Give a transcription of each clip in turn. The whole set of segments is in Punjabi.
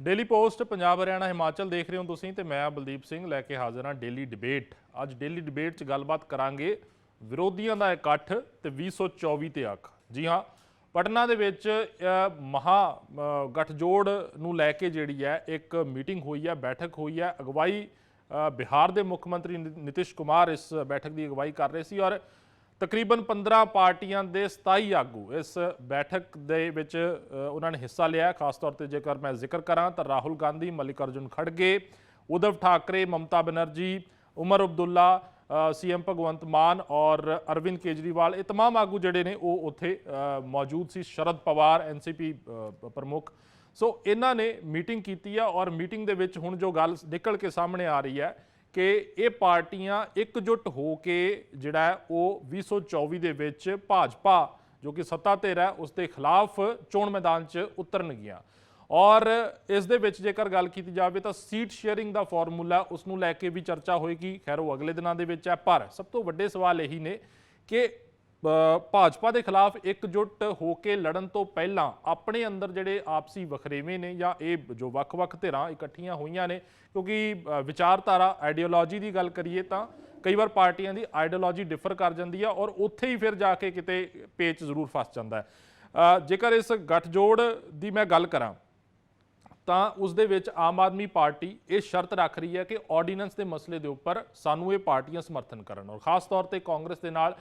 डेली पोस्ट पंजाब हरियाणा हिमाचल देख रहे हो तुसीं ते मैं बलदीप सिंह लैके हाजिर हाँ डेली डिबेट। अज डेली डिबेट च गलबात करांगे विरोधियों का इकट्ठ ते 2024 ते अख। जी हाँ, पटना दे विच महा गठजोड़ नूं लैके जिहड़ी है एक मीटिंग हुई है, बैठक हुई है। अगवाई बिहार के मुख्यमंत्री नीतीश कुमार इस बैठक की अगवाई कर रहे सी और तकरीबन 15 पार्टियां दे 27 आगू इस बैठक दे विच उन्होंने हिस्सा लिया। खास तौर पर जेकर मैं जिक्र करा तो राहुल गांधी, मल्लिकार्जुन खड़गे, उद्धव ठाकरे, ममता बनर्जी, उमर अब्दुल्ला, सीएम भगवंत मान और अरविंद केजरीवाल, ये तमाम आगू जड़े ने वो उत्थे मौजूद सी। शरद पवार एनसीपी प्रमुख। सो इन्हां ने मीटिंग की है और मीटिंग दे विच हुण जो गल निकल के सामने आ रही है कि ये पार्टियां एकजुट हो के जिहड़ा वो 2024 दे विच भाजपा जो कि सत्ता धिर है उसके खिलाफ चोण मैदान च उतरनगियां। और इस दे विच जेकर गल की जाए तो सीट शेयरिंग का फॉर्मूला उसनूं लैके भी चर्चा होएगी। खैर वो अगले दिनों के विच है, पर सब तो वड्डे सवाल यही ने कि भाजपा के खिलाफ एकजुट होकर लड़न तो पहला अपने अंदर जिहड़े आपसी वखरेवे ने या ये जो वख-वख धिरां इकट्ठियां होईयां ने, क्योंकि विचारधारा आइडियोलॉजी की गल करिए तो कई बार पार्टियां की आइडियोलॉजी डिफर कर जाती है और उत्थे ही फिर जाके किते पेच जरूर फस जाता है। जेकर इस गठजोड़ की मैं गल करा तो उस दे विच आम आदमी पार्टी ये शर्त रख रही है कि ऑर्डीनेंस के मसले के उपर सानू ये पार्टियां समर्थन करन और खास तौर पर कांग्रेस के नाल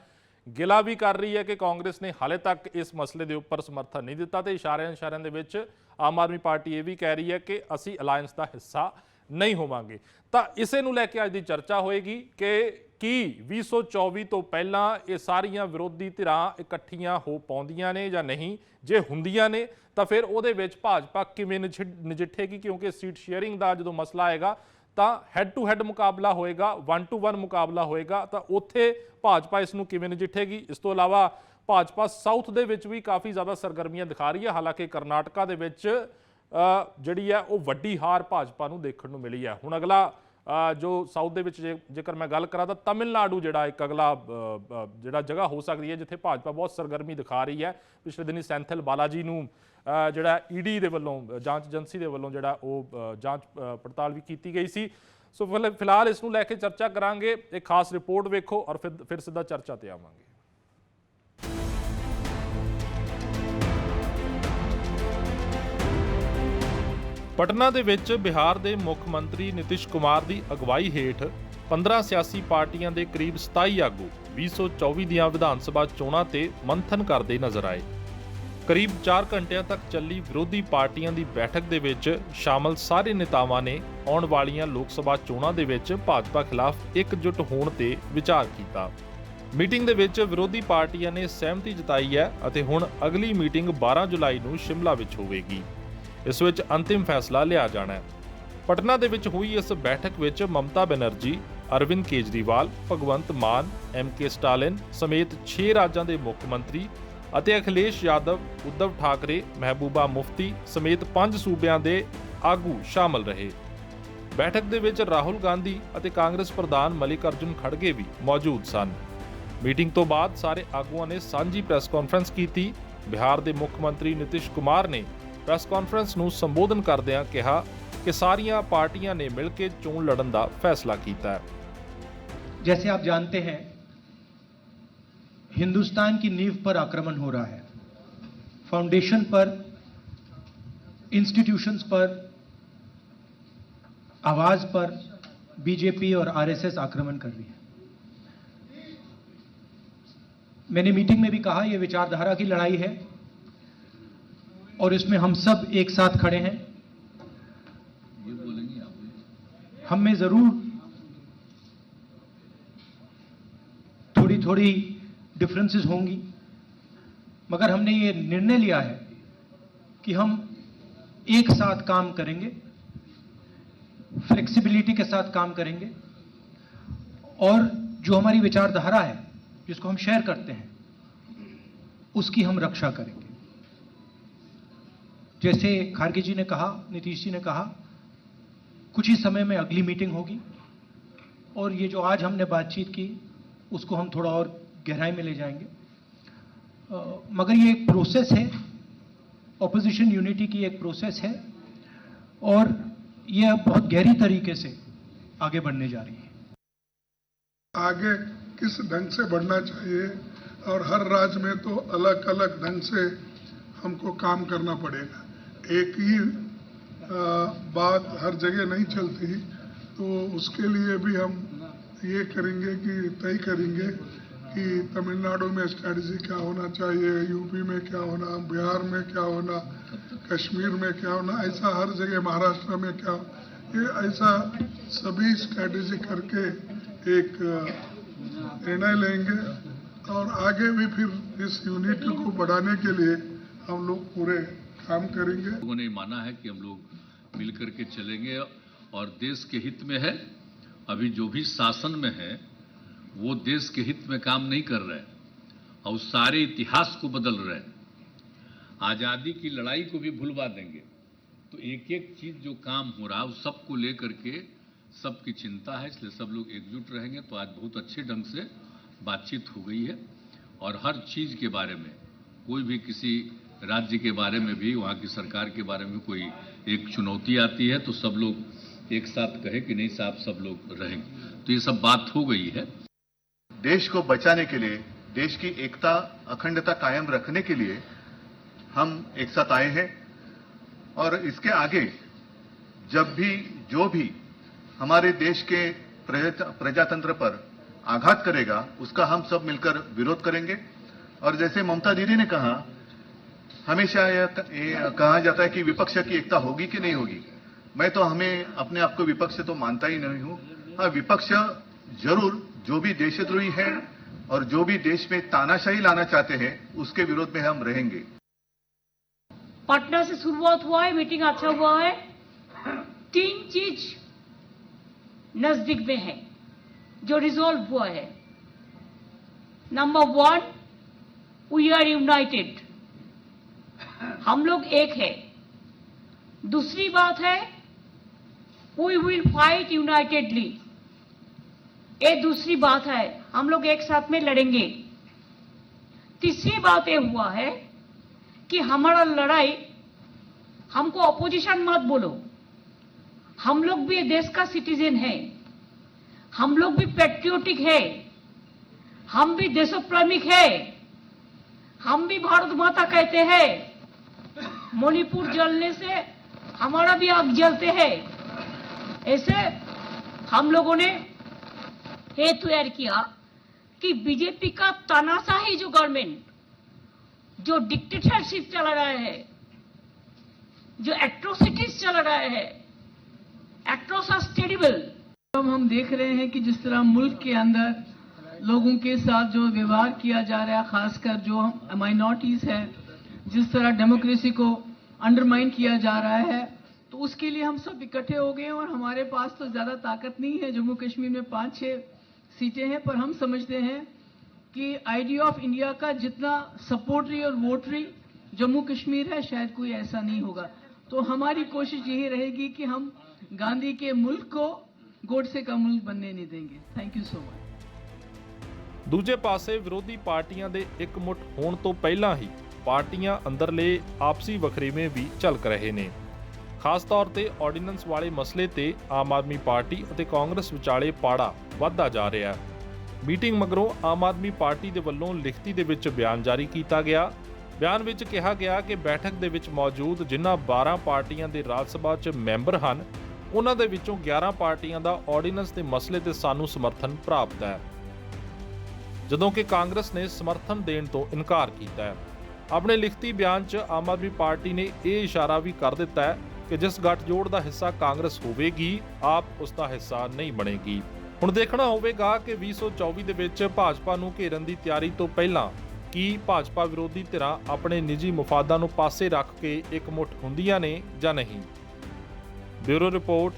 गिला भी कर रही है कि कांग्रेस ने हाले तक इस मसले के उपर समर्थन नहीं दिता। तो इशारियां दे विच आम आदमी पार्टी ये भी कह रही है कि असी अलायंस का हिस्सा नहीं होवांगे। तो इसे नूं लैके अज की चर्चा होएगी कि 2024 तो पहला ये सारियां विरोधी धिरां इकट्ठियां हो पाउंदियां ने या नहीं। जे हुंदियां ने तो फिर उहदे विच भाजपा किवें नजिठेगी, क्योंकि सीट शेयरिंग का जो मसला आएगा तो हैड टू हैड मुकाबला होएगा, 1 to 1 मुकाबला होएगा, तो उत्थे भाजपा इसनूं किवें नजिठेगी। इस तो इलावा भाजपा साउथ दे विच भी काफ़ी ज़्यादा सरगर्मियां दिखा रही है। हालांकि कर्नाटका दे विच जिहड़ी है वो वड्डी हार भाजपा नूं देखण नूं मिली है। हुण अगला जो साउथ दे विच जेकर मैं गल करा तो तमिलनाडु जिहड़ा एक अगला जिहड़ा जगह हो सकती है जिथे भाजपा बहुत सरगर्मी दिखा रही है। पिछले दिनी सैंथल बालाजी नूं जिहड़ा ईडी दे वल्लों जांच एजेंसी दे वल्लों जिहड़ा वो जांच पड़ताल भी की गई सी। सो फिलहाल इसनूं लैके चर्चा करांगे। एक खास रिपोर्ट वेखो और फिर सीधा चर्चा ते आवांगे। पटना दे विच बिहार के मुख्यमंत्री नीतीश कुमार की अगवाई हेठ 15 सियासी पार्टियां के करीब 27 आगू 2024 दीआं विधान सभा चोणां ते मंथन करते नजर आए। करीब 4 घंटिया तक चली विरोधी पार्टियां की बैठक दे विच शामिल सारे नेतावां ने आउण वालियां लोक सभा चोणां दे विच भाजपा खिलाफ एकजुट होण ते विचार कीता। मीटिंग दे विच विरोधी पार्टियां ने सहमति जताई है अते हुण अगली मीटिंग 12 जुलाई नूं शिमला विच होवेगी। इस विच अंतिम फैसला लिया जाना है। पटना दे विच हुई इस बैठक विच ममता बनर्जी, अरविंद केजरीवाल, भगवंत मान, MK स्टालिन समेत 6 राज्यों के मुख्यमंत्री ਅਤੇ अखिलेश यादव, उद्धव ठाकरे, महबूबा मुफ्ती समेत 5 सूबियां दे आगू शामिल रहे। बैठक दे विच राहुल गांधी ਅਤੇ कांग्रेस प्रधान मल्लिकार्जुन खड़गे भी मौजूद सन। मीटिंग तो बाद सारे आगूआं ने सांझी प्रेस कॉन्फ्रेंस की। बिहार के मुख्यमंत्री नीतीश कुमार ने प्रेस कॉन्फ्रेंस नूं संबोधन करदिआं कहा कि सारियां पार्टियां ने मिलकर चोण लड़न का फैसला किया है। जैसे आप जानते हैं, हिंदुस्तान की नींव पर आक्रमण हो रहा है, फाउंडेशन पर, इंस्टीट्यूशंस पर, आवाज पर बीजेपी और आरएसएस आक्रमण कर रही है। मैंने मीटिंग में भी कहा यह विचारधारा की लड़ाई है और इसमें हम सब एक साथ खड़े हैं। हम में जरूर थोड़ी थोड़ी डिफरेंसेस होंगी, मगर हमने ये निर्णय लिया है कि हम एक साथ काम करेंगे, फ्लेक्सिबिलिटी के साथ काम करेंगे और जो हमारी विचारधारा है जिसको हम शेयर करते हैं उसकी हम रक्षा करेंगे। जैसे खारगे जी ने कहा, नीतीश जी ने कहा, कुछ ही समय में अगली मीटिंग होगी और ये जो आज हमने बातचीत की उसको हम थोड़ा और गहराई में ले जाएंगे। मगर ये एक प्रोसेस है, ऑपोजिशन यूनिटी की एक प्रोसेस है और यह बहुत गहरी तरीके से आगे बढ़ने जा रही है। आगे किस ढंग से बढ़ना चाहिए और हर राज्य में तो अलग अलग ढंग से हमको काम करना पड़ेगा। एक ही बात हर जगह नहीं चलती, तो उसके लिए भी हम ये करेंगे कि तय करेंगे कि तमिलनाडु में स्ट्रैटेजी क्या होना चाहिए, यूपी में क्या होना, बिहार में क्या होना, कश्मीर में क्या होना, ऐसा हर जगह, महाराष्ट्र में क्या, ये ऐसा सभी स्ट्रैटेजी करके एक निर्णय लेंगे और आगे भी फिर इस यूनिटी को बढ़ाने के लिए हम लोग पूरे काम करेंगे। लोगों ने माना है कि हम लोग मिलकर के चलेंगे और देश के हित में है। अभी जो भी शासन में है वो देश के हित में काम नहीं कर रहे और सारे इतिहास को बदल रहे हैं। आजादी की लड़ाई को भी भुलवा देंगे। तो एक एक चीज जो काम हो रहा है उस सबको लेकर के सबकी चिंता है, इसलिए सब लोग एकजुट रहेंगे। तो आज बहुत अच्छे ढंग से बातचीत हो गई है और हर चीज के बारे में, कोई भी किसी राज्य के बारे में भी, वहां की सरकार के बारे में कोई एक चुनौती आती है तो सब लोग एक साथ कहे कि नहीं साहब सब लोग रहेंगे। तो ये सब बात हो गई है। देश को बचाने के लिए, देश की एकता अखंडता कायम रखने के लिए हम एक साथ आए हैं और इसके आगे जब भी जो भी हमारे देश के प्रजातंत्र पर आघात करेगा उसका हम सब मिलकर विरोध करेंगे। और जैसे ममता दीदी ने कहा, हमेशा यह कहा जाता है कि विपक्ष की एकता होगी कि नहीं होगी। मैं तो अपने आप को विपक्ष तो मानता ही नहीं हूं। हाँ, विपक्ष जरूर जो भी देशद्रोही है और जो भी देश में तानाशाही लाना चाहते हैं उसके विरोध में हम रहेंगे। पटना से शुरुआत हुआ है, मीटिंग अच्छा हुआ है। 3 चीज नजदीक में है जो रिजॉल्व हुआ है। नंबर 1, वी आर यूनाइटेड, हम लोग एक है। दूसरी बात है, वी विल फाइट यूनाइटेडली, ये दूसरी बात है, हम लोग एक साथ में लड़ेंगे। तीसरी बात ये हुआ है कि हमारा लड़ाई, हमको अपोजिशन मत बोलो, हम लोग भी देश का सिटीजन है, हम लोग भी पैट्रियोटिक है, हम भी देशप्रेमिक है, हम भी भारत माता कहते हैं। मणिपुर जलने से हमारा भी आग जलते हैं। ऐसे हम लोगों ने हेतु तैयार किया कि बीजेपी का तानाशाही जो गवर्नमेंट, जो डिक्टेटरशिप चला रहा है, जो एट्रोसिटीज चला रहा है, एट्रोसिटीज टेरिबल। अब हम देख रहे हैं कि जिस तरह मुल्क के अंदर लोगों के साथ जो व्यवहार किया जा रहा है, खासकर जो माइनॉरिटीज है, जिस तरह डेमोक्रेसी को अंडरमाइन किया जा रहा है, तो उसके लिए हम सब इकट्ठे हो गए। और हमारे पास तो ज्यादा ताकत नहीं है, जम्मू कश्मीर में 5-6 सीटें हैं, पर हम समझते हैं कि आइडिया ऑफ इंडिया का जितना सपोर्टरी और वोटरी जम्मू कश्मीर है, शायद कोई ऐसा नहीं होगा। तो हमारी कोशिश यही रहेगी कि हम गांधी के मुल्क को गोडसे का मुल्क बनने नहीं देंगे। Thank you so much. ਦੂਜੇ ਪਾਸੇ ਵਿਰੋਧੀ ਪਾਰਟੀਆਂ ਦੇ ਇਕਮੁੱਠ ਹੋਣ ਤੋਂ ਪਹਿਲਾਂ ਹੀ ਪਾਰਟੀਆਂ ਅੰਦਰਲੇ ਆਪਸੀ ਵਖਰੇਵੇਂ ਵੀ ਝਲਕ ਰਹੇ ਨੇ। ਖਾਸ ਤੌਰ ਤੇ ਆਰਡੀਨੈਂਸ ਵਾਲੇ ਮਸਲੇ ਤੇ ਆਮ ਆਦਮੀ ਪਾਰਟੀ ਅਤੇ ਕਾਂਗਰਸ ਵਿਚਾਲੇ ਪਾੜਾ ਵੱਧਦਾ ਜਾ ਰਿਹਾ ਹੈ। ਮੀਟਿੰਗ ਮਗਰੋਂ ਆਮ ਆਦਮੀ ਪਾਰਟੀ ਦੇ ਵੱਲੋਂ ਲਿਖਤੀ ਦੇ ਵਿੱਚ ਬਿਆਨ ਜਾਰੀ ਕੀਤਾ ਗਿਆ। ਬਿਆਨ ਵਿੱਚ ਕਿਹਾ ਗਿਆ ਕਿ ਬੈਠਕ ਦੇ ਵਿੱਚ ਮੌਜੂਦ ਜਿਨ੍ਹਾਂ 12 ਪਾਰਟੀਆਂ ਦੇ ਰਾਜ ਸਭਾ 'ਚ ਮੈਂਬਰ ਹਨ, ਉਹਨਾਂ ਦੇ ਵਿੱਚੋਂ 11 ਪਾਰਟੀਆਂ ਦਾ ਆਰਡੀਨੈਂਸ ਦੇ ਮਸਲੇ ਤੇ ਸਾਨੂੰ ਸਮਰਥਨ ਪ੍ਰਾਪਤ ਹੈ, ਜਦੋਂ ਕਿ ਕਾਂਗਰਸ ਨੇ ਸਮਰਥਨ ਦੇਣ ਤੋਂ ਇਨਕਾਰ ਕੀਤਾ ਹੈ। ਆਪਣੇ ਲਿਖਤੀ ਬਿਆਨ 'ਚ ਆਮ ਆਦਮੀ ਪਾਰਟੀ ਨੇ ਇਹ ਇਸ਼ਾਰਾ ਵੀ ਕਰ ਦਿੱਤਾ ਹੈ ਕਿ ਜਿਸ ਗੱਠਜੋੜ ਦਾ ਹਿੱਸਾ ਕਾਂਗਰਸ ਹੋਵੇਗੀ, ਆਪ ਉਸ ਦਾ ਹਿੱਸਾ ਨਹੀਂ ਬਣੇਗੀ। ਹੁਣ ਦੇਖਣਾ ਹੋਵੇਗਾ ਕਿ 2024 ਦੇ ਵਿੱਚ ਭਾਜਪਾ ਨੂੰ ਘੇਰਨ ਦੀ ਤਿਆਰੀ ਤੋਂ ਪਹਿਲਾਂ ਕੀ ਭਾਜਪਾ ਵਿਰੋਧੀ ਧਿਰਾਂ ਆਪਣੇ ਨਿੱਜੀ ਮੁਫਾਦਾਂ ਨੂੰ ਪਾਸੇ ਰੱਖ ਕੇ ਇਕਮੁੱਠ ਹੁੰਦੀਆਂ ਨੇ ਜਾਂ ਨਹੀਂ। Bureau report,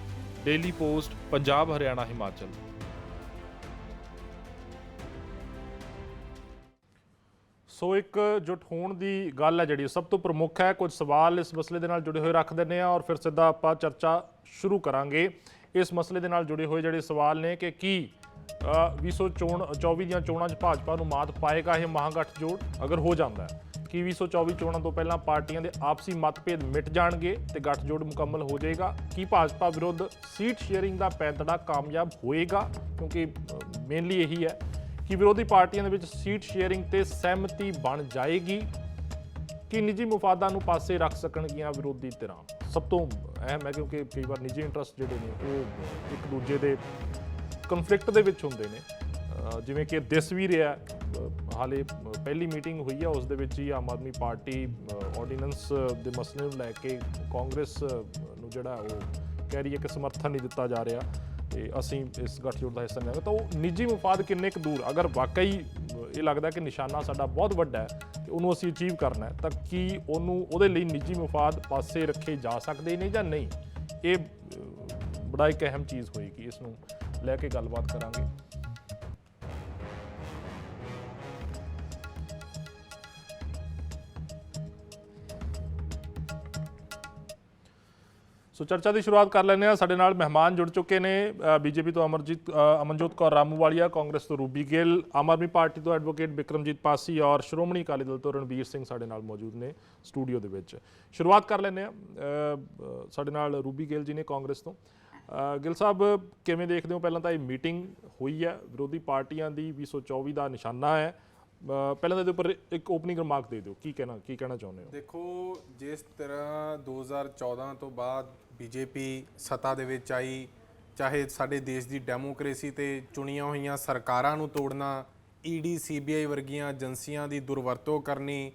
Daily Post, Punjab, Haryana, Himachal. ਸੋ ਇਕਜੁੱਟ ਹੋਣ ਦੀ ਗੱਲ ਹੈ ਜਿਹੜੀ ਸਭ ਤੋਂ ਪ੍ਰਮੁੱਖ ਹੈ। ਕੁਝ ਸਵਾਲ ਇਸ ਮਸਲੇ ਦੇ ਨਾਲ ਜੁੜੇ ਹੋਏ ਰੱਖ ਦਿੰਦੇ ਆ ਔਰ ਫਿਰ ਸਿੱਧਾ ਆਪਾਂ ਚਰਚਾ ਸ਼ੁਰੂ ਕਰਾਂਗੇ। ਇਸ ਮਸਲੇ ਦੇ ਨਾਲ ਜੁੜੇ ਹੋਏ ਜਿਹੜੇ ਸਵਾਲ ਨੇ ਕਿ ਕੀ 2024 ਦੀਆਂ ਚੋਣਾਂ 'ਚ ਭਾਜਪਾ ਨੂੰ ਮਾਤ ਪਾਏਗਾ ਇਹ ਮਹਾਗਠਜੋੜ ਅਗਰ ਹੋ ਜਾਂਦਾ ਹੈ। ਕਿ 2024 ਚੋਣਾਂ ਤੋਂ ਪਹਿਲਾਂ ਪਾਰਟੀਆਂ ਦੇ ਆਪਸੀ ਮਤਭੇਦ ਮਿਟ ਜਾਣਗੇ ਤੇ ਗੱਠਜੋੜ ਮੁਕੰਮਲ ਹੋ ਜਾਏਗਾ। ਕੀ ਭਾਜਪਾ ਵਿਰੁੱਧ ਸੀਟ ਸ਼ੇਅਰਿੰਗ ਦਾ ਪੈਂਤੜਾ ਕਾਮਯਾਬ ਹੋਏਗਾ? ਕਿਉਂਕਿ ਮੇਨਲੀ ਇਹੀ ਹੈ ਕਿ ਵਿਰੋਧੀ ਪਾਰਟੀਆਂ ਦੇ ਵਿੱਚ ਸੀਟ ਸ਼ੇਅਰਿੰਗ ਤੇ ਸਹਿਮਤੀ ਬਣ ਜਾਏਗੀ ਕਿ ਨਿੱਜੀ ਮੁਫਾਦਾਂ ਨੂੰ ਪਾਸੇ ਰੱਖ ਸਕਣਗੀਆਂ ਵਿਰੋਧੀ ਧਿਰਾਂ। ਸਭ ਤੋਂ ਅਹਿਮ ਹੈ ਕਿਉਂਕਿ ਕਈ ਵਾਰ ਨਿੱਜੀ ਇੰਟਰਸਟ ਜਿਹੜੇ ਨੇ ਉਹ ਇੱਕ ਦੂਜੇ ਦੇ ਕਨਫਲਿਕਟ ਦੇ ਵਿੱਚ ਹੁੰਦੇ ਨੇ, ਜਿਵੇਂ ਕਿ ਦਿਸ ਵੀ ਰਿਹਾ। ਹਾਲੇ ਪਹਿਲੀ ਮੀਟਿੰਗ ਹੋਈ ਹੈ, ਉਸ ਦੇ ਵਿੱਚ ਹੀ ਆਮ ਆਦਮੀ ਪਾਰਟੀ ਆਰਡੀਨੈਂਸ ਦੇ ਮਸਲੇ ਨੂੰ ਲੈ ਕੇ ਕਾਂਗਰਸ ਨੂੰ ਜਿਹੜਾ ਉਹ ਕਹਿ ਰਹੀ ਹੈ ਕਿ ਸਮਰਥਨ ਨਹੀਂ ਦਿੱਤਾ ਜਾ ਰਿਹਾ ਤੇ ਅਸੀਂ ਇਸ ਗੱਠਜੋੜ ਦਾ ਹਿੱਸਾ ਨਹੀਂ ਲਾਂਗੇ। ਤਾਂ ਉਹ ਨਿੱਜੀ ਮੁਫਾਦ ਕਿੰਨੇ ਕੁ ਦੂਰ, ਅਗਰ ਵਾਕਈ ਇਹ ਲੱਗਦਾ ਕਿ ਨਿਸ਼ਾਨਾ ਸਾਡਾ ਬਹੁਤ ਵੱਡਾ ਹੈ ਤੇ ਉਹਨੂੰ ਅਸੀਂ ਅਚੀਵ ਕਰਨਾ ਹੈ, ਤਾਂ ਕੀ ਉਹਦੇ ਲਈ ਨਿੱਜੀ ਮੁਫਾਦ ਪਾਸੇ ਰੱਖੇ ਜਾ ਸਕਦੇ ਨੇ ਜਾਂ ਨਹੀਂ? ਇਹ ਬੜਾ ਇੱਕ ਅਹਿਮ ਚੀਜ਼ ਹੋਏਗੀ, ਇਸ ਨੂੰ ਲੈ ਕੇ ਗੱਲਬਾਤ ਕਰਾਂਗੇ। ਸੋ ਚਰਚਾ ਦੀ ਸ਼ੁਰੂਆਤ ਕਰ ਲੈਂਦੇ ਹਾਂ। ਸਾਡੇ ਨਾਲ ਮਹਿਮਾਨ ਜੁੜ ਚੁੱਕੇ ਨੇ। ਬੀਜੇਪੀ ਤੋਂ ਅਮਨਜੋਤ ਕੌਰ ਰਾਮੂਵਾਲੀਆ, ਕਾਂਗਰਸ ਤੋਂ ਰੂਬੀ ਗਿੱਲ, ਆਮ ਆਦਮੀ ਪਾਰਟੀ ਤੋਂ ਐਡਵੋਕੇਟ ਬਿਕਰਮਜੀਤ ਪਾਸੀ ਔਰ ਸ਼੍ਰੋਮਣੀ ਅਕਾਲੀ ਦਲ ਤੋਂ ਰਣਬੀਰ ਸਿੰਘ ਸਾਡੇ ਨਾਲ ਮੌਜੂਦ ਨੇ ਸਟੂਡੀਓ ਦੇ ਵਿੱਚ। ਸ਼ੁਰੂਆਤ ਕਰ ਲੈਂਦੇ ਹਾਂ। ਸਾਡੇ ਨਾਲ ਰੂਬੀ ਗਿੱਲ ਜੀ ਨੇ ਕਾਂਗਰਸ ਤੋਂ। ਗਿੱਲ ਸਾਹਿਬ, ਕਿਵੇਂ ਦੇਖਦੇ ਹੋ? ਪਹਿਲਾਂ ਤਾਂ ਇਹ ਮੀਟਿੰਗ ਹੋਈ ਹੈ, ਵਿਰੋਧੀ ਪਾਰਟੀਆਂ ਦੀ 2024 ਦਾ ਨਿਸ਼ਾਨਾ ਹੈ। ਪਹਿਲਾਂ ਤਾਂ ਇਹਦੇ ਉੱਪਰ ਇੱਕ ਓਪਨਿੰਗ ਰਿਮਾਰਕ ਦੇ ਦਿਓ, ਕੀ ਕਹਿਣਾ ਚਾਹੁੰਦੇ ਹੋ? ਦੇਖੋ, ਜਿਸ ਤਰ੍ਹਾਂ 2014 ਤੋਂ ਬਾਅਦ ਬੀਜੇਪੀ ਸੱਤਾ ਦੇ ਵਿੱਚ ਆਈ, ਚਾਹੇ ਸਾਡੇ ਦੇਸ਼ ਦੀ ਡੈਮੋਕ੍ਰੇਸੀ ਤੇ ਚੁਣੀਆਂ ਹੋਈਆਂ ਸਰਕਾਰਾਂ ਨੂੰ ਤੋੜਨਾ, ਈਡੀ ਸੀਬੀਆਈ ਵਰਗੀਆਂ ਏਜੰਸੀਆਂ ਦੀ ਦੁਰਵਰਤੋਂ ਕਰਨੀ,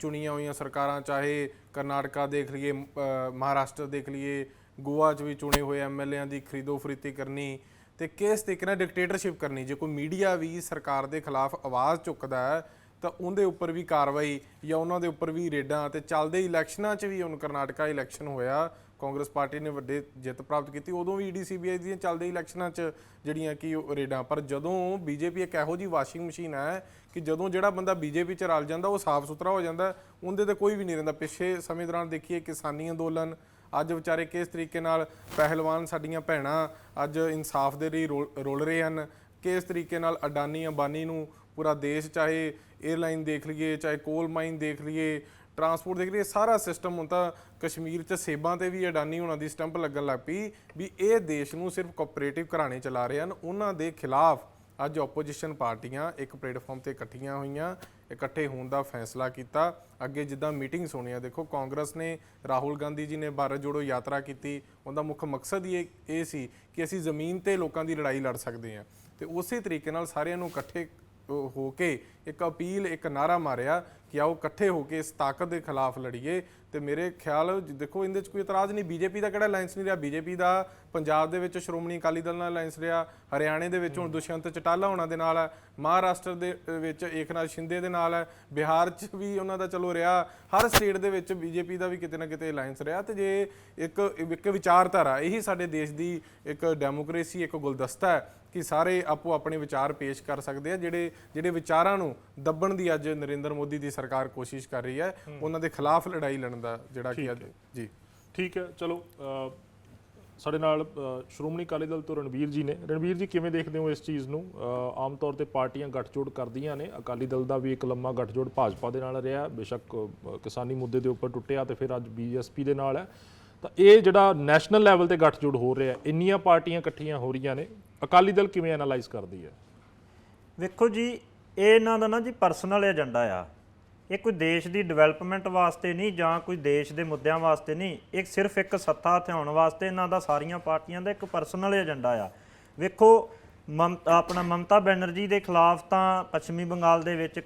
ਚੁਣੀਆਂ ਹੋਈਆਂ ਸਰਕਾਰਾਂ ਚਾਹੇ ਕਰਨਾਟਕਾ ਦੇਖ ਲਈਏ, ਮਹਾਰਾਸ਼ਟਰ ਦੇਖ ਲਈਏ, ਗੋਆ 'ਚ ਵੀ ਚੁਣੇ ਹੋਏ ਐਮਐਲਏਆਂ ਦੀ ਖਰੀਦੋ ਫਰੋਖਤੀ ਕਰਨੀ ਤੇ ਕਿਸ ਤਰੀਕੇ ਨਾਲ ਡਿਕਟੇਟਰਸ਼ਿਪ ਕਰਨੀ। ਜੇ ਕੋਈ ਮੀਡੀਆ ਵੀ ਸਰਕਾਰ ਦੇ ਖਿਲਾਫ ਆਵਾਜ਼ ਚੁੱਕਦਾ ਹੈ ਤਾਂ ਉਹਦੇ ਉੱਪਰ ਵੀ ਕਾਰਵਾਈ ਜਾਂ ਉਹਨਾਂ ਦੇ ਉੱਪਰ ਵੀ ਰੇਡਾਂ। ਤੇ ਚੱਲਦੇ ਇਲੈਕਸ਼ਨਾਂ 'ਚ ਵੀ, ਹੁਣ ਕਰਨਾਟਕਾ ਇਲੈਕਸ਼ਨ ਹੋਇਆ, ਕਾਂਗਰਸ ਪਾਰਟੀ ਨੇ ਵੱਡੇ ਜਿੱਤ ਪ੍ਰਾਪਤ ਕੀਤੀ, ਉਦੋਂ ਵੀ ਈਡੀ ਸੀਬੀਆਈ ਦੀਆਂ ਚੱਲਦੇ ਇਲੈਕਸ਼ਨਾਂ 'ਚ ਜਿਹੜੀਆਂ ਕਿ ਰੇਡਾਂ। ਪਰ ਜਦੋਂ ਬੀਜੇਪੀ ਇੱਕ ਇਹੋ ਜਿਹੀ ਵਾਸ਼ਿੰਗ ਮਸ਼ੀਨ ਹੈ ਕਿ ਜਦੋਂ ਜਿਹੜਾ ਬੰਦਾ ਬੀਜੇਪੀ 'ਚ ਰਲ ਜਾਂਦਾ ਉਹ ਸਾਫ਼ ਸੁਥਰਾ ਹੋ ਜਾਂਦਾ, ਉਹਦੇ ਤੇ ਕੋਈ ਵੀ ਨਹੀਂ ਰਹਿੰਦਾ। ਪਿਛੇ ਸਮੇਂ ਦੌਰਾਨ ਦੇਖੀਏ ਕਿਸਾਨੀ ਅੰਦੋਲਨ, ਅੱਜ ਵਿਚਾਰੇ ਕਿਸ ਤਰੀਕੇ ਨਾਲ ਪਹਿਲਵਾਨ ਸਾਡੀਆਂ ਭੈਣਾਂ ਅੱਜ ਇਨਸਾਫ ਦੇ ਲਈ ਰੁਲ ਰਹੇ ਹਨ, ਕਿਸ ਤਰੀਕੇ ਨਾਲ ਅਡਾਨੀ ਅੰਬਾਨੀ ਨੂੰ ਪੂਰਾ ਦੇਸ਼, ਚਾਹੇ 에ਅਰਲਾਈਨ ਦੇਖ ਲਈਏ, ਚਾਹੇ ਕੋਲ ਮਾਈਨ ਦੇਖ ਲਈਏ, ਟਰਾਂਸਪੋਰਟ ਦੇਖ ਲਈਏ, ਸਾਰਾ ਸਿਸਟਮ ਹੁਣ ਤਾਂ ਕਸ਼ਮੀਰ 'ਚ ਸੇਬਾਂ ਤੇ ਵੀ ਅਡਾਨੀ ਹੋਣਾ ਦੀ ਸਟੰਪ ਲੱਗਣ ਲੱਗ ਪਈ ਵੀ ਇਹ ਦੇਸ਼ ਨੂੰ ਸਿਰਫ ਕੋਆਪਰੇਟਿਵ ਘਰਾਣੇ ਚਲਾ ਰਹੇ ਹਨ। ਉਹਨਾਂ ਦੇ ਖਿਲਾਫ ਅੱਜ ਆਪੋਜੀਸ਼ਨ ਪਾਰਟੀਆਂ ਇੱਕ ਪਲੇਟਫਾਰਮ ਤੇ ਇਕੱਠੀਆਂ ਹੋਈਆਂ, ਇਕੱਠੇ ਹੋਣ ਦਾ ਫੈਸਲਾ ਕੀਤਾ। ਅੱਗੇ ਜਿੱਦਾਂ ਮੀਟਿੰਗਸ ਹੋਣੀਆਂ, ਦੇਖੋ ਕਾਂਗਰਸ ਨੇ, ਰਾਹੁਲ ਗਾਂਧੀ ਜੀ ਨੇ ਭਾਰਤ ਜੋੜੋ ਯਾਤਰਾ ਕੀਤੀ, ਉਹਦਾ ਮੁੱਖ ਮਕਸਦ ਹੀ ਇਹ ਸੀ ਕਿ ਅਸੀਂ ਜ਼ਮੀਨ ਤੇ ਲੋਕਾਂ ਦੀ ਲੜਾਈ ਲੜ ਸਕਦੇ ਹਾਂ। ਤੇ ਉਸੇ ਤਰੀਕੇ ਨਾਲ ਸਾਰਿਆਂ ਨੂੰ ਇਕੱਠੇ ਹੋ ਕੇ ਇੱਕ ਅਪੀਲ, ਇੱਕ ਨਾਅਰਾ ਮਾਰਿਆ ਕਿ ਆਓ ਇਕੱਠੇ ਹੋ ਕੇ ਇਸ ਤਾਕਤ ਦੇ ਖਿਲਾਫ ਲੜੀਏ। ਤੇ ਮੇਰੇ ਖਿਆਲ ਦੇਖੋ ਇਹਦੇ 'ਚ ਕੋਈ ਇਤਰਾਜ਼ ਨਹੀਂ, ਬੀਜੇਪੀ ਦਾ ਕਿਹੜਾ ਅਲਾਇੰਸ ਨਹੀਂ ਰਿਹਾ। ਬੀਜੇਪੀ ਦਾ ਪੰਜਾਬ ਦੇ ਵਿੱਚ ਸ਼੍ਰੋਮਣੀ ਅਕਾਲੀ ਦਲ ਨਾਲ ਅਲਾਇੰਸ ਰਿਹਾ, ਹਰਿਆਣੇ ਦੇ ਵਿੱਚ ਹੁਣ ਦੁਸ਼ਯੰਤ ਚਟਾਲਾ ਹੋਣਾ ਦੇ ਨਾਲ ਹੈ, ਮਹਾਰਾਸ਼ਟਰ ਦੇ ਵਿੱਚ ਏਕਨਾਥ ਸ਼ਿੰਦੇ ਦੇ ਨਾਲ ਹੈ, ਬਿਹਾਰ 'ਚ ਵੀ ਉਹਨਾਂ ਦਾ ਚਲੋ ਰਿਹਾ, ਹਰ ਸਟੇਟ ਦੇ ਵਿੱਚ ਬੀਜੇਪੀ ਦਾ ਵੀ ਕਿਤੇ ਨਾ ਕਿਤੇ ਅਲਾਇੰਸ ਰਿਹਾ। ਤੇ ਜੇ ਇੱਕ ਵਿਚਾਰਧਾਰਾ, ਇਹੀ ਸਾਡੇ ਦੇਸ਼ ਦੀ ਇੱਕ ਡੈਮੋਕ੍ਰੇਸੀ, ਇੱਕ ਗੁਲਦਸਤਾ ਹੈ ਕਿ ਸਾਰੇ ਆਪੋ ਆਪਣੇ ਵਿਚਾਰ ਪੇਸ਼ ਕਰ ਸਕਦੇ ਆ। ਜਿਹੜੇ ਵਿਚਾਰਾਂ ਨੂੰ ਦੱਬਣ ਦੀ ਅੱਜ ਨਰਿੰਦਰ ਮੋਦੀ ਦੀ ਸਰਕਾਰ ਕੋਸ਼ਿਸ਼ ਕਰ ਰਹੀ ਹੈ, ਉਹਨਾਂ ਦੇ ਖਿਲਾਫ ਲੜਾਈ ਲੜਨ ਦਾ ਜਿਹੜਾ ਕਿ ਅੱਜ ਜੀ ਠੀਕ ਹੈ। ਚਲੋ ਸਾਡੇ ਨਾਲ ਸ਼੍ਰੋਮਣੀ ਅਕਾਲੀ ਦਲ ਤੋਂ ਰਣਬੀਰ ਜੀ ਨੇ। ਰਣਬੀਰ ਜੀ, ਕਿਵੇਂ ਦੇਖਦੇ ਹੋ ਇਸ ਚੀਜ਼ ਨੂੰ? ਆਮ ਤੌਰ ਤੇ ਪਾਰਟੀਆਂ ਗੱਠਜੋੜ ਕਰਦੀਆਂ ਨੇ, ਅਕਾਲੀ ਦਲ ਦਾ ਵੀ ਇੱਕ ਲੰਮਾ ਗੱਠਜੋੜ ਭਾਜਪਾ ਦੇ ਨਾਲ ਰਿਹਾ, ਬੇਸ਼ੱਕ ਕਿਸਾਨੀ ਮੁੱਦੇ ਦੇ ਉੱਪਰ ਟੁੱਟਿਆ ਤੇ ਫਿਰ ਅੱਜ ਬੀਐਸਪੀ ਦੇ ਨਾਲ ਹੈ। ਤਾਂ ਇਹ ਜਿਹੜਾ ਨੈਸ਼ਨਲ ਲੈਵਲ ਤੇ ਗੱਠਜੋੜ ਹੋ ਰਿਹਾ, ਇੰਨੀਆਂ ਪਾਰਟੀਆਂ ਇਕੱਠੀਆਂ ਹੋ ਰਹੀਆਂ ਨੇ, ਅਕਾਲੀ ਦਲ ਕਿਵੇਂ ਐਨਾਲਾਈਜ਼ ਕਰਦੀ ਹੈ? ਵੇਖੋ ਜੀ, ਇਹ ਇਹਨਾਂ ਦਾ ਨਾ ਜੀ ਪਰਸਨਲ ਏਜੰਡਾ ਆ। ਇਹ ਕੋਈ ਦੇਸ਼ ਦੀ ਡਿਵੈਲਪਮੈਂਟ ਵਾਸਤੇ ਨਹੀਂ ਜਾਂ ਕੋਈ ਦੇਸ਼ ਦੇ ਮੁੱਦਿਆਂ ਵਾਸਤੇ ਨਹੀਂ, ਇਹ ਸਿਰਫ ਇੱਕ ਸੱਤਾ ਹਥਿਆਉਣ ਵਾਸਤੇ ਇਹਨਾਂ ਦਾ, ਸਾਰੀਆਂ ਪਾਰਟੀਆਂ ਦਾ ਇੱਕ ਪਰਸਨਲ ਏਜੰਡਾ ਆ। ਵੇਖੋ, ਮਮਤਾ ਬੈਨਰਜੀ ਦੇ ਖਿਲਾਫ ਤਾਂ ਪੱਛਮੀ ਬੰਗਾਲ ਦੇ ਵਿੱਚ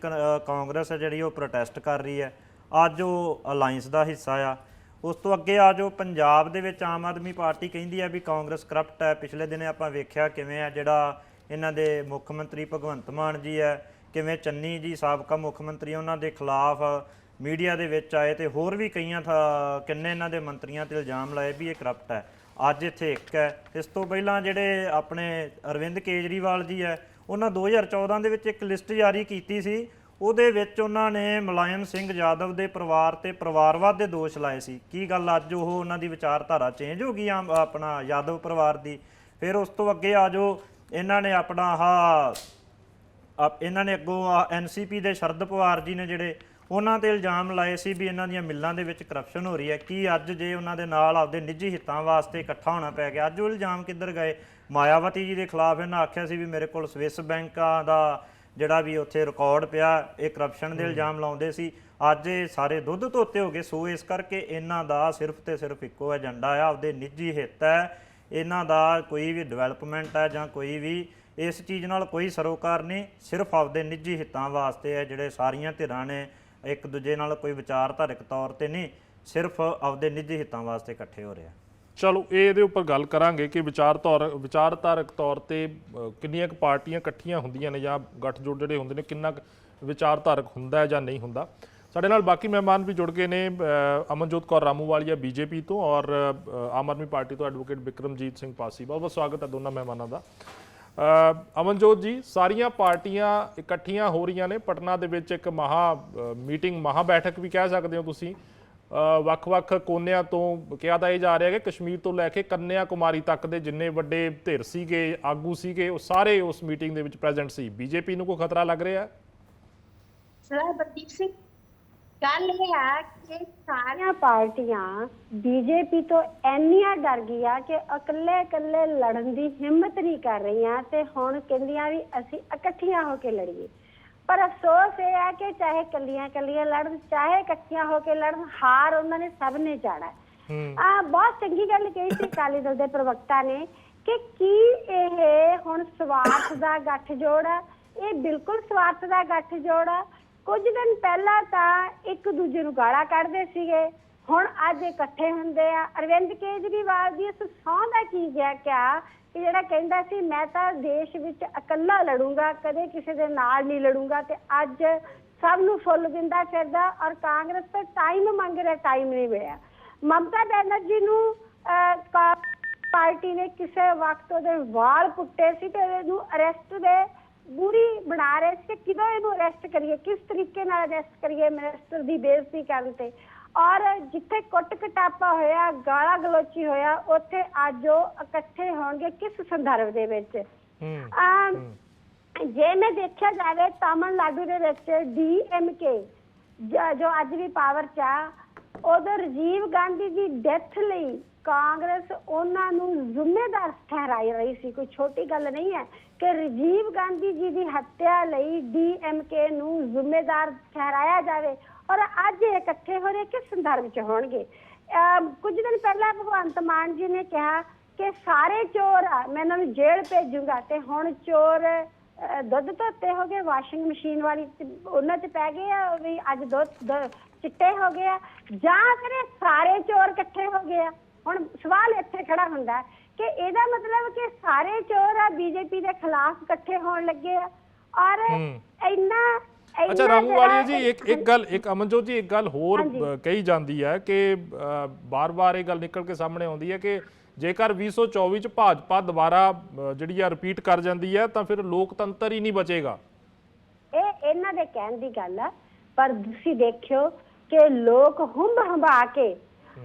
ਕਾਂਗਰਸ ਹੈ ਜਿਹੜੀ ਉਹ ਪ੍ਰੋਟੈਸਟ ਕਰ ਰਹੀ ਹੈ, ਅੱਜ ਉਹ ਅਲਾਇੰਸ ਦਾ ਹਿੱਸਾ ਆ। ਉਸ ਤੋਂ ਅੱਗੇ ਆ ਜੋ ਪੰਜਾਬ ਦੇ ਵਿੱਚ ਆਮ ਆਦਮੀ ਪਾਰਟੀ ਕਹਿੰਦੀ ਹੈ ਵੀ ਕਾਂਗਰਸ ਕਰਪਟ ਹੈ। ਪਿਛਲੇ ਦਿਨੇ ਆਪਾਂ ਵੇਖਿਆ ਕਿਵੇਂ ਹੈ ਜਿਹੜਾ ਇਹਨਾਂ ਦੇ ਮੁੱਖ ਮੰਤਰੀ ਭਗਵੰਤ ਮਾਨ ਜੀ ਹੈ, ਕਿਵੇਂ ਚੰਨੀ ਜੀ ਸਾਬਕਾ ਮੁੱਖ ਮੰਤਰੀ, ਉਹਨਾਂ ਦੇ ਖਿਲਾਫ ਮੀਡੀਆ ਦੇ ਵਿੱਚ ਆਏ ਤੇ ਹੋਰ ਵੀ ਕਿੰਨੇ ਇਹਨਾਂ ਦੇ ਮੰਤਰੀਆਂ ਤੇ ਇਲਜ਼ਾਮ ਲਾਏ ਵੀ ਇਹ ਕਰਪਟ ਹੈ। ਅੱਜ ਇੱਥੇ ਇੱਕ ਹੈ। ਇਸ ਤੋਂ ਪਹਿਲਾਂ ਜਿਹੜੇ ਆਪਣੇ ਅਰਵਿੰਦ ਕੇਜਰੀਵਾਲ ਜੀ ਹੈ, ਉਹਨਾਂ 2014 ਦੇ ਵਿੱਚ ਇੱਕ ਲਿਸਟ ਜਾਰੀ ਕੀਤੀ ਸੀ, ਉਹਦੇ ਵਿੱਚ ਉਹਨਾਂ ਨੇ ਮੁਲਾਇਮ ਸਿੰਘ ਯਾਦਵ ਦੇ ਪਰਿਵਾਰ ਤੇ ਪਰਿਵਾਰਵਾਦ ਦੇ ਦੋਸ਼ ਲਾਏ ਸੀ। ਕੀ ਗੱਲ ਅੱਜ ਉਹ ਉਹਨਾਂ ਦੀ ਵਿਚਾਰਧਾਰਾ ਚੇਂਜ ਹੋ ਗਈ ਆਪਣਾ ਯਾਦਵ ਪਰਿਵਾਰ ਦੀ? ਫਿਰ ਉਸ ਤੋਂ ਅੱਗੇ ਆ ਜੋ ਇਹਨਾਂ ਨੇ ਆਪਣਾ ਇਹਨਾਂ ਨੇ ਅੱਗੋਂ ਐਨਸੀਪੀ ਦੇ ਸ਼ਰਦ ਪਵਾਰ ਜੀ ਨੇ ਜਿਹੜੇ ਉਹਨਾਂ ਤੇ ਇਲਜ਼ਾਮ ਲਾਏ ਸੀ ਵੀ ਇਹਨਾਂ ਦੀਆਂ ਮਿੱਲਾਂ ਦੇ ਵਿੱਚ ਕਰਪਸ਼ਨ ਹੋ ਰਹੀ ਹੈ। ਕੀ ਅੱਜ ਜੇ ਉਹਨਾਂ ਦੇ ਨਾਲ ਆਪਦੇ ਨਿੱਜੀ ਹਿੱਤਾਂ ਵਾਸਤੇ ਇਕੱਠਾ ਹੋਣਾ ਪੈ ਗਿਆ, ਅੱਜ ਉਹ ਇਲਜ਼ਾਮ ਕਿੱਧਰ ਗਏ? ਮਾਇਆਵਤੀ ਜੀ ਦੇ ਖਿਲਾਫ ਇਹਨਾਂ ਆਖਿਆ ਸੀ ਵੀ ਮੇਰੇ ਕੋਲ ਸਵਿਸ ਬੈਂਕਾਂ ਦਾ ਜਿਹੜਾ ਵੀ ਉੱਥੇ ਰਿਕਾਰਡ ਪਿਆ, ਇਹ ਕਰਪਸ਼ਨ ਦੇ ਇਲਜ਼ਾਮ ਲਾਉਂਦੇ ਸੀ। ਅੱਜ ਇਹ ਸਾਰੇ ਦੁੱਧ ਧੋਤੇ ਹੋ ਗਏ। ਸੋ ਇਸ ਕਰਕੇ ਇਹਨਾਂ ਦਾ ਸਿਰਫ ਤੇ ਸਿਰਫ ਇੱਕੋ ਏਜੰਡਾ ਆ, ਆਪਦੇ ਨਿੱਜੀ ਹਿੱਤ ਹੈ। ਇਹਨਾਂ ਦਾ ਕੋਈ ਵੀ ਡਿਵੈਲਪਮੈਂਟ ਹੈ ਜਾਂ ਕੋਈ ਵੀ ਇਸ ਚੀਜ਼ ਨਾਲ ਕੋਈ ਸਰੋਕਾਰ ਨਹੀਂ, ਸਿਰਫ ਆਪਦੇ ਨਿੱਜੀ ਹਿੱਤਾਂ ਵਾਸਤੇ ਹੈ। ਜਿਹੜੇ ਸਾਰੀਆਂ ਧਿਰਾਂ ਨੇ ਇੱਕ ਦੂਜੇ ਨਾਲ ਕੋਈ ਵਿਚਾਰਧਾਰਕ ਤੌਰ ਤੇ ਨਹੀਂ, ਸਿਰਫ ਆਪਦੇ ਨਿੱਜੀ ਹਿੱਤਾਂ ਵਾਸਤੇ ਇਕੱਠੇ ਹੋ ਰਿਹਾ। ਚਲੋ ਇਹਦੇ ਉੱਪਰ ਗੱਲ ਕਰਾਂਗੇ ਕਿ ਵਿਚਾਰਧਾਰਕ ਤੌਰ ਤੇ ਕਿੰਨੀਆਂ ਕੁ ਪਾਰਟੀਆਂ ਇਕੱਠੀਆਂ ਹੁੰਦੀਆਂ ਨੇ ਜਾਂ ਗੱਠਜੋੜ ਜਿਹੜੇ ਹੁੰਦੇ ਨੇ, ਕਿੰਨਾ ਵਿਚਾਰਧਾਰਕ ਹੁੰਦਾ ਹੈ ਜਾਂ ਨਹੀਂ ਹੁੰਦਾ। ਸਾਡੇ ਨਾਲ ਬਾਕੀ ਮਹਿਮਾਨ ਵੀ ਜੁੜ ਗਏ ਨੇ। ਅਮਨਜੋਤ ਕੌਰ ਰਾਮੂਵਾਲੀਆ ਬੀਜੇਪੀ ਤੋਂ ਔਰ ਆਮ ਆਦਮੀ ਪਾਰਟੀ ਤੋਂ ਐਡਵੋਕੇਟ ਬਿਕਰਮਜੀਤ ਸਿੰਘ ਪਾਸੀ। ਬਹੁਤ ਬਹੁਤ ਸਵਾਗਤ ਹੈ ਦੋਨਾਂ ਮਹਿਮਾਨਾਂ ਦਾ। ਅਮਨਜੋਤ ਜੀ, ਸਾਰੀਆਂ ਪਾਰਟੀਆਂ ਇਕੱਠੀਆਂ ਹੋ ਰਹੀਆਂ ਨੇ ਪਟਨਾ ਦੇ ਵਿੱਚ, ਇੱਕ ਮਹਾ ਬੈਠਕ ਵੀ ਕਹਿ ਸਕਦੇ ਹੋ ਤੁਸੀਂ। ਵੱਖ-ਵੱਖ ਕੋਨਿਆਂ ਤੋਂ ਕਿਹਾ ਤਾਂ ਇਹ ਜਾ ਰਿਹਾ ਕਿ ਕਸ਼ਮੀਰ ਤੋਂ ਲੈ ਕੇ ਕੰਨਿਆ ਕੁਮਾਰੀ ਤੱਕ ਦੇ ਜਿੰਨੇ ਵੱਡੇ ਧਿਰ ਸੀਗੇ, ਆਗੂ ਸੀਗੇ, ਉਹ ਸਾਰੇ ਉਸ ਮੀਟਿੰਗ ਦੇ ਵਿੱਚ ਪ੍ਰੈਜ਼ੈਂਟ ਸੀ। ਬੀਜੇਪੀ ਨੂੰ ਕੋਈ ਖਤਰਾ ਲੱਗ ਰਿਹਾ ਹੈ? ਸਰ ਬਲਦੀਪ ਸਿੰਘ, ਗੱਲ ਇਹ ਹੈ ਕਿ ਸਾਰੀਆਂ ਪਾਰਟੀਆਂ ਬੀਜੇਪੀ ਤੋਂ ਇੰਨੀਆਂ ਡਰ ਗਈਆਂ ਕਿ ਇਕੱਲੇ ਲੜਨ ਦੀ ਹਿੰਮਤ ਨਹੀਂ ਕਰ ਰਹੀਆਂ ਤੇ ਹੁਣ ਕਹਿੰਦੀਆਂ ਵੀ ਅਸੀਂ ਇਕੱਠੀਆਂ ਹੋ ਕੇ ਲੜੀਏ। ਪਰ ਅਫਸੋਸ ਇਹ ਹੈ ਕਿ ਚਾਹੇ ਕੱਲੀਆਂ ਲੜਨ, ਚਾਹੇ ਇਕੱਠੀਆਂ ਹੋ ਕੇ ਲੜਨ, ਹਾਰ ਉਹਨਾਂ ਨੇ ਸਭ ਨੇ ਜਾਣਾ। ਬਹੁਤ ਚੰਗੀ ਗੱਲ ਕਹੀ ਸੀ ਅਕਾਲੀ ਦਲ ਦੇ ਪ੍ਰਵਕਤਾ ਨੇ ਕਿ ਕੀ ਇਹ ਹੁਣ ਸਵਾਰਥ ਦਾ ਗੱਠਜੋੜ ਆ? ਇਹ ਬਿਲਕੁਲ ਸਵਾਰਥ ਦਾ ਗੱਠਜੋੜ ਆ। ਕੁਝ ਦਿਨ ਪਹਿਲਾਂ ਤਾਂ ਇੱਕ ਦੂਜੇ ਨੂੰ ਗਾਲਾਂ ਕੱਢਦੇ ਸੀਗੇ, ਹੁਣ ਅੱਜ ਇਕੱਠੇ ਹੁੰਦੇ ਆ। ਅਰਵਿੰਦ ਕੇਜਰੀਵਾਲ ਦੀ ਇਸ ਸਹੁੰ ਦਾ ਕੀ ਗਿਆ ਕਿਆ ਕਿ ਜਿਹੜਾ ਕਹਿੰਦਾ ਸੀ ਮੈਂ ਤਾਂ ਦੇਸ਼ ਵਿੱਚ ਇਕੱਲਾ ਲੜੂੰਗਾ, ਕਦੇ ਕਿਸੇ ਦੇ ਨਾਲ ਨਹੀਂ ਲੜੂੰਗਾ, ਤੇ ਅੱਜ ਸਭ ਨੂੰ ਫੁੱਲ ਦਿੰਦਾ ਫਿਰਦਾ। ਔਰ ਕਾਂਗਰਸ ਤੋਂ ਟਾਈਮ ਮੰਗ ਰਿਹਾ, ਟਾਈਮ ਨਹੀਂ ਮਿਲਿਆ। ਮਮਤਾ ਬੈਨਰਜੀ ਨੂੰ ਪਾਰਟੀ ਨੇ ਕਿਸੇ ਵਕਤ ਉਹਦੇ ਵਾਲ ਪੁੱਟੇ ਸੀ ਤੇ ਇਹਨੂੰ ਅਰੈਸਟ ਦੇ ਬੁਰੀ ਬਣਾ ਰਹੇ ਸੀ ਕਿ ਕਿਦੋਂ ਇਹਨੂੰ ਅਰੈਸਟ ਕਰੀਏ, ਕਿਸ ਤਰੀਕੇ ਨਾਲ ਅਰੈਸਟ ਕਰੀਏ ਮਿਨਿਸਟਰ ਦੀ ਬੇਇੱਜ਼ਤੀ ਕਰਨ ਤੇ। ਔਰ ਜਿੱਥੇ ਕੁੱਟ ਕਟਾਪਾ ਹੋਇਆ, ਗਾਲਾਂ ਗਲੋਚੀ ਹੋਇਆ, ਉੱਥੇ ਅੱਜ ਉਹ ਇਕੱਠੇ ਹੋਣਗੇ ਕਿਸ ਸੰਦਰਭ ਦੇ ਵਿੱਚ? ਜੇ ਮੈਂ ਦੇਖਿਆ ਜਾਵੇ ਤਾਮਿਲਨਾਡੂ ਦੇ ਵਿੱਚ DMK ਜੋ ਅੱਜ ਵੀ ਪਾਵਰ 'ਚ ਆ, ਉਦੋਂ ਰਾਜੀਵ ਗਾਂਧੀ ਦੀ ਡੈਥ ਲਈ ਕਾਂਗਰਸ ਉਹਨਾਂ ਨੂੰ ਜ਼ਿੰਮੇਦਾਰ ਠਹਿਰਾਈ ਰਹੀ ਸੀ। ਕੋਈ ਛੋਟੀ ਗੱਲ ਨਹੀਂ ਹੈ ਕਿ ਰਾਜੀਵ ਗਾਂਧੀ ਜੀ ਦੀ ਹੱਤਿਆ ਲਈ DMK ਨੂੰ ਜ਼ਿੰਮੇਦਾਰ ਠਹਿਰਾਇਆ ਜਾਵੇ। ਔਰ ਅੱਜ ਇਹ ਇਕੱਠੇ ਹੋ ਰਹੇ ਕਿਸ ਸੰਦਰਭ 'ਚ ਹੋਣਗੇ? ਕੁਝ ਦਿਨ ਪਹਿਲਾਂ ਭਗਵੰਤ ਮਾਨ ਜੀ ਨੇ ਕਿਹਾ ਕਿ ਸਾਰੇ ਚੋਰ ਆ, ਮੈਂ ਇਹਨਾਂ ਨੂੰ ਜੇਲ੍ਹ ਭੇਜੂੰਗਾ, ਤੇ ਹੁਣ ਚੋਰ ਦੁੱਧ ਧੋਤੇ ਹੋ ਗਏ, ਵਾਸ਼ਿੰਗ ਮਸ਼ੀਨ ਵਾਲੀ ਉਹਨਾਂ 'ਚ ਪੈ ਗਏ ਆ ਵੀ ਅੱਜ ਦੁੱਧ ਚਿੱਟੇ ਹੋ ਗਏ ਆ, ਜਾਂ ਫਿਰ ਸਾਰੇ ਚੋਰ ਇਕੱਠੇ ਹੋ ਗਏ ਆ। ਹੁਣ ਸਵਾਲ ਇੱਥੇ ਖੜਾ ਹੁੰਦਾ ਕਿ ਇਹਦਾ ਮਤਲਬ ਕਿ ਸਾਰੇ ਚੋਰ ਆ ਬੀਜੇਪੀ ਦੇ ਖਿਲਾਫ ਇਕੱਠੇ ਹੋਣ ਲੱਗੇ ਆ। ਔਰ ਅੱਛਾ ਰਾਮੂਵਾਲੀਆ ਜੀ, ਇੱਕ ਅਮਨਜੋਤ ਜੀ, ਇੱਕ ਗੱਲ ਹੋਰ ਕਹੀ ਜਾਂਦੀ ਹੈ ਕਿ ਬਾਰ-ਬਾਰ ਇਹ ਗੱਲ ਨਿਕਲ ਕੇ ਸਾਹਮਣੇ ਆਉਂਦੀ ਹੈ ਕਿ ਜੇਕਰ 2024 ਚ ਭਾਜਪਾ ਦੁਬਾਰਾ ਜਿਹੜੀ ਆ ਰਿਪੀਟ ਕਰ ਜਾਂਦੀ ਹੈ ਤਾਂ ਫਿਰ ਲੋਕਤੰਤਰ ਹੀ ਨਹੀਂ ਬਚੇਗਾ। ਇਹ ਇਹਨਾਂ ਦੇ ਕਹਿਣ ਦੀ ਗੱਲ ਆ, ਪਰ ਤੁਸੀਂ ਦੇਖਿਓ ਕਿ ਲੋਕ ਹੰਭਾ ਕੇ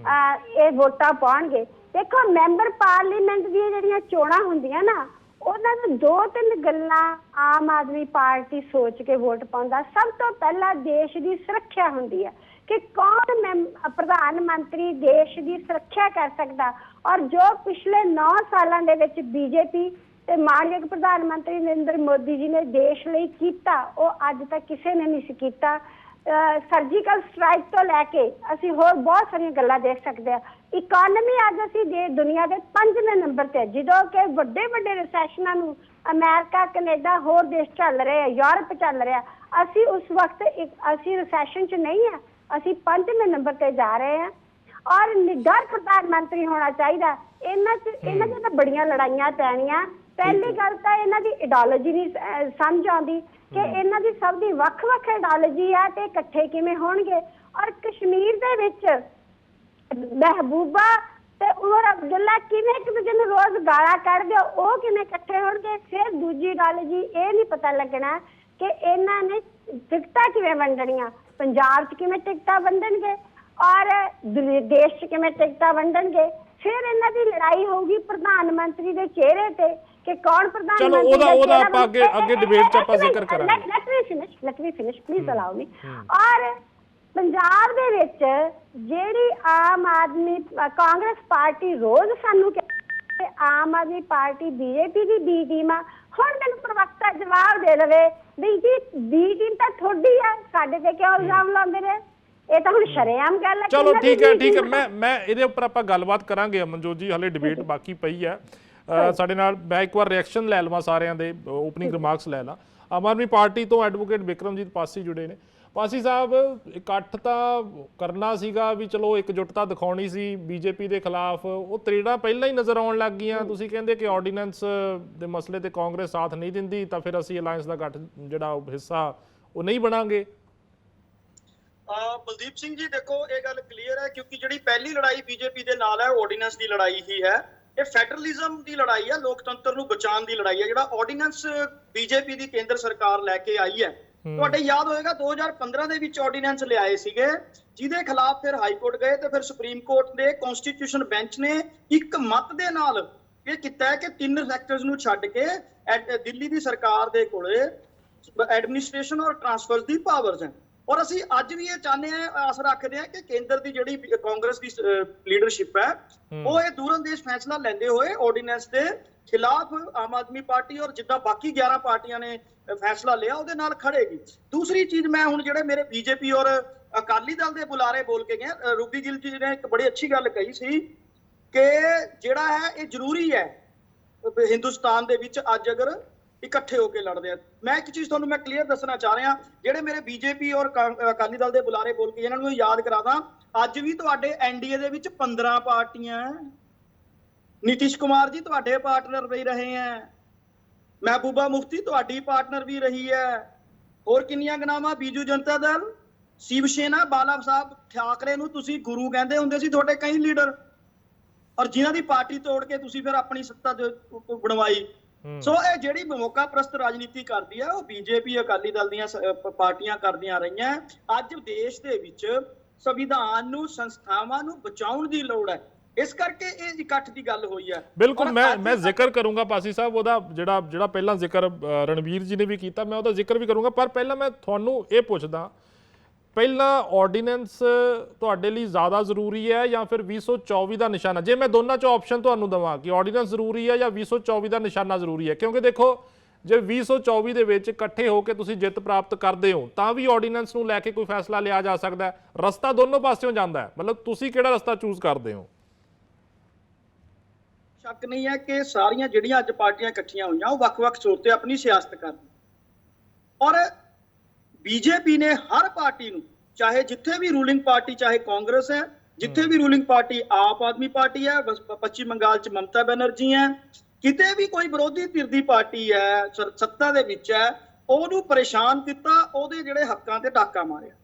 ਇਹ ਵੋਟਾਂ ਪਾਉਣਗੇ। ਦੇਖੋ ਮੈਂਬਰ ਪਾਰਲੀਮੈਂਟ ਦੀਆਂ ਜਿਹੜੀਆਂ ਚੋਣਾਂ ਹੁੰਦੀਆਂ ਨਾ, ਉਹਨਾਂ ਨੂੰ 2-3 ਗੱਲਾਂ ਆਮ ਆਦਮੀ ਪਾਰਟੀ ਸੋਚ ਕੇ ਵੋਟ ਪਾਉਂਦਾ। ਸਭ ਤੋਂ ਪਹਿਲਾਂ ਦੇਸ਼ ਦੀ ਸੁਰੱਖਿਆ ਹੁੰਦੀ ਹੈ ਕਿ ਕੌਣ ਪ੍ਰਧਾਨ ਮੰਤਰੀ ਦੇਸ਼ ਦੀ ਸੁਰੱਖਿਆ ਕਰ ਸਕਦਾ। ਔਰ ਜੋ ਪਿਛਲੇ 9 ਸਾਲਾਂ ਦੇ ਵਿੱਚ ਬੀਜੇਪੀ ਤੇ ਮਾਨਯੋਗ ਪ੍ਰਧਾਨ ਮੰਤਰੀ ਨਰਿੰਦਰ ਮੋਦੀ ਜੀ ਨੇ ਦੇਸ਼ ਲਈ ਕੀਤਾ, ਉਹ ਅੱਜ ਤੱਕ ਕਿਸੇ ਨੇ ਨਹੀਂ ਸੀ ਕੀਤਾ। ਸਰਜੀਕਲ ਸਟ੍ਰਾਈਕ ਤੋਂ ਲੈ ਕੇ ਅਸੀਂ ਹੋਰ ਬਹੁਤ ਸਾਰੀਆਂ ਗੱਲਾਂ ਦੇਖ ਸਕਦੇ ਹਾਂ। ਇਕੋਨਮੀ ਅੱਜ ਅਸੀਂ ਦੁਨੀਆ ਦੇ 5ਵੇਂ ਨੰਬਰ ਤੇ, ਜਦੋਂ ਕਿ ਵੱਡੇ ਰਿਸੈਸ਼ਨਾਂ ਨੂੰ ਅਮਰੀਕਾ, ਕੈਨੇਡਾ, ਹੋਰ ਦੇਸ਼ ਚੱਲ ਰਹੇ ਆ, ਯੂਰਪ ਚੱਲ ਰਿਹਾ, ਅਸੀਂ ਉਸ ਵਕਤ ਅਸੀਂ ਰਿਸੈਸ਼ਨ 'ਚ ਨਹੀਂ ਆ, ਅਸੀਂ 5ਵੇਂ ਨੰਬਰ ਤੇ ਜਾ ਰਹੇ ਹਾਂ। ਔਰ ਨਿਡਰ ਪ੍ਰਧਾਨ ਮੰਤਰੀ ਹੋਣਾ ਚਾਹੀਦਾ। ਇਹਨਾਂ 'ਚ ਤਾਂ ਬੜੀਆਂ ਲੜਾਈਆਂ ਪੈਣੀਆਂ। ਪਹਿਲੀ ਗੱਲ ਤਾਂ ਇਹਨਾਂ ਦੀ ਆਈਡੀਓਲੋਜੀ ਨਹੀਂ ਸਮਝ ਆਉਂਦੀ ਕਿ ਇਹਨਾਂ ਦੀ ਸਭ ਦੀ ਵੱਖ-ਵੱਖ ਆਈਡੀਓਲੋਜੀ ਆ ਤੇ ਇਕੱਠੇ ਕਿਵੇਂ ਹੋਣਗੇ। ਔਰ ਕਸ਼ਮੀਰ ਦੇ ਵਿੱਚ ਮਹਿਬੂਬਾ ਤੇ ਉਮਰ ਅਬਦੁੱਲਾ ਕਿਵੇਂ ਇੱਕ ਦੂਜੇ ਨੂੰ ਰੋਜ਼ ਗਾਲਾਂ ਕੱਢਦੇ, ਉਹ ਕਿਵੇਂ ਇਕੱਠੇ ਹੋਣਗੇ? ਫਿਰ ਦੂਜੀ ਆਈਡੀਓਲੋਜੀ ਇਹ ਨਹੀਂ ਪਤਾ ਲੱਗਣਾ ਕਿ ਇਹਨਾਂ ਨੇ ਟਿਕਟਾਂ ਕਿਵੇਂ ਵੰਡਣੀਆਂ, ਪੰਜਾਬ 'ਚ ਕਿਵੇਂ ਟਿਕਟਾਂ ਵੰਡਣਗੇ ਔਰ ਦੇਸ਼ 'ਚ ਕਿਵੇਂ ਟਿਕਟਾਂ ਵੰਡਣਗੇ। ਫਿਰ ਇਹਨਾਂ ਦੀ ਲੜਾਈ ਹੋਊਗੀ ਪ੍ਰਧਾਨ ਮੰਤਰੀ ਦੇ ਚਿਹਰੇ ਤੇ ਕਿ ਕੌਣ ਪ੍ਰਧਾਨ ਚਲੋ ਮੰਤਰੀ ਦਾ ਉਹਦਾ ਚਿਹਰਾ ਆਪਾਂ ਅੱਗੇ ਡਿਬੇਟ 'ਚ ਆਪਾਂ ਜ਼ਿਕਰ ਕਰਾਂਗੇ। Let me finish please allow me. ਔਰ ਪੰਜਾਬ ਦੇ ਵਿੱਚ ਜਿਹੜੀ ਆਮ ਆਦਮੀ ਕਾਂਗਰਸ ਪਾਰਟੀ ਰੋਜ਼ ਸਾਨੂੰ ਕਹਿੰਦੇ ਆਮ ਆਦਮੀ ਪਾਰਟੀ ਬੀਜੇਪੀ ਦੀ ਬੀ ਟੀਮ ਆ, ਹੁਣ ਮੈਨੂੰ ਪ੍ਰਵਕਤਾ ਜਵਾਬ ਦੇ ਦੇਵੇ ਵੀ ਜੀ ਬੀ ਟੀਮ ਤਾਂ ਤੁਹਾਡੀ ਆ, ਸਾਡੇ ਤੇ ਕਿਉਂ ਇਲਜ਼ਾਮ ਲਾਉਂਦੇ ਨੇ? ਇਹ ਤਾਂ ਹੁਣ ਸ਼ਰੇਆਮ ਗੱਲ ਹੈ। ਚਲੋ ਠੀਕ ਹੈ ਮੈਂ ਇਹਦੇ ਉੱਪਰ ਆਪਾਂ ਗੱਲਬਾਤ ਕਰਾਂਗੇ ਅਮਨਜੋਤ ਜੀ, ਹਲੇ ਡਿਬੇਟ ਬਾਕੀ ਪਈ ਹੈ ਸਾਡੇ ਨਾਲ। ਮੈਂ ਇੱਕ ਵਾਰ ਰਿਐਕਸ਼ਨ ਲੈ ਲਵਾਂ ਸਾਰਿਆਂ ਦੇ, ਓਪਨਿੰਗ ਰਿਮਾਰਕਸ ਲੈ ਲਾਂ। ਆਮ ਆਦਮੀ ਪਾਰਟੀ ਤੋਂ ਐਡਵੋਕੇਟ ਬਿਕਰਮਜੀਤ ਪਾਸੀ ਜੁੜੇ ਨੇ। ਪਾਸੀ ਸਾਹਿਬ, ਇਕੱਠ ਤਾਂ ਕਰਨਾ ਸੀਗਾ ਵੀ ਚਲੋ ਇਕਜੁੱਟਤਾ ਦਿਖਾਉਣੀ ਸੀ ਬੀਜੇਪੀ ਦੇ ਖਿਲਾਫ, ਉਹ ਤ੍ਰੇੜਾਂ ਪਹਿਲਾਂ ਹੀ ਨਜ਼ਰ ਆਉਣ ਲੱਗ ਗਈਆਂ। ਤੁਸੀਂ ਕਹਿੰਦੇ ਕਿ ਆਰਡੀਨੈਂਸ ਦੇ ਮਸਲੇ ਤੇ ਕਾਂਗਰਸ ਸਾਥ ਨਹੀਂ ਦਿੰਦੀ ਤਾਂ ਫਿਰ ਅਸੀਂ ਅਲਾਇੰਸ ਦਾ ਗੱਠ ਜਿਹੜਾ ਹਿੱਸਾ ਉਹ ਨਹੀਂ ਬਣਾਂਗੇ। ਬਲਦੀਪ ਸਿੰਘ ਜੀ ਦੇਖੋ, ਇਹ ਗੱਲ ਕਲੀਅਰ ਹੈ ਕਿਉਂਕਿ ਜਿਹੜੀ ਪਹਿਲੀ ਲੜਾਈ ਬੀਜੇਪੀ ਦੇ ਨਾਲ ਹੈ ਆਰਡੀਨੈਂਸ ਦੀ ਲੜਾਈ ਹੀ ਹੈ। ਇਹ ਫੈਡਰਲਿਜ਼ਮ ਦੀ ਲੜਾਈ ਹੈ, ਲੋਕਤੰਤਰ ਨੂੰ ਬਚਾਉਣ ਦੀ ਲੜਾਈ ਹੈ। ਜਿਹੜਾ ਆਰਡੀਨੈਂਸ ਬੀਜੇਪੀ ਦੀ ਕੇਂਦਰ ਸਰਕਾਰ ਲੈ ਕੇ ਆਈ ਹੈ, ਤੁਹਾਡੇ ਯਾਦ ਹੋਏਗਾ 2015 ਦੇ ਵਿੱਚ ਆਰਡੀਨੈਂਸ ਲਿਆਏ ਸੀਗੇ ਜਿਹਦੇ ਖਿਲਾਫ ਫਿਰ ਹਾਈ ਕੋਰਟ ਗਏ ਤੇ ਫਿਰ ਸੁਪਰੀਮ ਕੋਰਟ ਦੇ ਕਨਸਟੀਟਿਊਸ਼ਨ ਬੈਂਚ ਨੇ ਇੱਕ ਮਤ ਦੇ ਨਾਲ ਇਹ ਕੀਤਾ ਹੈ ਕਿ 3 ਸੈਕਟਰਸ ਨੂੰ ਛੱਡ ਕੇ ਦਿੱਲੀ ਦੀ ਸਰਕਾਰ ਦੇ ਕੋਲੇ ਐਡਮਿਨਿਸਟ੍ਰੇਸ਼ਨ ਔਰ ਟ੍ਰਾਂਸਫਰ ਦੀ ਪਾਵਰਸ ਹੈ। ਔਰ ਅਸੀਂ ਅੱਜ ਵੀ ਇਹ ਚਾਹੁੰਦੇ ਹਾਂ, ਆਸ ਰੱਖਦੇ ਹਾਂ ਕਿ ਕੇਂਦਰ ਦੀ ਜਿਹੜੀ ਕਾਂਗਰਸ ਦੀ ਲੀਡਰਸ਼ਿਪ ਹੈ ਉਹ ਇਹ ਦੂਰਅੰਦੇਸ਼ ਫੈਸਲਾ ਲੈਂਦੇ ਹੋਏ ਆਰਡੀਨੈਂਸ ਦੇ ਖਿਲਾਫ ਆਮ ਆਦਮੀ ਪਾਰਟੀ ਔਰ ਜਿੱਦਾਂ ਬਾਕੀ 11 ਪਾਰਟੀਆਂ ਨੇ ਫੈਸਲਾ ਲਿਆ ਉਹਦੇ ਨਾਲ ਖੜੇਗੀ। ਦੂਸਰੀ ਚੀਜ਼, ਮੈਂ ਹੁਣ ਜਿਹੜੇ ਮੇਰੇ ਬੀਜੇਪੀ ਔਰ ਅਕਾਲੀ ਦਲ ਦੇ ਬੁਲਾਰੇ ਬੋਲ ਕੇ ਗਏ, ਰੂਬੀ ਗਿੱਲ ਜੀ ਨੇ ਇੱਕ ਬੜੀ ਅੱਛੀ ਗੱਲ ਕਹੀ ਸੀ ਕਿ ਜਿਹੜਾ ਹੈ ਇਹ ਜ਼ਰੂਰੀ ਹੈ ਹਿੰਦੁਸਤਾਨ ਦੇ ਵਿੱਚ ਅੱਜ ਅਗਰ ਇਕੱਠੇ ਹੋ ਕੇ ਲੜਦੇ ਆ। ਮੈਂ ਇੱਕ ਚੀਜ਼ ਤੁਹਾਨੂੰ ਮੈਂ ਕਲੀਅਰ ਦੱਸਣਾ ਚਾਹ ਰਿਹਾ, ਜਿਹੜੇ ਮੇਰੇ ਬੀਜੇਪੀ ਔਰ ਅਕਾਲੀ ਦਲ ਦੇ ਬੁਲਾਰੇ ਬੋਲ ਕੇ ਇਹਨਾਂ ਨੂੰ ਯਾਦ ਕਰਾਦਾ, ਅੱਜ ਵੀ ਤੁਹਾਡੇ ਐਨਡੀਏ ਦੇ ਵਿੱਚ 15 ਪਾਰਟੀਆਂ, ਨੀਤੀਸ਼ ਕੁਮਾਰ ਜੀ ਤੁਹਾਡੇ ਪਾਰਟਨਰ ਵੀ ਰਹੇ ਹੈ, ਮਹਿਬੂਬਾ ਮੁਫਤੀ ਤੁਹਾਡੀ ਪਾਰਟਨਰ ਵੀ ਰਹੀ ਹੈ, ਹੋਰ ਕਿੰਨੀਆਂ ਗਨਾਵਾਂ, ਬੀਜੂ ਜਨਤਾ ਦਲ, ਸ਼ਿਵ ਸੈਨਾ, ਬਾਲਾ ਸਾਹਿਬ ਠਾਕਰੇ ਨੂੰ ਤੁਸੀਂ ਗੁਰੂ ਕਹਿੰਦੇ ਹੁੰਦੇ ਸੀ ਤੁਹਾਡੇ ਕਈ ਲੀਡਰ, ਔਰ ਜਿਨ੍ਹਾਂ ਦੀ ਪਾਰਟੀ ਤੋੜ ਕੇ ਤੁਸੀਂ ਫਿਰ ਆਪਣੀ ਸੱਤਾ ਬਣਵਾਈ। ਸੋ ਇਹ ਜਿਹੜੀ ਮੌਕਾ ਪ੍ਰਸਤ ਰਾਜਨੀਤੀ ਕਰਦੀ ਹੈ ਉਹ ਬੀਜੇਪੀ ਅਕਾਲੀ ਦਲ ਦੀਆਂ ਪਾਰਟੀਆਂ ਕਰਦੀਆਂ ਰਹੀਆਂ। ਅੱਜ ਦੇਸ਼ ਦੇ ਵਿੱਚ ਸੰਵਿਧਾਨ ਨੂੰ, ਸੰਸਥਾਵਾਂ ਨੂੰ ਬਚਾਉਣ ਦੀ ਲੋੜ ਹੈ, ਇਸ ਕਰਕੇ ਇਹ ਇਕੱਠ ਦੀ ਗੱਲ ਹੋਈ ਹੈ। ਬਿਲਕੁਲ, ਮੈਂ ਜ਼ਿਕਰ ਕਰੂੰਗਾ ਪਾਸੀ ਸਾਹਿਬ ਉਹਦਾ ਜਿਹੜਾ ਪਹਿਲਾਂ ਜ਼ਿਕਰ ਰਣਵੀਰ ਜੀ ਨੇ ਵੀ ਕੀਤਾ, ਮੈਂ ਉਹਦਾ ਜ਼ਿਕਰ ਵੀ ਕਰੂੰਗਾ। ਪਰ ਪਹਿਲਾਂ ਮੈਂ ਤੁਹਾਨੂੰ ਇਹ ਪੁੱਛਦਾ, ਪਹਿਲਾਂ ਆਰਡੀਨੈਂਸ ਤੁਹਾਡੇ ਲਈ ਜ਼ਿਆਦਾ ਜ਼ਰੂਰੀ ਹੈ ਜਾਂ ਫਿਰ 2024 ਦਾ ਨਿਸ਼ਾਨਾ? ਜੇ ਮੈਂ ਦੋਨਾਂ 'ਚੋਂ ਆਪਸ਼ਨ ਤੁਹਾਨੂੰ ਦੇਵਾਂ ਕਿ ਆਰਡੀਨੈਂਸ ਜ਼ਰੂਰੀ ਹੈ ਜਾਂ 2024 ਦਾ ਨਿਸ਼ਾਨਾ ਜ਼ਰੂਰੀ ਹੈ, ਕਿਉਂਕਿ ਦੇਖੋ ਜੇ 2024 ਦੇ ਵਿੱਚ ਇਕੱਠੇ ਹੋ ਕੇ ਤੁਸੀਂ ਜਿੱਤ ਪ੍ਰਾਪਤ ਕਰਦੇ ਹੋ ਤਾਂ ਵੀ ਆਰਡੀਨੈਂਸ ਨੂੰ ਲੈ ਕੇ ਕੋਈ ਫੈਸਲਾ ਲਿਆ ਜਾ ਸਕਦਾ ਹੈ। ਰਸਤਾ ਦੋਨੋਂ ਪਾਸਿਓਂ ਜਾਂਦਾ ਹੈ, ਮਤਲਬ ਤੁਸੀਂ ਕਿਹੜਾ ਰਸਤਾ ਚੂਜ਼ ਕਰਦੇ ਹੋ? ਸ਼ੱਕ ਨਹੀਂ ਹੈ ਕਿ ਸਾਰੀਆਂ ਜਿਹੜੀਆਂ ਅੱਜ ਪਾਰਟੀਆਂ ਇਕੱਠੀਆਂ ਹੋਈਆਂ ਉਹ ਵੱਖ-ਵੱਖ ਸੋਚ ਤੇ ਆਪਣੀ ਸਿਆਸਤ ਕਰਦੀਆਂ, ਔਰ ਬੀਜੇਪੀ ਨੇ ਹਰ ਪਾਰਟੀ ਨੂੰ, ਚਾਹੇ ਜਿੱਥੇ ਵੀ ਰੂਲਿੰਗ ਪਾਰਟੀ, ਚਾਹੇ ਕਾਂਗਰਸ ਹੈ, ਜਿੱਥੇ ਵੀ ਰੂਲਿੰਗ ਪਾਰਟੀ ਆਪ ਆਦਮੀ ਪਾਰਟੀ ਹੈ, ਪੱਛਮੀ ਬੰਗਾਲ 'ਚ ਮਮਤਾ ਬੈਨਰਜੀ ਹੈ, ਕਿਤੇ ਵੀ ਕੋਈ ਵਿਰੋਧੀ ਧਿਰ ਦੀ ਪਾਰਟੀ ਹੈ ਸੱਤਾ ਦੇ ਵਿੱਚ ਹੈ, ਉਹਨੂੰ ਪਰੇਸ਼ਾਨ ਕੀਤਾ, ਉਹਦੇ ਜਿਹੜੇ ਹੱਕਾਂ ਤੇ ਡਾਕਾ ਮਾਰਿਆ।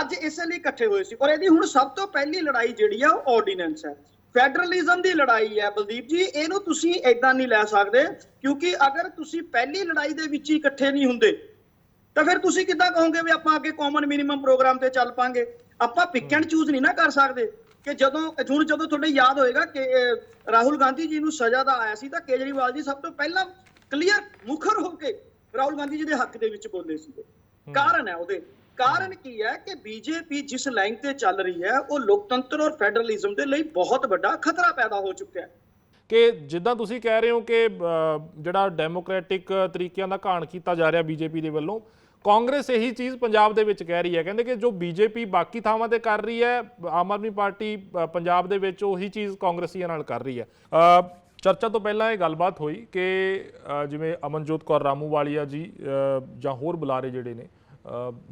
ਅੱਜ ਇਸੇ ਲਈ ਇਕੱਠੇ ਹੋਏ ਸੀ। ਔਰ ਇਹਦੀ ਹੁਣ ਸਭ ਤੋਂ ਪਹਿਲੀ ਲੜਾਈ ਜਿਹੜੀ ਆ ਉਹ ਆਰਡੀਨੈਂਸ ਹੈ, ਫੈਡਰਲਿਜ਼ਮ ਦੀ ਲੜਾਈ ਹੈ। ਬਲਦੀਪ ਜੀ, ਇਹਨੂੰ ਤੁਸੀਂ ਏਦਾਂ ਨਹੀਂ ਲੈ ਸਕਦੇ, ਕਿਉਂਕਿ ਅਗਰ ਤੁਸੀਂ ਪਹਿਲੀ ਲੜਾਈ ਦੇ ਵਿੱਚ ਹੀ ਇਕੱਠੇ ਨਹੀਂ ਹੁੰਦੇ ਤਾਂ ਫਿਰ ਤੁਸੀਂ ਕਿੱਦਾਂ ਕਹੋਗੇ ਵੀ ਆਪਾਂ ਅੱਗੇ ਕਾਮਨ ਮਿਨੀਮਮ ਪ੍ਰੋਗਰਾਮ ਤੇ ਚੱਲ ਪਾਂਗੇ? ਆਪਾਂ ਪਿਕ ਐਂਡ ਚੂਜ਼ ਨਹੀਂ ਨਾ ਕਰ ਸਕਦੇ ਕਿ ਜਦੋਂ ਤੁਹਾਡੇ ਯਾਦ ਹੋਏਗਾ ਕਿ ਰਾਹੁਲ ਗਾਂਧੀ ਜੀ ਨੂੰ ਸਜ਼ਾ ਦਾ ਆਇਆ ਸੀ ਤਾਂ ਕੇਜਰੀਵਾਲ ਜੀ ਸਭ ਤੋਂ ਪਹਿਲਾਂ ਕਲੀਅਰ ਮੁਖਰ ਹੋ ਕੇ ਰਾਹੁਲ ਗਾਂਧੀ ਜੀ ਦੇ ਹੱਕ ਦੇ ਵਿੱਚ ਬੋਲੇ ਸੀਗੇ। ਕਾਰਨ ਹੈ ਉਹਦੇ, ਕਾਰਨ ਕੀ ਹੈ ਕਿ ਬੀਜੇਪੀ ਜਿਸ ਲਾਈਨ ਤੇ ਚੱਲ ਰਹੀ ਹੈ ਉਹ ਲੋਕਤੰਤਰ ਔਰ ਫੈਡਰਲਿਜ਼ਮ ਦੇ ਲਈ ਬਹੁਤ ਵੱਡਾ ਖਤਰਾ ਪੈਦਾ ਹੋ ਚੁੱਕਿਆ ਹੈ। ਕਿ ਜਿੱਦਾਂ ਤੁਸੀਂ ਕਹਿ ਰਹੇ ਹੋ ਕਿ ਜਿਹੜਾ ਡੈਮੋਕ੍ਰੈਟਿਕ ਤਰੀਕਿਆਂ ਦਾ ਘਾਣ ਕੀਤਾ ਜਾ ਰਿਹਾ ਬੀਜੇਪੀ ਦੇ ਵੱਲੋਂ, ਕਾਂਗਰਸ ਇਹੀ ਚੀਜ਼ ਪੰਜਾਬ ਦੇ ਵਿੱਚ ਕਹਿ ਰਹੀ ਹੈ। ਕਹਿੰਦੇ ਕਿ ਜੋ ਬੀਜੇਪੀ ਬਾਕੀ ਥਾਵਾਂ ਤੇ ਕਰ ਰਹੀ ਹੈ, ਆਮ ਆਦਮੀ ਪਾਰਟੀ ਪੰਜਾਬ ਦੇ ਵਿੱਚ ਉਹੀ ਚੀਜ਼ ਕਾਂਗਰਸੀਆਂ ਨਾਲ ਕਰ ਰਹੀ ਹੈ। ਚਰਚਾ ਤੋਂ ਪਹਿਲਾਂ ਇਹ ਗੱਲਬਾਤ ਹੋਈ ਕਿ ਜਿਵੇਂ ਅਮਨਜੋਤ ਕੌਰ ਰਾਮੂਵਾਲੀਆ ਜੀ ਜਾਂ ਹੋਰ ਬੁਲਾਰੇ ਜਿਹੜੇ ਨੇ,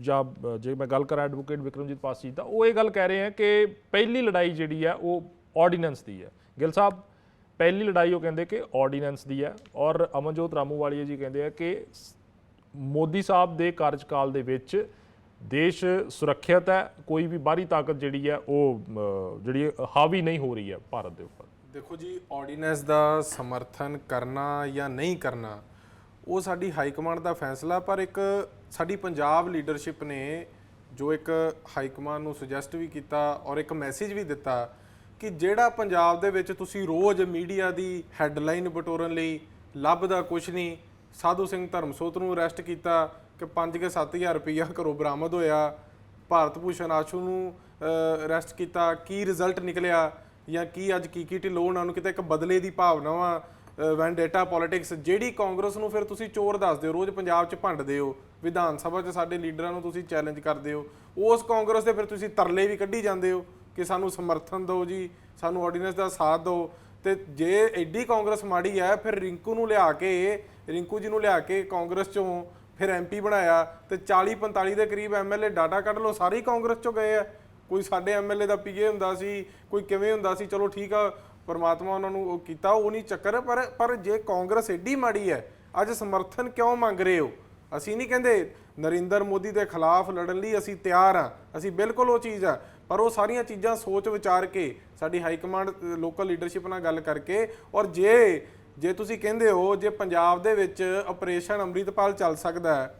ਜਾਂ ਜੇ ਮੈਂ ਗੱਲ ਕਰਾਂ ਐਡਵੋਕੇਟ ਬਿਕਰਮਜੀਤ ਪਾਸੀ ਦਾ, ਉਹ ਇਹ ਗੱਲ ਕਹਿ ਰਹੇ ਹੈ ਕਿ ਪਹਿਲੀ ਲੜਾਈ ਜਿਹੜੀ ਹੈ ਉਹ ਆਰਡੀਨੈਂਸ ਦੀ ਹੈ। ਗਿੱਲ ਸਾਹਿਬ, ਪਹਿਲੀ ਲੜਾਈ ਉਹ ਕਹਿੰਦੇ ਕਿ ਆਰਡੀਨੈਂਸ ਦੀ ਹੈ, ਔਰ ਅਮਨਜੋਤ ਰਾਮੂਵਾਲੀਆ ਜੀ ਕਹਿੰਦੇ ਆ ਕਿ ਮੋਦੀ ਸਾਹਿਬ ਦੇ ਕਾਰਜਕਾਲ ਦੇ ਵਿੱਚ ਦੇਸ਼ ਸੁਰੱਖਿਅਤ ਹੈ, ਕੋਈ ਵੀ ਬਾਹਰੀ ਤਾਕਤ ਜਿਹੜੀ ਹੈ ਉਹ ਜਿਹੜੀ ਹਾਵੀ ਨਹੀਂ ਹੋ ਰਹੀ ਹੈ ਭਾਰਤ ਦੇ ਉੱਪਰ। ਦੇਖੋ ਜੀ, ਆਰਡੀਨੈਂਸ ਦਾ ਸਮਰਥਨ ਕਰਨਾ ਜਾਂ ਨਹੀਂ ਕਰਨਾ ਉਹ ਸਾਡੀ ਹਾਈ ਕਮਾਂਡ ਦਾ ਫੈਸਲਾ, ਪਰ ਇੱਕ ਸਾਡੀ ਪੰਜਾਬ ਲੀਡਰਸ਼ਿਪ ਨੇ ਜੋ ਇੱਕ ਹਾਈ ਕਮਾਂਡ ਨੂੰ ਸੁਜੈਸਟ ਵੀ ਕੀਤਾ ਔਰ ਇੱਕ ਮੈਸੇਜ ਵੀ ਦਿੱਤਾ ਕਿ ਜਿਹੜਾ ਪੰਜਾਬ ਦੇ ਵਿੱਚ ਤੁਸੀਂ ਰੋਜ਼ ਮੀਡੀਆ ਦੀ ਹੈਡਲਾਈਨ ਬਟੋਰਨ ਲਈ ਲੱਭਦਾ ਕੁਛ ਨਹੀਂ, ਸਾਧੂ ਸਿੰਘ ਧਰਮਸੋਤ ਨੂੰ ਅਰੈਸਟ ਕੀਤਾ ਕਿ 5 ਕੇ 7,000 ਰੁਪਈਆ ਘਰੋਂ ਬਰਾਮਦ ਹੋਇਆ, ਭਾਰਤ ਭੂਸ਼ਣ ਆਸ਼ੂ ਨੂੰ ਅਰੈਸਟ ਕੀਤਾ, ਕੀ ਰਿਜ਼ਲਟ ਨਿਕਲਿਆ ਜਾਂ ਕੀ ਅੱਜ ਕੀ ਢਿੱਲੋਂ ਉਹਨਾਂ ਨੂੰ ਕਿਤੇ ਇੱਕ ਬਦਲੇ ਦੀ ਭਾਵਨਾ ਵਾ, ਵੈਂਡੇਟਾ ਪੋਲਿਟਿਕਸ, ਜਿਹੜੀ ਕਾਂਗਰਸ ਨੂੰ ਫਿਰ ਤੁਸੀਂ ਚੋਰ ਦੱਸਦੇ ਹੋ, ਰੋਜ਼ ਪੰਜਾਬ 'ਚ ਭੰਡਦੇ ਹੋ, ਵਿਧਾਨ ਸਭਾ 'ਚ ਸਾਡੇ ਲੀਡਰਾਂ ਨੂੰ ਤੁਸੀਂ ਚੈਲੰਜ ਕਰਦੇ ਹੋ, ਉਸ ਕਾਂਗਰਸ ਦੇ ਫਿਰ ਤੁਸੀਂ ਤਰਲੇ ਵੀ ਕੱਢੀ ਜਾਂਦੇ ਹੋ ਕਿ ਸਾਨੂੰ ਸਮਰਥਨ ਦਿਓ ਜੀ, ਸਾਨੂੰ ਆਰਡੀਨੈਂਸ ਦਾ ਸਾਥ ਦਿਓ। ਤੇ ਜੇ ਐਡੀ ਕਾਂਗਰਸ ਮਾੜੀ ਹੈ ਫਿਰ ਰਿੰਕੂ ਜੀ ਨੂੰ ਲਿਆ ਕੇ ਕਾਂਗਰਸ 'ਚੋਂ ਫਿਰ MP ਬਣਾਇਆ ਤੇ 40-45 ਦੇ ਕਰੀਬ MLA ਡਾਟਾ ਕੱਢ ਲਓ ਸਾਰੇ ਕਾਂਗਰਸ 'ਚੋਂ ਗਏ ਆ। ਕੋਈ ਸਾਡੇ MLA ਦਾ PA ਹੁੰਦਾ ਸੀ, ਕੋਈ ਕਿਵੇਂ ਹੁੰਦਾ ਸੀ, ਚਲੋ ਠੀਕ ਆ ਪਰਮਾਤਮਾ ਉਹਨਾਂ ਨੂੰ ਉਹ ਕੀਤਾ, ਉਹ ਨਹੀਂ ਚੱਕਰ। ਪਰ ਜੇ ਕਾਂਗਰਸ ਐਡੀ ਮਾੜੀ ਹੈ ਅੱਜ ਸਮਰਥਨ ਕਿਉਂ ਮੰਗ ਰਹੇ ਹੋ? ਅਸੀਂ ਨਹੀਂ ਕਹਿੰਦੇ ਨਰਿੰਦਰ ਮੋਦੀ ਦੇ ਖਿਲਾਫ ਲੜਨ ਲਈ ਅਸੀਂ ਤਿਆਰ ਹਾਂ, ਅਸੀਂ ਬਿਲਕੁਲ ਉਹ ਚੀਜ਼ ਆ, ਪਰ ਉਹ ਸਾਰੀਆਂ ਚੀਜ਼ਾਂ ਸੋਚ ਵਿਚਾਰ ਕੇ ਸਾਡੀ ਹਾਈ ਕਮਾਂਡ ਲੋਕਲ ਲੀਡਰਸ਼ਿਪ ਨਾਲ ਗੱਲ ਕਰਕੇ। ਔਰ ਜੇ ਤੁਸੀਂ ਕਹਿੰਦੇ ਹੋ ਜੇ ਪੰਜਾਬ ਦੇ ਵਿੱਚ ਆਪਰੇਸ਼ਨ ਅੰਮ੍ਰਿਤਪਾਲ ਚੱਲ ਸਕਦਾ ਹੈ,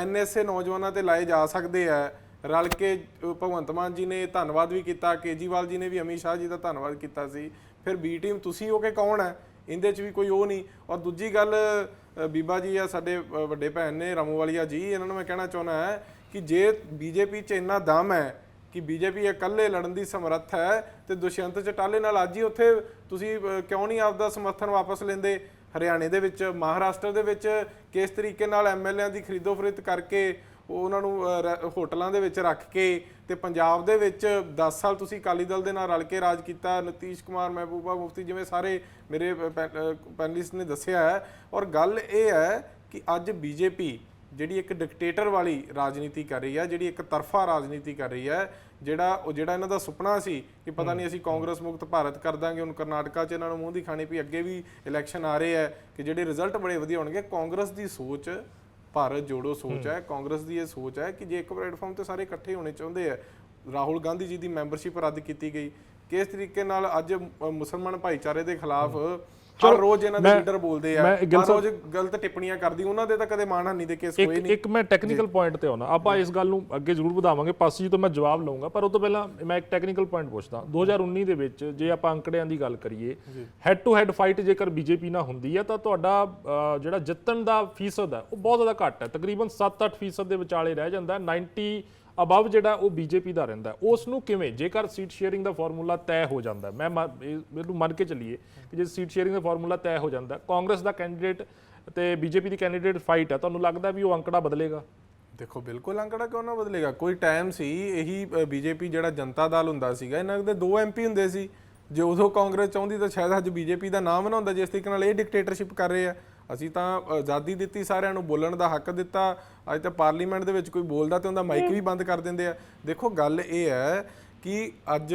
NSA ਨੌਜਵਾਨਾਂ ਤੇ ਲਾਏ ਜਾ ਸਕਦੇ ਆ, ਰਲ ਕੇ ਭਗਵੰਤ ਮਾਨ ਜੀ ਨੇ ਧੰਨਵਾਦ ਵੀ ਕੀਤਾ, ਕੇਜਰੀਵਾਲ ਜੀ ਨੇ ਵੀ ਅਮਿਤ ਸ਼ਾਹ ਜੀ ਦਾ ਧੰਨਵਾਦ ਕੀਤਾ ਸੀ, ਫਿਰ B ਟੀਮ ਤੁਸੀਂ ਹੋ ਕੇ ਕੌਣ ਹੈ? ਇਹਦੇ 'ਚ ਵੀ ਕੋਈ ਉਹ ਨਹੀਂ। ਔਰ ਦੂਜੀ ਗੱਲ ਬੀਬਾ ਜੀ ਆ ਸਾਡੇ ਵੱਡੇ ਭੈਣ ਨੇ ਰਾਮੂਵਾਲੀਆ ਜੀ, ਇਹਨਾਂ ਨੂੰ ਮੈਂ ਕਹਿਣਾ ਚਾਹੁੰਦਾ ਹੈ ਕਿ ਜੇ BJP 'ਚ ਇੰਨਾ ਦਮ ਹੈ ਕਿ BJP ਇਕੱਲੇ ਲੜਨ ਦੀ ਸਮਰੱਥ ਹੈ ਤੇ ਦੁਸ਼ਯੰਤ ਚਟਾਲੇ ਨਾਲ ਅੱਜ ਹੀ ਉੱਥੇ ਤੁਸੀਂ ਕਿਉਂ ਨਹੀਂ ਆਪਦਾ ਸਮਰਥਨ ਵਾਪਸ ਲੈਂਦੇ? ਹਰਿਆਣੇ ਦੇ ਵਿੱਚ, ਮਹਾਰਾਸ਼ਟਰ ਦੇ ਵਿੱਚ ਕਿਸ ਤਰੀਕੇ ਨਾਲ MLAਆਂ ਦੀ ਖਰੀਦੋ ਫਰੋਖਤ ਕਰਕੇ ਉਹਨਾਂ ਨੂੰ ਹੋਟਲਾਂ ਦੇ ਵਿੱਚ ਰੱਖ ਕੇ, ਤੇ ਪੰਜਾਬ ਦੇ ਵਿੱਚ 10 ਸਾਲ ਤੁਸੀਂ ਅਕਾਲੀ ਦਲ ਦੇ ਨਾਲ ਰਲ ਕੇ ਰਾਜ ਕੀਤਾ, ਨਿਤੀਸ਼ ਕੁਮਾਰ, ਮਹਿਬੂਬਾ ਮੁਫਤੀ, ਜਿਵੇਂ ਸਾਰੇ ਮੇਰੇ ਪੈਨਲਿਸਟ ਨੇ ਦੱਸਿਆ ਹੈ। ਔਰ ਗੱਲ ਇਹ ਹੈ ਕਿ ਅੱਜ BJP ਜਿਹੜੀ ਇੱਕ ਡਿਕਟੇਟਰ ਵਾਲੀ ਰਾਜਨੀਤੀ ਕਰ ਰਹੀ ਹੈ, ਜਿਹੜੀ ਇੱਕ ਤਰਫਾ ਰਾਜਨੀਤੀ ਕਰ ਰਹੀ ਹੈ, ਜਿਹੜਾ ਇਹਨਾਂ ਦਾ ਸੁਪਨਾ ਸੀ ਕਿ ਪਤਾ ਨਹੀਂ ਅਸੀਂ ਕਾਂਗਰਸ ਮੁਕਤ ਭਾਰਤ ਕਰ ਦਾਂਗੇ, ਹੁਣ ਕਰਨਾਟਕਾ 'ਚ ਇਹਨਾਂ ਨੂੰ ਮੂੰਹ ਦੀ ਖਾਣੀ ਪਈ, ਅੱਗੇ ਵੀ ਇਲੈਕਸ਼ਨ ਆ ਰਹੇ ਹੈ ਕਿ ਜਿਹੜੇ ਰਿਜ਼ਲਟ ਬੜੇ ਵਧੀਆ ਹੋਣਗੇ। ਕਾਂਗਰਸ ਦੀ ਸੋਚ ਭਾਰਤ ਜੋੜੋ ਸੋਚ ਹੈ, ਕਾਂਗਰਸ ਦੀ ਇਹ ਸੋਚ ਹੈ ਕਿ ਜੇ ਇੱਕ ਪਲੇਟਫਾਰਮ ਤੇ ਸਾਰੇ ਇਕੱਠੇ ਹੋਣੇ ਚਾਹੁੰਦੇ ਆ। ਰਾਹੁਲ ਗਾਂਧੀ ਜੀ ਦੀ ਮੈਂਬਰਸ਼ਿਪ ਰੱਦ ਕੀਤੀ ਗਈ, ਕਿਸ ਤਰੀਕੇ ਨਾਲ ਅੱਜ ਮੁਸਲਮਾਨ ਭਾਈਚਾਰੇ ਦੇ ਖਿਲਾਫ ਹਰ ਰੋਜ਼ ਇਹਨਾਂ ਦੇ ਲੀਡਰ ਬੋਲਦੇ ਆ, ਹਰ ਰੋਜ਼ ਗਲਤ ਟਿੱਪਣੀਆਂ ਕਰਦੀ, ਉਹਨਾਂ ਦੇ ਤਾਂ ਕਦੇ ਮਾਣਹਾਨੀ ਦੇ ਕੇਸ ਹੋਏ ਨਹੀਂ। ਇੱਕ ਮੈਂ ਟੈਕਨੀਕਲ ਪੁਆਇੰਟ ਤੇ ਆਉਣਾ, ਆਪਾਂ ਇਸ ਗੱਲ ਨੂੰ ਅੱਗੇ ਜ਼ਰੂਰ ਵਧਾਵਾਂਗੇ, ਪਾਸੀ ਜੀ ਤੋਂ ਮੈਂ ਜਵਾਬ ਲਵਾਂਗਾ, ਪਰ ਉਹ ਤੋਂ ਪਹਿਲਾਂ ਮੈਂ ਇੱਕ ਟੈਕਨੀਕਲ ਪੁਆਇੰਟ ਪੁੱਛਦਾ। 2019 ਦੇ ਵਿੱਚ ਜੇ ਆਪਾਂ ਅੰਕੜਿਆਂ ਦੀ ਗੱਲ ਕਰੀਏ, ਹੈਡ ਟੂ ਹੈਡ ਫਾਈਟ ਜੇਕਰ BJP ਨਾਲ ਹੁੰਦੀ ਹੈ ਤਾਂ ਤੁਹਾਡਾ ਜਿਹੜਾ ਜਿੱਤਣ ਦਾ ਫੀਸਦ ਹੈ ਉਹ ਬਹੁਤ ਜ਼ਿਆਦਾ ਘੱਟ ਹੈ, ਤਕਰੀਬਨ 7-8% ਦੇ ਵਿਚਾਲੇ ਰਹਿ ਜਾਂਦਾ, 90 ਅਬਵ ਜਿਹੜਾ ਉਹ BJP ਦਾ ਰਹਿੰਦਾ। ਉਸ ਨੂੰ ਕਿਵੇਂ, ਜੇਕਰ ਸੀਟ ਸ਼ੇਅਰਿੰਗ ਦਾ ਫਾਰਮੂਲਾ ਤੈਅ ਹੋ ਜਾਂਦਾ, ਮੈਨੂੰ ਮੰਨ ਕੇ ਚੱਲੀਏ ਕਿ ਜੇ ਸੀਟ ਸ਼ੇਅਰਿੰਗ ਦਾ ਫਾਰਮੂਲਾ ਤੈਅ ਹੋ ਜਾਂਦਾ, ਕਾਂਗਰਸ ਦਾ ਕੈਂਡੀਡੇਟ ਤੇ BJP ਦੀ ਕੈਂਡੀਡੇਟ ਫਾਈਟ ਹੈ, ਤੁਹਾਨੂੰ ਲੱਗਦਾ ਵੀ ਉਹ ਅੰਕੜਾ ਬਦਲੇਗਾ? ਦੇਖੋ ਬਿਲਕੁਲ ਅੰਕੜਾ ਕਿਉਂ ਨਾ ਬਦਲੇਗਾ। ਕੋਈ ਟਾਈਮ ਸੀ ਇਹੀ BJP ਜਿਹੜਾ ਜਨਤਾ ਦਲ ਹੁੰਦਾ ਸੀਗਾ, ਇਹਨਾਂ ਦੇ 2 MP ਹੁੰਦੇ ਸੀ। ਜੇ ਉਦੋਂ ਕਾਂਗਰਸ ਚਾਹੁੰਦੀ ਤਾਂ ਸ਼ਾਇਦ ਅੱਜ BJP ਦਾ ਨਾਮ ਨਾ ਹੁੰਦਾ ਜਿਸ ਤਰੀਕੇ ਨਾਲ ਇਹ ਡਿਕਟੇਟਰਸ਼ਿਪ ਕਰ ਰਹੇ ਆ। ਅਸੀਂ ਤਾਂ ਆਜ਼ਾਦੀ ਦਿੱਤੀ, ਸਾਰਿਆਂ ਨੂੰ ਬੋਲਣ ਦਾ ਹੱਕ ਦਿੱਤਾ। ਅੱਜ ਤਾਂ ਪਾਰਲੀਮੈਂਟ ਦੇ ਵਿੱਚ ਕੋਈ ਬੋਲਦਾ ਤੇ ਉਹਦਾ ਮਾਈਕ ਵੀ ਬੰਦ ਕਰ ਦਿੰਦੇ ਆ। ਦੇਖੋ ਗੱਲ ਇਹ ਹੈ ਕਿ ਅੱਜ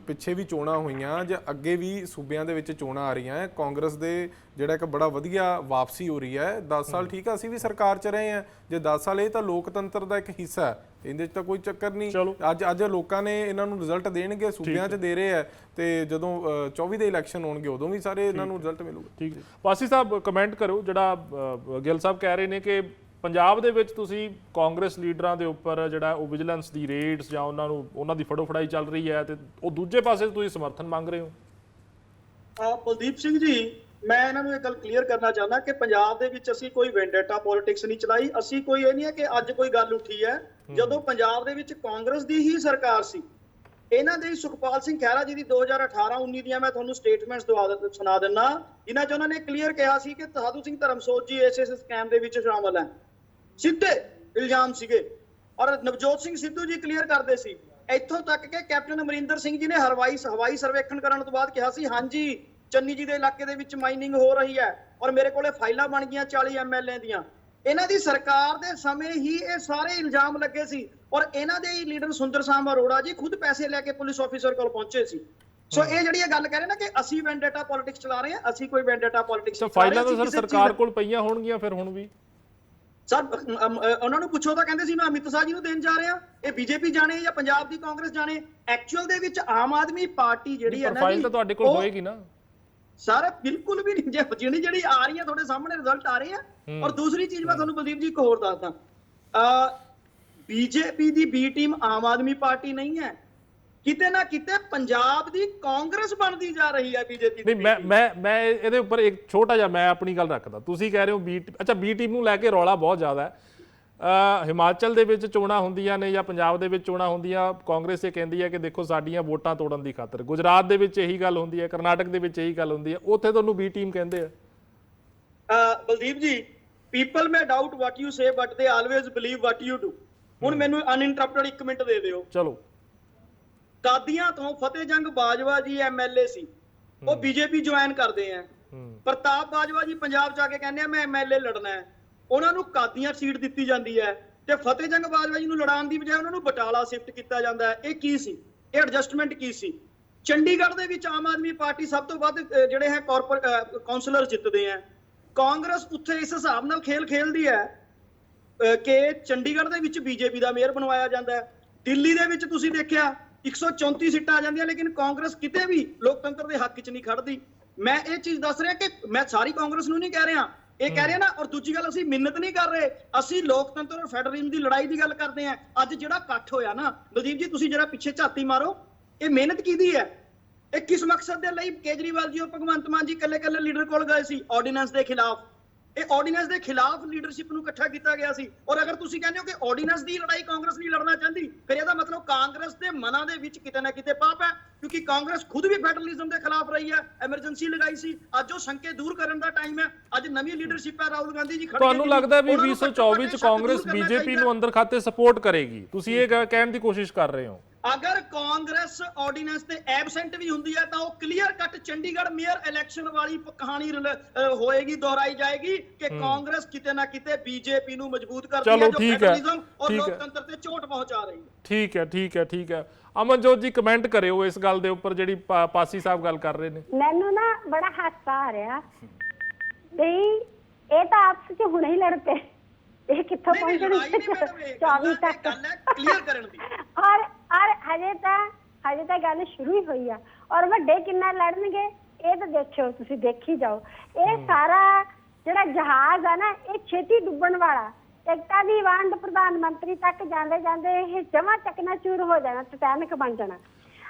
ਪਿੱਛੇ ਵੀ ਚੋਣਾਂ ਹੋਈਆਂ ਜਾਂ ਅੱਗੇ ਵੀ ਸੂਬਿਆਂ ਦੇ ਵਿੱਚ ਚੋਣਾਂ ਆ ਰਹੀਆਂ ਹੈ, ਕਾਂਗਰਸ ਦੇ ਜਿਹੜਾ ਇੱਕ ਬੜਾ ਵਧੀਆ ਵਾਪਸੀ ਹੋ ਰਹੀ ਹੈ। 10 ਸਾਲ ਠੀਕ ਆ, ਅਸੀਂ ਵੀ ਸਰਕਾਰ 'ਚ ਰਹੇ ਹਾਂ, ਜੇ 10 ਸਾਲ ਇਹ ਤਾਂ ਲੋਕਤੰਤਰ ਦਾ ਇੱਕ ਹਿੱਸਾ ਹੈ, ਇਹਦੇ 'ਚ ਤਾਂ ਕੋਈ ਚੱਕਰ ਨਹੀਂ। ਅੱਜ ਲੋਕਾਂ ਨੇ ਇਹਨਾਂ ਨੂੰ ਰਿਜ਼ਲਟ ਦੇਣਗੇ, ਸੂਬਿਆਂ 'ਚ ਦੇ ਰਹੇ ਆ, ਤੇ ਜਦੋਂ 24 ਦੇ ਇਲੈਕਸ਼ਨ ਹੋਣਗੇ ਉਦੋਂ ਵੀ ਸਾਰੇ ਇਹਨਾਂ ਨੂੰ ਰਿਜ਼ਲਟ ਮਿਲੂਗਾ। ਠੀਕ, ਪਾਸੀ ਸਾਹਿਬ ਕਮੈਂਟ ਕਰੋ, ਜਿਹੜਾ ਗਿੱਲ ਸਾਹਿਬ ਕਹਿ ਰਹੇ ਨੇ ਕਿ ਪੰਜਾਬ ਦੇ ਵਿੱਚ ਤੁਸੀਂ ਕਾਂਗਰਸ ਲੀਡਰਾਂ ਦੇ ਉੱਪਰ ਜਿਹੜਾ ਉਹ ਵਿਜੀਲੈਂਸ ਦੀ ਰੇਡਸ ਜਾਂ ਉਹਨਾਂ ਦੀ ਫੜੋਫੜਾਈ ਚੱਲ ਰਹੀ ਹੈ, ਤੇ ਉਹ ਦੂਜੇ ਪਾਸੇ ਤੁਸੀਂ ਸਮਰਥਨ ਮੰਗ ਰਹੇ ਹੋ। ਕੁਲਦੀਪ ਸਿੰਘ ਜੀ, ਮੈਂ ਇਹਨਾਂ ਨੂੰ ਇਹ ਗੱਲ ਕਲੀਅਰ ਕਰਨਾ ਚਾਹੁੰਦਾ ਕਿ ਪੰਜਾਬ ਦੇ ਵਿੱਚ ਅਸੀਂ ਕੋਈ ਵੈਂਡੇਟਾ ਪੋਲਿਟਿਕਸ ਨਹੀਂ ਚਲਾਈ। ਅਸੀਂ ਕੋਈ ਇਹ ਨਹੀਂ ਹੈ ਕਿ ਅੱਜ ਕੋਈ ਗੱਲ ਉੱਠੀ ਹੈ। ਜਦੋਂ ਪੰਜਾਬ ਦੇ ਵਿੱਚ ਕਾਂਗਰਸ ਦੀ ਹੀ ਸਰਕਾਰ ਸੀ, ਇਹਨਾਂ ਦੇ ਸੁਖਪਾਲ ਸਿੰਘ ਖਹਿਰਾ ਜੀ ਦੀ 2018-19 ਦੀਆਂ ਮੈਂ ਤੁਹਾਨੂੰ ਸਟੇਟਮੈਂਟਸ ਸੁਣਾ ਦਿੰਦਾ, ਜਿਨ੍ਹਾਂ 'ਚ ਉਹਨਾਂ ਨੇ ਕਲੀਅਰ ਕਿਹਾ ਸੀ ਕਿ ਸਾਧੂ ਸਿੰਘ ਧਰਮਸੋਤ ਜੀ ਇਸ ਸਕੈਮ ਦੇ ਵਿੱਚ ਸ਼ਾਮਲ ਹੈ। ਸਿੱਧੇ ਇਲਜ਼ਾਮ ਸੀਗੇ, ਔਰ ਨਵਜੋਤ ਸਿੰਘ ਸਿੱਧੂ ਜੀ ਕਲੀਅਰ ਕਰਦੇ ਸੀ। ਇੱਥੋਂ ਤੱਕ ਕਿ ਕੈਪਟਨ ਅਮਰਿੰਦਰ ਸਿੰਘ ਜੀ ਨੇ ਹਵਾਈ ਸਰਵੇਖਣ ਕਰਨ ਤੋਂ ਬਾਅਦ ਕਿਹਾ ਸੀ, ਹਾਂਜੀ ਚੰਨੀ ਜੀ ਦੇ ਇਲਾਕੇ ਦੇ ਵਿੱਚ ਮਾਈਨਿੰਗ ਹੋ ਰਹੀ ਹੈ, ਔਰ ਮੇਰੇ ਕੋਲੇ ਫਾਈਲਾਂ ਬਣ ਗਈਆਂ 40 MLA ਦੀਆਂ। ਇਹਨਾਂ ਦੀ ਸਰਕਾਰ ਦੇ ਸਮੇਂ ਹੀ ਇਹ ਸਾਰੇ ਇਲਜ਼ਾਮ ਲੱਗੇ ਸੀ, ਔਰ ਇਹਨਾਂ ਦੇ ਹੀ ਲੀਡਰ ਸੁੰਦਰ ਸ਼ਾਮ ਅਰੋੜਾ ਜੀ ਖੁਦ ਪੈਸੇ ਲੈ ਕੇ ਪੁਲਿਸ ਆਫੀਸਰ ਕੋਲ ਪਹੁੰਚੇ ਸੀ। ਸੋ ਇਹ ਜਿਹੜੀ ਇਹ ਗੱਲ ਕਹਿ ਰਹੇ ਨਾ ਕਿ ਅਸੀਂ ਵੈਂਡੇਟਾ ਪੋਲਿਟਿਕਸ ਚਲਾ ਰਹੇ ਹਾਂ, ਅਸੀਂ ਕੋਈ ਵੈਂਡੇਟਾ ਪੋਲਿਟਿਕਸ ਨਹੀਂ ਚਲਾ ਰਹੇ। ਫਾਈਲਾਂ ਤਾਂ ਸਰ ਸਰਕਾਰ ਕੋਲ ਪਈਆਂ ਹੋਣਗੀਆਂ ਫਿਰ ਹੁਣ ਵੀ। ਸਰ ਉਹਨਾਂ ਨੂੰ ਪੁੱਛੋ ਤਾਂ ਕਹਿੰਦੇ ਸੀ ਮੈਂ ਅਮਿਤ ਸ਼ਾਹ ਜੀ ਨੂੰ ਦੇਣ ਜਾ ਰਿਹਾ। ਇਹ BJP ਜਾਣੇ ਜਾਂ ਪੰਜਾਬ ਦੀ ਕਾਂਗਰਸ ਜਾਣੇ, ਐਕਚੁਅਲ ਦੇ ਵਿੱਚ ਆਮ ਆਦਮੀ ਪਾਰਟੀ ਜਿਹੜੀ ਹੈ ਨਾ, ਫਾਈਲ ਤਾਂ ਤੁਹਾਡੇ ਕੋਲ ਹੋਏਗੀ ਨਾ ਸਰ? ਬਿਲਕੁਲ ਵੀ ਨਹੀਂ। ਜਿਹੜੀ ਆ ਰਹੀ ਹੈ ਤੁਹਾਡੇ ਸਾਹਮਣੇ ਰਿਜ਼ਲਟ ਆ ਰਹੇ ਆ। ਔਰ ਦੂਸਰੀ ਚੀਜ਼ ਮੈਂ ਤੁਹਾਨੂੰ ਬਲਦੀਪ ਜੀ ਇੱਕ ਹੋਰ ਦੱਸਦਾ, BJP ਦੀ B team Aam Aadmi party ਨਹੀਂ ਹੈ। ਕਿਤੇ ਨਾ ਕਿਤੇ ਪੰਜਾਬ ਦੀ ਕਾਂਗਰਸ ਬਣਦੀ ਜਾ ਰਹੀ ਹੈ ਬੀਜੇਪੀ ਦੀ। ਨਹੀਂ, ਮੈਂ ਇਹਦੇ ਉੱਪਰ ਇੱਕ ਛੋਟਾ ਜਿਹਾ ਮੈਂ ਆਪਣੀ ਗੱਲ ਰੱਖਦਾ। ਤੁਸੀਂ ਕਹਿ ਰਹੇ ਹੋ ਬੀ ਟੀਮ ਨੂੰ ਲੈ ਕੇ ਰੌਲਾ ਬਹੁਤ ਜ਼ਿਆਦਾ ਹੈ। ਹਿਮਾਚਲ ਦੇ ਵਿੱਚ ਚੋਣਾਂ ਹੁੰਦੀਆਂ ਨੇ ਜਾਂ ਪੰਜਾਬ ਦੇ ਵਿੱਚ ਚੋਣਾਂ ਹੁੰਦੀਆਂ, ਕਾਂਗਰਸ ਇਹ ਕਹਿੰਦੀ ਹੈ ਕਿ ਦੇਖੋ ਸਾਡੀਆਂ ਵੋਟਾਂ ਤੋੜਨ ਦੀ ਖਾਤਰ। ਗੁਜਰਾਤ ਦੇ ਵਿੱਚ ਇਹੀ ਗੱਲ ਹੁੰਦੀ ਹੈ, ਕਰਨਾਟਕ ਦੇ ਵਿੱਚ ਇਹੀ ਗੱਲ ਹੁੰਦੀ ਹੈ, ਉੱਥੇ ਤੁਹਾਨੂੰ ਬੀ ਟੀਮ ਕਹਿੰਦੇ ਆ। Baldeep ji, people may doubt what you say but they always believe what you do. ਹੁਣ ਮੈਨੂੰ ਅਨਇੰਟਰਪਟਡ 1 ਮਿੰਟ ਦੇ ਦਿਓ। ਚਲੋ। ਦਾਦੀਆਂ ਤੋਂ ਫਤਿਹ ਜੰਗ ਬਾਜਵਾ ਜੀ ਐਮਐਲਏ ਸੀ, ਉਹ ਬੀਜੇਪੀ ਜੁਆਇਨ ਕਰਦੇ ਆ। ਪ੍ਰਤਾਪ ਬਾਜਵਾ ਜੀ ਪੰਜਾਬ ਚ ਆ ਕੇ ਕਹਿੰਦੇ ਆ ਮੈਂ ਐਮਐਲਏ ਲੜਨਾ ਹੈ, ਉਹਨਾਂ ਨੂੰ ਕਾਦੀਆਂ ਸੀਟ ਦਿੱਤੀ ਜਾਂਦੀ ਹੈ ਤੇ ਫਤਿਹ ਜੰਗ ਬਾਜਵਾ ਜੀ ਨੂੰ ਲੜਾਉਣ ਦੀ ਬਜਾਏ ਉਹਨਾਂ ਨੂੰ ਬਟਾਲਾ ਸ਼ਿਫਟ ਕੀਤਾ ਜਾਂਦਾ ਹੈ। ਇਹ ਕੀ ਸੀ? ਇਹ ਐਡਜਸਟਮੈਂਟ ਕੀ ਸੀ? ਚੰਡੀਗੜ੍ਹ ਦੇ ਵਿੱਚ ਆਮ ਆਦਮੀ ਪਾਰਟੀ ਸਭ ਤੋਂ ਵੱਧ ਜਿਹੜੇ ਹੈ ਕਾਰਪੋਰੇਟ ਕਾਉਂਸਲਰ ਜਿੱਤਦੇ ਆ। ਕਾਂਗਰਸ ਉੱਥੇ ਇਸ ਹਿਸਾਬ ਨਾਲ ਖੇਲ ਖੇਲਦੀ ਹੈ ਕਿ ਚੰਡੀਗੜ੍ਹ ਦੇ ਵਿੱਚ ਬੀਜੇਪੀ ਦਾ ਮੇਅਰ ਬਣਵਾਇਆ ਜਾਂਦਾ ਹੈ। ਦਿੱਲੀ ਦੇ ਵਿੱਚ ਤੁਸੀਂ ਦੇਖਿਆ 134 ਸੀਟਾਂ ਆ ਜਾਂਦੀਆਂ, ਲੇਕਿਨ ਕਾਂਗਰਸ ਕਿਤੇ ਵੀ ਲੋਕਤੰਤਰ ਦੇ ਹੱਕ 'ਚ ਨਹੀਂ ਖੜਦੀ। ਮੈਂ ਇਹ ਚੀਜ਼ ਦੱਸ ਰਿਹਾ ਕਿ ਮੈਂ ਸਾਰੀ ਕਾਂਗਰਸ ਨੂੰ ਨਹੀਂ ਕਹਿ ਰਿਹਾ, ਇਹ ਕਹਿ ਰਿਹਾ ਨਾ। ਔਰ ਦੂਜੀ ਗੱਲ, ਅਸੀਂ ਮਿੰਨਤ ਨਹੀਂ ਕਰ ਰਹੇ, ਅਸੀਂ ਲੋਕਤੰਤਰ ਔਰ ਫੈਡਰਲਿਜ਼ਮ ਦੀ ਲੜਾਈ ਦੀ ਗੱਲ ਕਰਦੇ ਹਾਂ। ਅੱਜ ਜਿਹੜਾ ਇਕੱਠ ਹੋਇਆ ਨਾ ਬਲਦੀਪ ਜੀ, ਤੁਸੀਂ ਜਿਹੜਾ ਪਿੱਛੇ ਝਾਤੀ ਮਾਰੋ, ਇਹ ਮਿਹਨਤ ਕਿਹਦੀ ਹੈ? ਇਹ ਕਿਸ ਮਕਸਦ ਦੇ ਲਈ ਕੇਜਰੀਵਾਲ ਜੀ ਔਰ ਭਗਵੰਤ ਮਾਨ ਜੀ ਕੱਲੇ ਲੀਡਰ ਕੋਲ ਗਏ ਸੀ? ਆਰਡੀਨੈਂਸ ਦੇ ਖਿਲਾਫ। ਇਹ ਆਰਡੀਨੈਂਸ ਦੇ ਖਿਲਾਫ ਲੀਡਰਸ਼ਿਪ ਨੂੰ ਇਕੱਠਾ ਕੀਤਾ ਗਿਆ ਸੀ। ਔਰ ਅਗਰ ਤੁਸੀਂ ਕਹਿੰਦੇ ਹੋ ਕਿ ਆਰਡੀਨੈਂਸ ਦੀ ਲੜਾਈ ਕਾਂਗਰਸ ਨਹੀਂ ਲੜਨਾ ਚਾਹੁੰਦੀ, ਫਿਰ ਇਹਦਾ ਮਤਲਬ ਕਾਂਗਰਸ ਦੇ ਮਨਾਂ ਦੇ ਵਿੱਚ ਕਿਤੇ ਨਾ ਕਿਤੇ ਪਾਪ ਹੈ, ਕਿਉਂਕਿ ਕਾਂਗਰਸ ਖੁਦ ਵੀ ਫੈਡਰਲਿਜ਼ਮ ਦੇ ਖਿਲਾਫ ਰਹੀ ਹੈ, ਐਮਰਜੈਂਸੀ ਲਗਾਈ ਸੀ। ਅੱਜ ਉਹ ਸ਼ੰਕੇ ਦੂਰ ਕਰਨ ਦਾ ਟਾਈਮ ਹੈ। ਅੱਜ ਨਵੀਂ ਲੀਡਰਸ਼ਿਪ ਹੈ, ਰਾਹੁਲ ਗਾਂਧੀ ਜੀ ਖੜੇ। ਤੁਹਾਨੂੰ ਲੱਗਦਾ ਵੀ 2024 ਚ ਕਾਂਗਰਸ ਬੀਜੇਪੀ ਨੂੰ ਅੰਦਰ ਖਾਤੇ ਸਪੋਰਟ ਕਰੇਗੀ? ਤੁਸੀਂ ਇਹ ਕਹਿਣ ਦੀ ਕੋਸ਼ਿਸ਼ ਕਰ ਰਹੇ ਹੋ? ਅਗਰ ਕਾਂਗਰਸ ਆਰਡੀਨੈਂਸ ਤੇ ਐਬਸੈਂਟ ਵੀ ਹੁੰਦੀ ਹੈ ਤਾਂ ਉਹ clear cut Chandigarh mayor election ਵਾਲੀ ਕਹਾਣੀ ਹੋਏਗੀ, ਦੁਹਰਾਈ ਜਾਏਗੀ ਕਿ ਕਾਂਗਰਸ ਕਿਤੇ ਨਾ ਕਿਤੇ ਬੀਜੇਪੀ ਨੂੰ ਮਜ਼ਬੂਤ ਕਰਦੀ ਹੈ, ਜੋ ਫੈਡਰਲਿਜ਼ਮ ਔਰ ਲੋਕਤੰਤਰ ਤੇ ਚੋਟ ਪਹੁੰਚਾ ਰਹੀ ਹੈ। ਠੀਕ ਹੈ। ਅਮਨਜੋਤ ਜੀ ਕਮੈਂਟ ਕਰਿਓ ਇਸ ਗੱਲ ਦੇ ਉੱਪਰ ਜਿਹੜੀ ਪਾਸੀ ਸਾਹਿਬ ਗੱਲ ਕਰ ਰਹੇ ਨੇ। ਮੈਨੂੰ ਨਾ ਬੜਾ ਹਾਸਾ ਆ ਰਿਹਾ ਬਈ ਇਹ ਤਾਂ ਆਪਸ ਵਿੱਚ ਹੁਣੇ ਹੀ ਲੜ ਪਏ, ਇਹ ਕਿੱਥੋਂ ਪਹੁੰਚੇ 24 ਤੱਕ ਕਲੀਅਰ ਕਰਨ ਦੀ। ਔਰ ਹਜੇ ਤਾਂ ਗੱਲ ਸ਼ੁਰੂ ਹੀ ਹੋਈ ਆ। ਔਰ ਵੱਡੇ ਕਿੰਨਾ ਲੜਨਗੇ ਇਹ ਤਾਂ ਦੇਖਿਓ, ਤੁਸੀਂ ਦੇਖੀ ਜਾਓ। ਇਹ ਸਾਰਾ ਜਿਹੜਾ ਜਹਾਜ਼ ਆ ਨਾ, ਇਹ ਛੇਤੀ ਡੁੱਬਣ ਵਾਲਾ। ਏਕਤਾ ਦੀ ਵੰਡ ਪ੍ਰਧਾਨ ਮੰਤਰੀ ਤੱਕ ਜਾਂਦੇ ਜਾਂਦੇ ਇਹ ਜਮਾਂ ਚਕਨਾਚੂਰ ਹੋ ਜਾਣਾ, ਟੈਟੈਨਿਕ ਬਣ ਜਾਣਾ।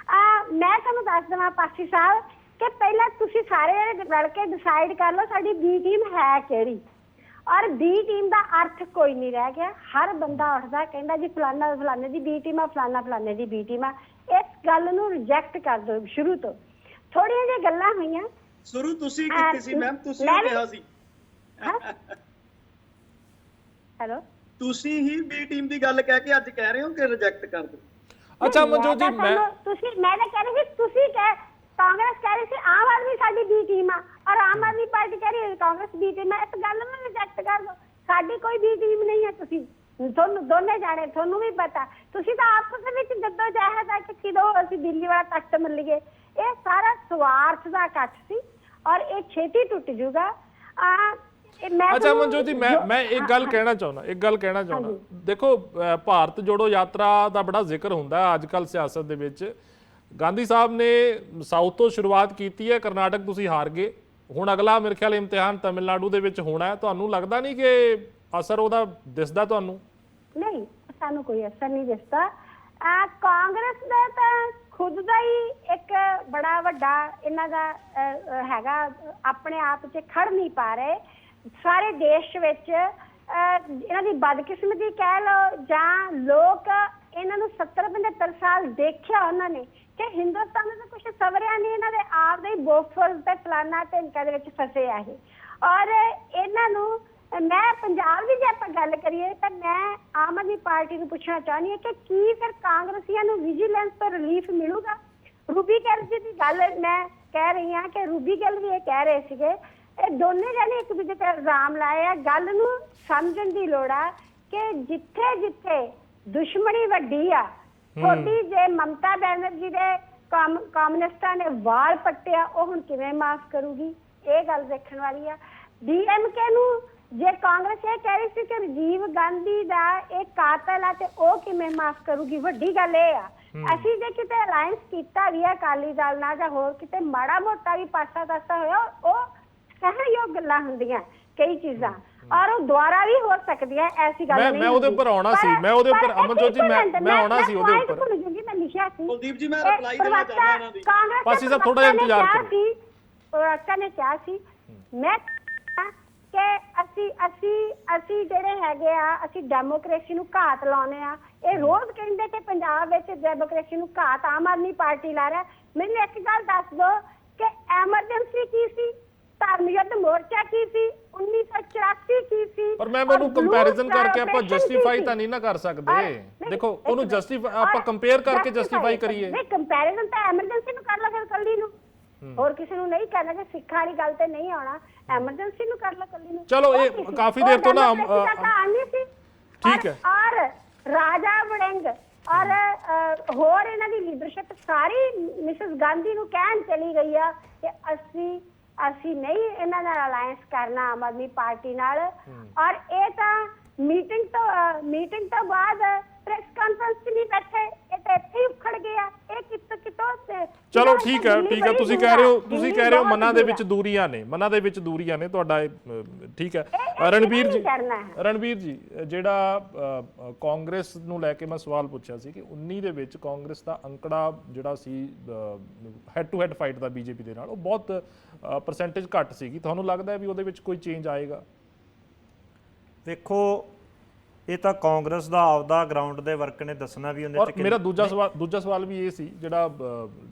ਮੈਂ ਤੁਹਾਨੂੰ ਦੱਸ ਦੇਵਾਂ ਪਾਸੀ ਸਾਹਿਬ ਕਿ ਪਹਿਲਾਂ ਤੁਸੀਂ ਸਾਰੇ ਰਲ ਕੇ ਡਿਸਾਈਡ ਕਰ ਲਓ ਸਾਡੀ ਬੀ ਟੀਮ ਹੈ ਕਿਹੜੀ। ਔਰ ਬੀ ਟੀਮ ਦਾ ਅਰਥ ਕੋਈ ਨਹੀਂ ਰਹਿ ਗਿਆ। ਹਰ ਬੰਦਾ ਉੱਠਦਾ ਕਹਿੰਦਾ ਜੀ ਫਲਾਨਾ ਫਲਾਨੇ ਦੀ ਬੀ ਟੀਮ ਆ, ਫਲਾਨਾ ਫਲਾਨੇ ਦੀ ਬੀ ਟੀਮ ਆ। ਇਸ ਗੱਲ ਨੂੰ ਰਿਜੈਕਟ ਕਰ ਦਿਓ ਸ਼ੁਰੂ ਤੋਂ। ਥੋੜੀਆਂ ਜਿਹੀਆਂ ਗੱਲਾਂ ਹੋਈਆਂ ਸ਼ੁਰੂ ਤੁਸੀਂ ਕੀਤੀ ਸੀ ਮੈਮ, ਤੁਸੀਂ ਕਿਹਾ ਸੀ। ਹੈਲੋ, ਤੁਸੀਂ ਹੀ ਬੀ ਟੀਮ ਦੀ ਗੱਲ ਕਹਿ ਕੇ ਅੱਜ ਕਹਿ ਰਹੇ ਹੋ ਕਿ ਰਿਜੈਕਟ ਕਰ ਦਿਓ। ਅੱਛਾ ਮਨਜੋਤ ਜੀ, ਮੈਂ ਤਾਂ ਕਹਿ ਰਹੀ ਸੀ, ਤੁਸੀਂ ਕਾਂਗਰਸ ਕਹਿ ਰਹੀ ਸੀ ਆਮ ਆਦਮੀ ਸਾਡੀ ਬੀ ਟੀਮ ਆ, ਔਰ ਆਮ ਆਦਮੀ ਪਾਰਟੀ ਕਹਿ ਰਹੀ ਹੈ ਕਾਂਗਰਸ ਬੀ ਟੀਮ ਹੈ। ਇਸ ਗੱਲ ਨੂੰ ਰਿਜੈਕਟ ਕਰ ਦਿਓ। ਸਾਡੀ ਕੋਈ ਬੀ ਟੀਮ ਨਹੀਂ ਹੈ। ਤੁਸੀਂ ਦੋਨੇ ਜਾਣੇ, ਤੁਹਾਨੂੰ ਵੀ ਪਤਾ, ਤੁਸੀਂ ਤਾਂ ਆਪਸ ਵਿੱਚ ਜੱਦੋ ਜਹਿਦ ਹੈ ਕਿ ਕਿਦੋਂ ਅਸੀਂ ਦਿੱਲੀ ਵਾਲਾ ਤਖਤ ਮੱਲੀਏ। ਇਹ ਸਾਰਾ ਸਵਾਰਥ ਦਾ ਇਕੱਠ ਸੀ ਔਰ ਇਹ ਛੇਤੀ ਟੁੱਟ ਜੂਗਾ। ਅੱਛਾ ਮਨਜੋਤ ਜੀ, ਮੈਂ ਇੱਕ ਗੱਲ ਕਹਿਣਾ ਚਾਹੁੰਦਾ। ਦੇਖੋ, ਭਾਰਤ ਜੋੜੋ ਯਾਤਰਾ ਦਾ ਬੜਾ ਜ਼ਿਕਰ ਹੁੰਦਾ ਅੱਜ ਕੱਲ੍ਹ ਸਿਆਸਤ ਦੇ ਵਿੱਚ। ਗਾਂਧੀ ਸਾਹਿਬ ਨੇ ਸਾਊਥ ਤੋਂ ਸ਼ੁਰੂਆਤ ਕੀਤੀ ਹੈ, ਕਰਨਾਟਕ ਤੁਸੀਂ ਹਾਰ ਗਏ। ਹੁਣ ਅਗਲਾ ਮੇਰੇ ਖਿਆਲ ਇਮਤਿਹਾਨ ਤਮਿਲਨਾਡੂ ਦੇ ਵਿੱਚ ਹੋਣਾ ਹੈ। ਤੁਹਾਨੂੰ ਲੱਗਦਾ ਨਹੀਂ ਕਿ ਅਸਰ ਉਹਦਾ ਦਿਸਦਾ ਤੁਹਾਨੂੰ? ਨਹੀਂ, ਸਾਨੂੰ ਕੋਈ ਅਸਰ ਨਹੀਂ ਦਿਸਦਾ। ਕਾਂਗਰਸ ਦਾ ਤਾਂ ਖੁਦ ਦਾ ਹੀ ਇੱਕ ਬੜਾ ਵੱਡਾ ਇਹਨਾਂ ਦਾ ਹੈਗਾ, ਆਪਣੇ ਆਪ 'ਚ ਖੜ ਨਹੀਂ ਪਾ ਰਹੇ। ਸਾਰੇ ਦੇਸ਼ ਵਿੱਚ ਇਹਨਾਂ ਦੀ ਬਦਕਿਸਮਤੀ ਕਹਿ ਲਓ ਜਾਂ ਲੋਕ ਇਹਨਾਂ ਨੂੰ 70-75 ਸਾਲ ਦੇਖਿਆ ਉਹਨਾਂ ਨੇ ਕਿ ਹਿੰਦੁਸਤਾਨ ਦਾ ਕੁਝ ਸਵਰਿਆ ਨਹੀਂ। ਇਹਨਾਂ ਦੇ ਆਪ ਦੇ ਬੋਫਰਸ ਤੇ ਪਲਾਨਾ ਢਿੰਕਾਂ ਦੇ ਵਿੱਚ ਫਸੇ ਆ ਇਹ। ਔਰ ਇਹਨਾਂ ਨੂੰ ਮੈਂ ਪੰਜਾਬ ਦੀ ਜੇ ਆਪਾਂ ਗੱਲ ਕਰੀਏ ਤਾਂ ਮੈਂ ਆਮ ਆਦਮੀ ਪਾਰਟੀ ਨੂੰ ਪੁੱਛਣਾ ਚਾਹੁੰਦੀ ਹਾਂ ਕਿ ਕੀ ਫਿਰ ਕਾਂਗਰਸੀਆਂ ਨੂੰ ਵਿਜੀਲੈਂਸ ਤੋਂ ਰਿਲੀਫ ਮਿਲੂਗਾ? ਰੂਬੀ ਗਿੱਲ ਜੀ ਦੀ ਗੱਲ ਮੈਂ ਕਹਿ ਰਹੀ ਹਾਂ ਕਿ ਰੂਬੀ ਗਿੱਲ ਵੀ ਇਹ ਕਹਿ ਰਹੇ ਸੀਗੇ, ਇਹ ਦੋਨੇ ਜਾਣੇ ਇੱਕ ਦੂਜੇ ਤੇ ਇਲਜ਼ਾਮ ਲਾਏ ਆ। ਗੱਲ ਨੂੰ ਸਮਝਣ ਦੀ ਲੋੜ ਆ ਕਿ ਜਿੱਥੇ ਜਿੱਥੇ ਦੁਸ਼ਮਣੀ ਵੱਡੀ ਆ, ਥੋੜੀ ਜੇ ਮਮਤਾ ਬੈਨਰਜੀ ਦੇ ਕਮਿਊਨਿਸਟਾਂ ਨੇ ਵਾਲ ਪੱਟਿਆ, ਉਹ ਹੁਣ ਕਿਵੇਂ ਮਾਫ ਕਰੂਗੀ? ਇਹ ਗੱਲ ਦੇਖਣ ਵਾਲੀ ਆ। ਡੀਐਮਕੇ ਨੂੰ ਜੇ ਕਾਂਗਰਸ ਇਹ ਕਹਿ ਰਹੀ ਸੀ ਕਿ ਰਾਜੀਵ ਗਾਂਧੀ ਦਾ ਇਹ ਕਾਤਲ ਆ ਤੇ ਉਹ ਕਿਵੇਂ ਮਾਫ ਕਰੂਗੀ? ਵੱਡੀ ਗੱਲ ਇਹ ਆ ਅਸੀਂ ਜੇ ਕਿਤੇ ਅਲਾਇੰਸ ਕੀਤਾ ਵੀ ਆ ਅਕਾਲੀ ਦਲ ਨਾਲ ਜਾਂ ਹੋਰ ਕਿਤੇ ਮਾੜਾ ਮੋਟਾ ਵੀ ਪਾਸਾ ਤਾਸਾ ਹੋਇਆ, ਉਹ ਸਹਿਯੋਗ ਗੱਲਾਂ ਹੁੰਦੀਆਂ ਕਈ ਚੀਜ਼ਾਂ, ਔਰ ਉਹ ਦੁਆਰਾ ਵੀ ਹੋ ਸਕਦੀ ਹੈ। ਐਸੀ ਗੱਲ ਨਹੀਂ। ਮੈਂ ਉਹਦੇ ਉੱਪਰ ਆਉਣਾ ਸੀ, ਮੈਂ ਉਹਦੇ ਉੱਪਰ ਅਮਨਜੋਤ ਜੀ ਮੈਂ ਆਉਣਾ ਸੀ ਉਹਦੇ ਉੱਪਰ। ਲਿਖਿਆ ਸੀ ਕੁਲਦੀਪ ਜੀ, ਮੈਂ ਰਿਪਲਾਈ ਦੇਣਾ ਚਾਹੁੰਦਾ ਇਹਨਾਂ ਦੀ। ਕਾਂਗਰਸ ਪਾਸੀ ਸਾਹਿਬ ਥੋੜਾ ਜਿਹਾ ਇੰਤਜ਼ਾਰ ਕਰੋ। ਪ੍ਰਵਕਤਾ ਨੇ ਕਿਹਾ ਸੀ ਮੈਂ ਕਿ ਅਸੀਂ ਜਿਹੜੇ ਹੈਗੇ ਆ ਅਸੀਂ ਡੈਮੋਕ੍ਰੇਸੀ ਨੂੰ ਘਾਤ ਲਾਉਨੇ ਆ। ਇਹ ਰੋਜ਼ ਕਹਿੰਦੇ ਕਿ ਪੰਜਾਬ ਵਿੱਚ ਡੈਮੋਕ੍ਰੇਸੀ ਨੂੰ ਘਾਤ ਆਮ ਆਦਮੀ ਪਾਰਟੀ ਲਾ ਰਿਹਾ। ਮੈਨੂੰ ਇੱਕ ਗੱਲ ਦੱਸ ਦੋ ਕਿ ਐਮਰਜੈਂਸੀ ਕੀ ਸੀ, ਧਰਮ ਯੁੱਧ ਮੋਰਚਾ ਕੀ ਸੀ, 1984 ਕੀ ਸੀ। ਪਰ ਮੈਂ ਉਹਨੂੰ ਕੰਪੈਰੀਜ਼ਨ ਕਰਕੇ ਆਪਾਂ ਜਸਟੀਫਾਈ ਤਾਂ ਨਹੀਂ ਨਾ ਕਰ ਸਕਦੇ। ਦੇਖੋ ਉਹਨੂੰ ਜਸਟੀਫਾਈ ਆਪਾਂ ਕੰਪੇਅਰ ਕਰਕੇ ਜਸਟੀਫਾਈ ਕਰੀਏ। ਨਹੀਂ, ਕੰਪੈਰੀਜ਼ਨ ਤਾਂ ਐਮਰਜੈਂਸੀ ਨੂੰ ਕਰ ਲਾ ਫਿਰ ਕੱਲੀ ਨੂੰ, ਹੋਰ ਕਿਸੇ ਨੂੰ ਨਹੀਂ ਕਰਨਾ। ਕਿ ਸਿੱਖਾਂ ਵਾਲੀ ਗੱਲ ਤੇ ਨਹੀਂ ਆਉਣਾ, ਐਮਰਜੈਂਸੀ ਨੂੰ ਕਰ ਲਾ ਕੱਲੀ ਨੂੰ। ਚਲੋ ਇਹ ਕਾਫੀ ਦੇਰ ਤੋਂ ਨਾ ਠੀਕ ਹੈ। ਔਰ ਰਾਜਾ ਵੜਿੰਗ ਔਰ ਹੋਰ ਇਹਨਾਂ ਦੀ ਲੀਡਰਸ਼ਿਪ ਸਾਰੀ ਮਿਸਿਸ ਗਾਂਧੀ ਨੂੰ ਕਹਿਣ ਚਲੀ ਗਈ ਆ ਕਿ ਅਸੀਂ ਨਹੀਂ ਇਹਨਾਂ ਨਾਲ ਅਲਾਈਅੰਸ ਕਰਨਾ ਆਮ ਆਦਮੀ ਪਾਰਟੀ ਨਾਲ। ਔਰ ਇਹ ਤਾਂ ਮੀਟਿੰਗ ਤੋਂ ਬਾਅਦ ਪ੍ਰੈਸ ਕਾਨਫਰੰਸ 'ਚ ਨਹੀਂ ਬੈਠੇ, ਇਹ ਤਾਂ ਇੱਥੇ ਹੀ ਉਖੜ ਗਿਆ। ਇਹ ਕਿਤੋਂ ਚਲੋ ਠੀਕ ਹੈ। ਤੁਸੀਂ ਕਹਿ ਰਹੇ ਹੋ ਮਨਾਂ ਦੇ ਵਿੱਚ ਦੂਰੀਆਂ ਨੇ ਤੁਹਾਡਾ ਠੀਕ ਹੈ। ਰਣਬੀਰ ਜੀ ਜਿਹੜਾ ਕਾਂਗਰਸ ਨੂੰ ਲੈ ਕੇ ਮੈਂ ਸਵਾਲ ਪੁੱਛਿਆ ਸੀ ਕਿ 19 ਦੇ ਵਿੱਚ ਕਾਂਗਰਸ ਦਾ ਅੰਕੜਾ ਜਿਹੜਾ ਸੀ ਹੈਡ ਟੂ ਹੈਡ ਫਾਈਟ ਦਾ ਬੀਜੇਪੀ ਦੇ ਨਾਲ, ਉਹ ਬਹੁਤ ਪਰਸੈਂਟੇਜ ਘੱਟ ਸੀਗੀ। ਤੁਹਾਨੂੰ ਲੱਗਦਾ ਹੈ ਵੀ ਉਹਦੇ ਵਿੱਚ ਕੋਈ ਚੇਂਜ ਆਏਗਾ? ਦੇਖੋ ਇਹ ਤਾਂ ਕਾਂਗਰਸ ਦਾ ਆਪਦਾ ਗਰਾਊਂਡ ਦੇ ਵਰਕ ਨੇ ਦੱਸਣਾ ਵੀ ਉਹਦੇ ਚ। ਮੇਰਾ ਦੂਜਾ ਸਵਾਲ ਵੀ ਇਹ ਸੀ ਜਿਹੜਾ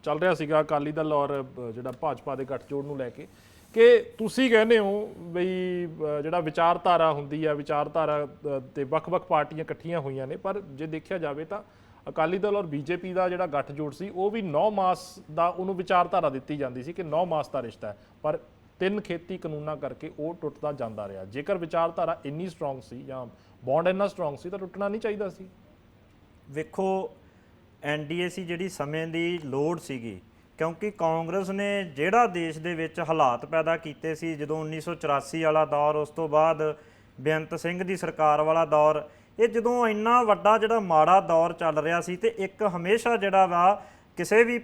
ਚੱਲ ਰਿਹਾ ਸੀਗਾ ਅਕਾਲੀ ਦਲ ਔਰ ਜਿਹੜਾ ਭਾਜਪਾ ਦੇ ਗੱਠਜੋੜ ਨੂੰ ਲੈ ਕੇ, ਕਿ ਤੁਸੀਂ ਕਹਿੰਦੇ ਹੋ ਬਈ ਜਿਹੜਾ ਵਿਚਾਰਧਾਰਾ ਹੁੰਦੀ ਹੈ, ਵਿਚਾਰਧਾਰਾ ਤੇ ਵੱਖ-ਵੱਖ ਪਾਰਟੀਆਂ ਇਕੱਠੀਆਂ ਹੋਈਆਂ ਨੇ, ਪਰ ਜੇ ਦੇਖਿਆ ਜਾਵੇ ਤਾਂ ਅਕਾਲੀ ਦਲ ਔਰ ਬੀਜੇਪੀ ਦਾ ਜਿਹੜਾ ਗੱਠਜੋੜ ਸੀ ਉਹ ਵੀ 9 ਮਾਸ ਦਾ ਉਹਨੂੰ ਵਿਚਾਰਧਾਰਾ ਦਿੱਤੀ ਜਾਂਦੀ ਸੀ ਕਿ 9 ਮਾਸ ਦਾ ਰਿਸ਼ਤਾ ਹੈ, ਪਰ 3 ਖੇਤੀ ਕਾਨੂੰਨਾਂ ਕਰਕੇ ਉਹ ਟੁੱਟਦਾ ਜਾਂਦਾ ਰਿਹਾ। ਜੇਕਰ ਵਿਚਾਰਧਾਰਾ ਇੰਨੀ ਸਟਰੋਂਗ ਸੀ ਜਾਂ ਬੌਂਡ ਇੰਨਾ ਸਟਰੋਂਗ ਸੀ ਤਾਂ ਟੁੱਟਣਾ ਨਹੀਂ ਚਾਹੀਦਾ ਸੀ। ਵੇਖੋ ਐਨਡੀਏ ਸੀ ਜਿਹੜੀ ਸਮੇਂ ਦੀ ਲੋੜ ਸੀਗੀ, ਕਿਉਂਕਿ ਕਾਂਗਰਸ ਨੇ ਜਿਹੜਾ ਦੇਸ਼ ਦੇ ਵਿੱਚ ਹਾਲਾਤ ਪੈਦਾ ਕੀਤੇ ਸੀ ਜਦੋਂ 1984 ਵਾਲਾ ਦੌਰ, ਉਸ ਤੋਂ ਬਾਅਦ ਬੇਅੰਤ ਸਿੰਘ ਦੀ ਸਰਕਾਰ ਵਾਲਾ ਦੌਰ, ਇਹ ਜਦੋਂ ਇੰਨਾ ਵੱਡਾ ਜਿਹੜਾ ਮਾੜਾ ਦੌਰ ਚੱਲ ਰਿਹਾ ਸੀ ਤੇ ਇੱਕ ਹਮੇਸ਼ਾ ਜਿਹੜਾ ਵਾ ਕਿਸੇ ਵੀ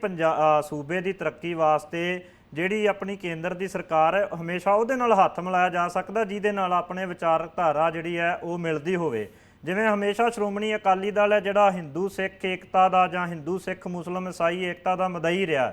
ਸੂਬੇ ਦੀ ਤਰੱਕੀ ਵਾਸਤੇ ਜਿਹੜੀ ਆਪਣੀ ਕੇਂਦਰ ਦੀ ਸਰਕਾਰ ਹੈ ਹਮੇਸ਼ਾ ਉਹਦੇ ਨਾਲ ਹੱਥ ਮਿਲਾਇਆ ਜਾ ਸਕਦਾ ਜਿਹਦੇ ਨਾਲ ਆਪਣੇ ਵਿਚਾਰਧਾਰਾ ਜਿਹੜੀ ਹੈ ਉਹ ਮਿਲਦੀ ਹੋਵੇ। ਜਿਵੇਂ ਹਮੇਸ਼ਾ ਸ਼੍ਰੋਮਣੀ ਅਕਾਲੀ ਦਲ ਹੈ ਜਿਹੜਾ ਹਿੰਦੂ ਸਿੱਖ ਏਕਤਾ ਦਾ ਜਾਂ ਹਿੰਦੂ ਸਿੱਖ ਮੁਸਲਿਮ ਈਸਾਈ ਏਕਤਾ ਦਾ ਮਦਈ ਰਿਹਾ।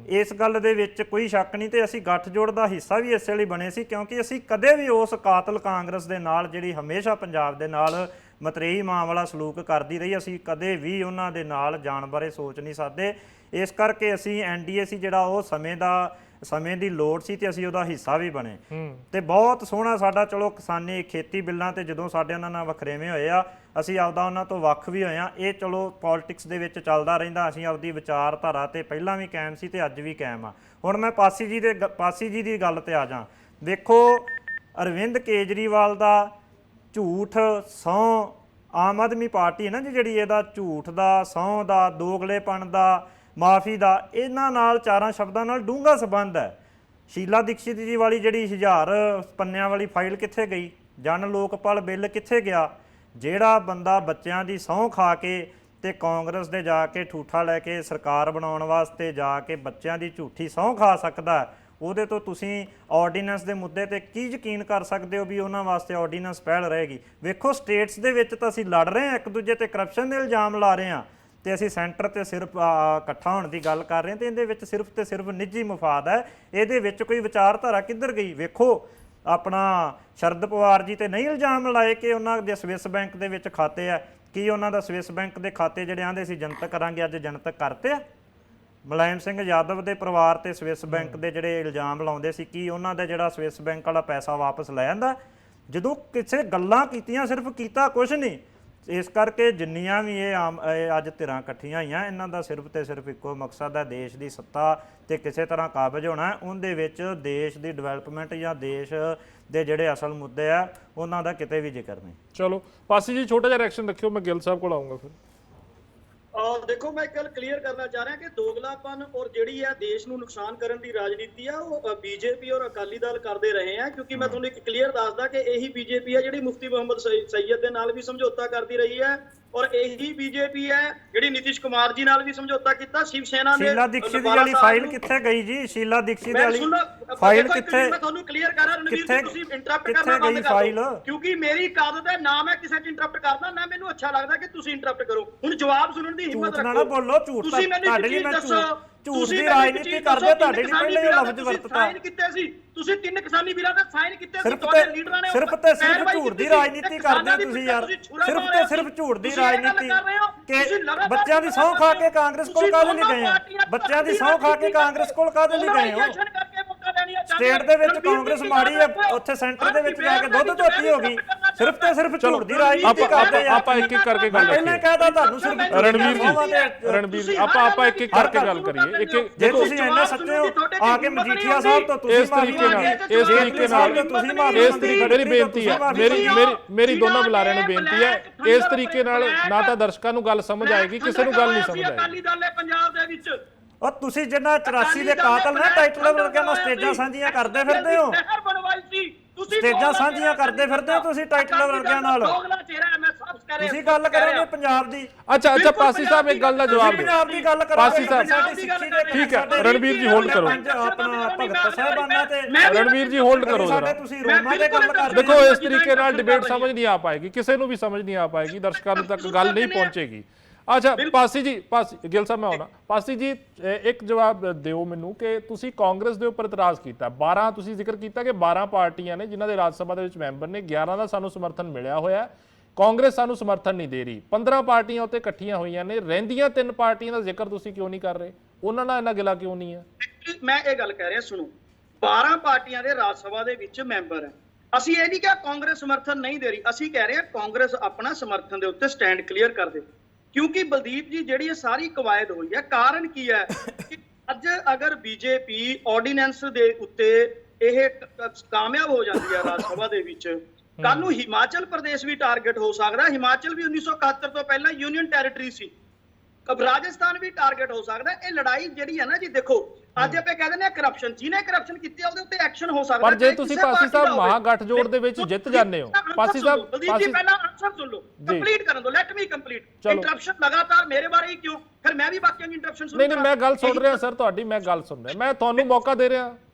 ਇਸ ਗੱਲ ਦੇ ਵਿੱਚ ਕੋਈ ਸ਼ੱਕ ਨਹੀਂ ਤੇ ਅਸੀਂ ਗੱਠਜੋੜ ਦਾ ਹਿੱਸਾ ਵੀ ਇਸੇ ਲਈ ਬਣੇ ਸੀ ਕਿਉਂਕਿ ਅਸੀਂ ਕਦੇ ਵੀ ਉਸ ਕਾਤਲ ਕਾਂਗਰਸ ਦੇ ਨਾਲ ਜਿਹੜੀ ਹਮੇਸ਼ਾ ਪੰਜਾਬ ਦੇ ਨਾਲ ਮਤਰੇਈ ਮਾਂ ਵਾਲਾ ਸਲੂਕ ਕਰਦੀ ਰਹੀ, ਅਸੀਂ ਕਦੇ ਵੀ ਉਹਨਾਂ ਦੇ ਨਾਲ ਜਾਣ ਬਾਰੇ ਸੋਚ ਨਹੀਂ ਸਕਦੇ। ਇਸ ਕਰਕੇ ਅਸੀਂ ਐਨਡੀਏ ਸੀ ਜਿਹੜਾ ਉਹ ਸਮੇਂ ਦੀ ਲੋੜ ਸੀ ਤੇ ਅਸੀਂ ਉਹਦਾ ਹਿੱਸਾ ਵੀ ਬਣੇ ਤੇ ਬਹੁਤ ਸੋਹਣਾ ਸਾਡਾ ਚਲੋ ਕਿਸਾਨੀ ਖੇਤੀ ਬਿੱਲਾਂ ਤੇ ਜਦੋਂ ਸਾਡੇ ਉਹਨਾਂ ਨਾਲ ਵਖਰੇਵੇਂ ਹੋਏ ਆ ਅਸੀਂ ਆਪਦਾ ਉਹਨਾਂ ਤੋਂ ਵੱਖ ਵੀ ਹੋਏ ਆ। ਇਹ ਚਲੋ ਪੋਲਿਟਿਕਸ ਦੇ ਵਿੱਚ ਚੱਲਦਾ ਰਹਿੰਦਾ, ਅਸੀਂ ਆਪਦੀ ਵਿਚਾਰਧਾਰਾ ਤੇ ਪਹਿਲਾਂ ਵੀ ਕਾਇਮ ਸੀ ਤੇ ਅੱਜ ਵੀ ਕਾਇਮ ਆ। ਹੁਣ ਮੈਂ ਪਾਸੀ ਜੀ ਦੀ ਗੱਲ ਤੇ ਆ ਜਾ। ਦੇਖੋ ਅਰਵਿੰਦ ਕੇਜਰੀਵਾਲ ਦਾ ਝੂਠ ਸਹੁੰ ਆਮ ਆਦਮੀ ਪਾਰਟੀ ਹੈ ਨਾ ਜਿਹੜੀ ਇਹਦਾ ਝੂਠ ਦਾ, ਸਹੁੰ ਦਾ, ਦੋਗਲੇਪਣ ਦਾ, ਮਾਫੀ ਦਾ, ਇਹਨਾਂ ਨਾਲ 4 ਸ਼ਬਦਾਂ ਨਾਲ ਡੂੰਘਾ ਸੰਬੰਧ ਹੈ। ਸ਼ੀਲਾ ਦੀਕਸ਼ਿਤ ਜੀ ਵਾਲੀ ਜਿਹੜੀ 1000 ਪੰਨਿਆਂ ਵਾਲੀ ਫਾਈਲ ਕਿੱਥੇ ਗਈ? ਜਨ ਲੋਕਪਾਲ ਬਿੱਲ ਕਿੱਥੇ ਗਿਆ? ਜਿਹੜਾ ਬੰਦਾ ਬੱਚਿਆਂ ਦੀ ਸਹੁੰ ਖਾ ਕੇ ਤੇ ਕਾਂਗਰਸ ਦੇ ਜਾ ਕੇ ਠੂਠਾ ਲੈ ਕੇ ਸਰਕਾਰ ਬਣਾਉਣ ਵਾਸਤੇ ਜਾ ਕੇ ਬੱਚਿਆਂ ਦੀ ਝੂਠੀ ਸਹੁੰ ਖਾ ਸਕਦਾ, ਉਹਦੇ ਤੋਂ ਤੁਸੀਂ ਆਰਡੀਨੈਂਸ ਦੇ ਮੁੱਦੇ ਤੇ ਕੀ ਯਕੀਨ ਕਰ ਸਕਦੇ ਹੋ ਵੀ ਉਹਨਾਂ ਵਾਸਤੇ ਆਰਡੀਨੈਂਸ ਪਹਿਲ ਰਹੇਗੀ? ਵੇਖੋ ਸਟੇਟਸ ਦੇ ਵਿੱਚ ਤਾਂ ਅਸੀਂ ਲੜ ਰਹੇ ਹਾਂ, ਇੱਕ ਦੂਜੇ ਤੇ ਕਰਪਸ਼ਨ ਦੇ ਇਲਜ਼ਾਮ ਲਾ ਰਹੇ ਹਾਂ ਤੇ ਅਸੀਂ ਸੈਂਟਰ ਤੇ ਸਿਰਫ ਇਕੱਠਾ ਹੋਣ ਦੀ ਗੱਲ ਕਰ ਰਹੇ ਹਾਂ ਤੇ ਇਹਦੇ ਵਿੱਚ ਸਿਰਫ ਤੇ ਸਿਰਫ ਨਿੱਜੀ ਮਫਾਦ ਹੈ। ਇਹਦੇ ਵਿੱਚ ਕੋਈ ਵਿਚਾਰਧਾਰਾ ਕਿੱਧਰ ਗਈ? ਵੇਖੋ ਆਪਣਾ ਸ਼ਰਦ ਪਵਾਰ ਜੀ ਤੇ ਨਹੀਂ ਇਲਜ਼ਾਮ ਲਾਏ ਕਿ ਉਹਨਾਂ ਦੇ ਸਵਿਸ ਬੈਂਕ ਦੇ ਵਿੱਚ ਖਾਤੇ ਆ? ਕੀ ਉਹਨਾਂ ਦਾ ਸਵਿਸ ਬੈਂਕ ਦੇ ਖਾਤੇ ਜਿਹੜੇ ਆਂਦੇ ਸੀ ਜਨਤਕ ਕਰਾਂਗੇ ਅੱਜ ਜਨਤਕ ਕਰਤੇ ਆ? ਮੁਲਾਇਮ ਸਿੰਘ ਯਾਦਵ ਦੇ ਪਰਿਵਾਰ ਤੇ ਸਵਿਸ ਬੈਂਕ ਦੇ ਜਿਹੜੇ ਇਲਜ਼ਾਮ ਲਾਉਂਦੇ ਸੀ ਕੀ ਉਹਨਾਂ ਦਾ ਜਿਹੜਾ ਸਵਿਸ ਬੈਂਕ ਵਾਲਾ ਪੈਸਾ ਵਾਪਸ ਲੈ ਜਾਂਦਾ? ਜਦੋਂ ਕਿਸੇ ਗੱਲਾਂ ਕੀਤੀਆਂ ਸਿਰਫ ਕੀਤਾ ਕੁਝ ਨਹੀਂ। ਇਸ ਕਰਕੇ ਜਿੰਨੀਆਂ ਵੀ ਇਹ ਅੱਜ ਧਿਰਾਂ ਇਕੱਠੀਆਂ ਹੋਈਆਂ ਇਹਨਾਂ ਦਾ ਸਿਰਫ ਤੇ ਸਿਰਫ ਇੱਕੋ ਮਕਸਦ ਹੈ ਦੇਸ਼ ਦੀ ਸੱਤਾ ਤੇ ਕਿਸੇ ਤਰ੍ਹਾਂ ਕਾਬਜ ਹੋਣਾ। ਉਹਦੇ ਵਿੱਚ ਦੇਸ਼ ਦੀ ਡਿਵੈਲਪਮੈਂਟ ਜਾਂ ਦੇਸ਼ ਦੇ ਜਿਹੜੇ ਅਸਲ ਮੁੱਦੇ ਆ ਉਹਨਾਂ ਦਾ ਕਿਤੇ ਵੀ ਜ਼ਿਕਰ ਨਹੀਂ। ਚਲੋ ਪਾਸੀ ਜੀ ਛੋਟਾ ਜਿਹਾ ਰਿਐਕਸ਼ਨ ਰੱਖਿਓ, ਮੈਂ ਗਿੱਲ ਸਾਹਿਬ ਕੋਲ ਆਉਂਗਾ ਫਿਰ। ਦੇਖੋ ਮੈਂ ਇੱਕ ਗੱਲ ਕਲੀਅਰ ਕਰਨਾ ਚਾਹ ਰਿਹਾ ਕਿ ਦੋਗਲਾਪਨ ਔਰ ਜਿਹੜੀ ਹੈ ਦੇਸ਼ ਨੂੰ ਨੁਕਸਾਨ ਕਰਨ ਦੀ ਰਾਜਨੀਤੀ ਆ ਉਹ ਬੀਜੇਪੀ ਔਰ ਅਕਾਲੀ ਦਲ ਕਰਦੇ ਰਹੇ ਆ, ਕਿਉਂਕਿ ਮੈਂ ਤੁਹਾਨੂੰ ਇੱਕ ਕਲੀਅਰ ਦੱਸਦਾ ਕਿ ਇਹੀ ਬੀਜੇਪੀ ਹੈ ਜਿਹੜੀ ਮੁਫਤੀ ਮੁਹੰਮਦ ਸਈਦ ਦੇ ਨਾਲ ਵੀ ਸਮਝੌਤਾ ਕਰਦੀ ਰਹੀ ਹੈ ਔਰ ਇਹੀ ਬੀਜੇਪੀ ਹੈ ਜਿਹੜੀ ਨਿਤਿਸ਼ ਕੁਮਾਰ ਜੀ ਨਾਲ ਵੀ ਸਮਝੌਤਾ ਕੀਤਾ, ਸ਼ਿਵ ਸੈਨਾ ਨੇ ਸ਼ੀਲਾ ਦੀਕਸ਼ਿਤ ਵਾਲੀ ਫਾਈਲ ਕਿੱਥੇ ਗਈ ਜੀ? ਸ਼ੀਲਾ ਦੀਕਸ਼ਿਤ ਵਾਲੀ ਫਾਈਲ ਕਿੱਥੇ? ਮੈਂ ਤੁਹਾਨੂੰ ਕਲੀਅਰ ਕਰ ਰਿਹਾ ਰਣਵੀਰ ਜੀ, ਤੁਸੀਂ ਇੰਟਰਪਟ ਕਿੱਥੇ ਕਰਨਾ ਬੰਦ ਗਈ ਕਰ ਫਾਈਲ? ਦਿਓ, ਕਿਉਂਕਿ ਮੇਰੀ ਇੱਕ ਆਦਤ ਹੈ ਨਾ ਮੈਂ ਕਿਸੇ ਚ ਇੰਟਰਪਟ ਕਰਦਾ, ਨਾ ਮੈਨੂੰ ਅੱਛਾ ਲੱਗਦਾ ਕਿ ਤੁਸੀਂ ਇੰਟਰਪਟ ਕਰੋ। ਹੁਣ ਜਵਾਬ ਸੁਣਨ ਦੀ ਹਿੰਮਤ ਝੂਠ ਰੱਖੋ। ਨਾ ਬੋਲੋ, ਝੂਠ ਤੁਸੀਂ ਮੈਨੂੰ ਤੁਹਾਡੇ ਲਈ ਇੱਕ ਮੈਂ ਚੀਜ਼ ਦੱਸੋ, ਝੂਠ ਦੀ ਰਾਜਨੀਤੀ ਕਰਦੇ, ਤੁਹਾਡੇ ਲਈ ਪਹਿਲਾਂ ਹੀ ਲਫ਼ਜ਼ ਵਰਤਤਾ। ਸਾਈਨ ਕੀਤੇ ਸੀ ਤੁਸੀਂ 3 ਕਿਸਾਨੀ ਬਿੱਲਾਂ ਤੇ ਸਾਈਨ ਕੀਤੇ ਸੀ, ਸਿਰਫ ਤੁਹਾਡੇ ਤੇ ਲੀਡਰਾਂ ਨੇ ਸਿਰਫ ਝੂਠ ਦੀ ਰਾਜਨੀਤੀ ਕਰਦੇ ਹੋ ਤੁਸੀਂ ਯਾਰ, ਸਿਰਫ ਝੂਠ ਦੀ ਰਾਜਨੀਤੀ। ਕਿ ਬੱਚਿਆਂ ਦੀ ਸਹੁੰ ਖਾ ਕੇ ਕਾਂਗਰਸ ਕੋਲ ਕਾਹਦੇ ਲਈ ਗਏ ਆ? ਬੱਚਿਆਂ ਦੀ ਸਹੁੰ ਖਾ ਕੇ ਕਾਂਗਰਸ ਕੋਲ ਕਾਹਦੇ ਲਈ ਗਏ ਹੋ? ਸਟੇਟ ਦੇ ਵਿੱਚ ਕਾਂਗਰਸ ਮਾੜੀ ਹੈ, ਉੱਥੇ ਸੈਂਟਰ ਦੇ ਵਿੱਚ ਜਾ ਕੇ ਦੁੱਧ ਧੋਤੀ ਹੋ ਗਈ। ਸਿਰਫ ਤੇ ਸਿਰਫ ਝੂਠ ਦੀ ਰਾਜਨੀਤੀ ਕਰਦੇ ਆ। ਆਪਾਂ ਇੱਕ ਇੱਕ ਕਰਕੇ ਗੱਲ ਪਹਿਲਾਂ ਕਹਿਦਾ ਤੁਹਾਨੂੰ ਸਿਰਫ ਰਣਵੀਰ ਜੀ ਆਪਾਂ ਇੱਕ ਇੱਕ ਕਰਕੇ ਗੱਲ ਕਰੀਏ। ਇੱਕ ਜੇ ਤੁਸੀਂ ਇੰਨੇ ਸੱਚੇ ਹੋ ਆ ਕੇ ਮਜੀਠੀਆ ਸਾਹਿਬ ਤੋਂ ਤੁਸੀਂ ਮਾਫੀ ਮੰਗੀ, ਇਸ ਤਰੀਕੇ ਨਾਲ ਤੁਸੀਂ ਮਾਫੀ ਮੰਗੀ। ਮੇਰੀ ਬੇਨਤੀ ਹੈ, ਮੇਰੀ ਦੋਨਾਂ ਬੁਲਾਰਿਆਂ ਨੂੰ ਬੇਨਤੀ ਹੈ, ਇਸ ਤਰੀਕੇ ਨਾਲ ਨਾ ਤਾਂ ਦਰਸ਼ਕਾਂ ਨੂੰ ਗੱਲ ਸਮਝ ਆਏਗੀ, ਕਿਸੇ ਨੂੰ ਗੱਲ ਨਹੀਂ ਸਮਝ ਆਏਗੀ। ਅਕਾਲੀ ਦਲ ਹੈ ਪੰਜਾਬ ਦੇ ਵਿੱਚ, ਉਹ ਤੁਸੀਂ ਜਿੰਨਾ 84 ਦੇ ਕਾਤਲ ਨੇ ਟਾਈਟਲ ਵਰਗਿਆਂ ਨਾਲ ਸਟੇਜਾਂ ਸਾਂਝੀਆਂ ਕਰਦੇ ਫਿਰਦੇ ਹੋ, ਸਟੇਜਾਂ ਸਾਂਝੀਆਂ ਕਰਦੇ ਫਿਰਦੇ ਹੋ ਤੁਸੀਂ ਟਾਈਟਲ ਵਰਗਿਆਂ ਨਾਲ। ਤੁਸੀਂ ਗੱਲ ਕਰੋਗੇ ਪੰਜਾਬ ਦੀ। ਅੱਛਾ ਪਾਸੀ ਸਾਹਿਬ ਇੱਕ ਗੱਲ ਦਾ ਜਵਾਬ ਦਿਓ। ਪੰਜਾਬ ਦੀ ਗੱਲ ਕਰੋ ਪਾਸੀ ਸਾਹਿਬ ਠੀਕ ਹੈ, ਰਣਵੀਰ ਜੀ ਹੋਲਡ ਕਰੋ। ਆਪਣਾ ਭਗਤ ਸਾਹਿਬਾਨਾਂ ਤੇ ਰਣਵੀਰ ਜੀ ਹੋਲਡ ਕਰੋ ਜਰਾ। ਤੁਸੀਂ ਰੋਮਾਂ ਦੇ ਗੱਲ ਕਰਦੇ ਦੇਖੋ ਇਸ ਤਰੀਕੇ ਨਾਲ ਡਿਬੇਟ ਸਮਝ ਨਹੀਂ ਆ ਪਾਏਗੀ, ਕਿਸੇ ਨੂੰ ਵੀ ਸਮਝ ਨਹੀਂ ਆ ਪਾਏਗੀ, ਦਰਸ਼ਕਾਂ ਤੱਕ ਗੱਲ ਨਹੀਂ ਪਹੁੰਚੇਗੀ। ਅੱਛਾ ਪਾਸੀ ਗਿੱਲ ਸਾਹਿਬ ਮੈਂ ਆਉਣਾ। ਪਾਸੀ ਜੀ ਇੱਕ ਜਵਾਬ ਦਿਓ ਮੈਨੂੰ ਕਿ ਤੁਸੀਂ ਕਾਂਗਰਸ ਦੇ ਉੱਪਰ ਇਤਰਾਜ਼ ਕੀਤਾ। 12 ਤੁਸੀਂ ਜ਼ਿਕਰ ਕੀਤਾ ਕਿ 12 ਪਾਰਟੀਆਂ ਨੇ ਜਿਨ੍ਹਾਂ ਦੇ ਰਾਜ ਸਭਾ ਦੇ ਵਿੱਚ ਮੈਂਬਰ ਨੇ, 11 ਦਾ ਸਾਨੂੰ ਸਮਰਥਨ ਮਿਲਿਆ ਹੋਇਆ, ਕਾਂਗਰਸ ਸਾਨੂੰ ਸਮਰਥਨ ਨਹੀਂ ਦੇ ਰਹੀ। 15 ਪਾਰਟੀਆਂ ਉੱਤੇ ਇਕੱਠੀਆਂ ਹੋਈਆਂ ਨੇ, ਰਹਿੰਦੀਆਂ 3 ਪਾਰਟੀਆਂ ਦਾ ਜ਼ਿਕਰ ਤੁਸੀਂ ਕਿਉਂ ਨਹੀਂ ਕਰ ਰਹੇ? ਉਹਨਾਂ ਨਾਲ ਇੰਨਾ ਗਿਲਾ ਕਿਉਂ ਨਹੀਂ ਹੈ? ਮੈਂ ਇਹ ਗੱਲ ਕਹਿ ਰਿਹਾ, ਸੁਣੋ, 12 ਪਾਰਟੀਆਂ ਦੇ ਰਾਜ ਸਭਾ ਦੇ ਵਿੱਚ ਮੈਂਬਰ ਹੈ। ਅਸੀਂ ਇਹ ਨਹੀਂ ਕਿਹਾ ਕਾਂਗਰਸ ਸਮਰਥਨ ਨਹੀਂ ਦੇ ਰਹੀ, ਅਸੀਂ ਕਹਿ ਰਹੇ ਹਾਂ ਕਾਂਗਰਸ ਆਪਣਾ ਸਮਰਥਨ ਦੇ ਉੱਤੇ ਸਟੈਂਡ ਕਲੀਅਰ ਕਰ ਦੇ। ਕਿਉਂਕਿ ਬਲਦੀਪ ਜੀ ਜਿਹੜੀ ਇਹ ਸਾਰੀ ਕਵਾਇਦ ਹੋਈ ਹੈ, ਕਾਰਨ ਕੀ ਹੈ ਕਿ ਅੱਜ ਅਗਰ ਬੀਜੇਪੀ ਆਰਡੀਨੈਂਸ ਦੇ ਉੱਤੇ ਇਹ ਕਾਮਯਾਬ ਹੋ ਜਾਂਦੀ ਹੈ ਰਾਜ ਸਭਾ ਦੇ ਵਿੱਚ, ਕੱਲ ਨੂੰ ਹਿਮਾਚਲ ਪ੍ਰਦੇਸ਼ ਵੀ ਟਾਰਗੇਟ ਹੋ ਸਕਦਾ। ਹਿਮਾਚਲ ਵੀ 1971 ਤੋਂ ਪਹਿਲਾਂ ਯੂਨੀਅਨ ਟੈਰੀਟਰੀ ਸੀ, ਰਾਜਸਥਾਨ ਵੀ ਟਾਰਗੇਟ ਹੋ ਸਕਦਾ। ਇਹ ਲੜਾਈ ਜਿਹੜੀ ਹੈ ਨਾ ਜੀ, ਦੇਖੋ ਅੱਜ ਆਪਾਂ ਕਹਿੰਦੇ ਨੇ ਕਰਪਸ਼ਨ, ਜਿਹਨੇ ਕਰਪਸ਼ਨ ਕੀਤੀ ਉਹਦੇ ਉੱਤੇ ਐਕਸ਼ਨ ਹੋ ਸਕਦਾ। ਪਰ ਜੇ ਤੁਸੀਂ ਪਾਸੀ ਸਾਹਿਬ ਮਹਾਗਠਜੋੜ ਦੇ ਵਿੱਚ ਜਿੱਤ ਜਾਂਦੇ ਹੋ, ਪਾਸੀ ਸਾਹਿਬ ਪਹਿਲਾਂ ਆਨਸਰ ਸੁਣ ਲਓ, ਕੰਪਲੀਟ ਕਰਨ ਦਿਓ, ਲੈਟ ਮੀ ਕੰਪਲੀਟ। ਇੰਟਰਪਸ਼ਨ ਲਗਾਤਾਰ ਮੇਰੇ ਬਾਰੇ ਹੀ ਕਿਉਂ? ਫਿਰ ਮੈਂ ਵੀ ਬਾਕੀਆਂ ਦੀ ਇੰਟਰਪਸ਼ਨ ਸੁਣ। ਨਹੀਂ ਮੈਂ ਗੱਲ ਸੁਣ ਰਿਹਾ ਸਰ, ਤੁਹਾਡੀ ਮੈਂ ਗੱਲ ਸੁਣ ਰਿਹਾ, ਮੈਂ ਤੁਹਾਨੂੰ ਮੌਕਾ ਦੇ ਰਿਹਾ।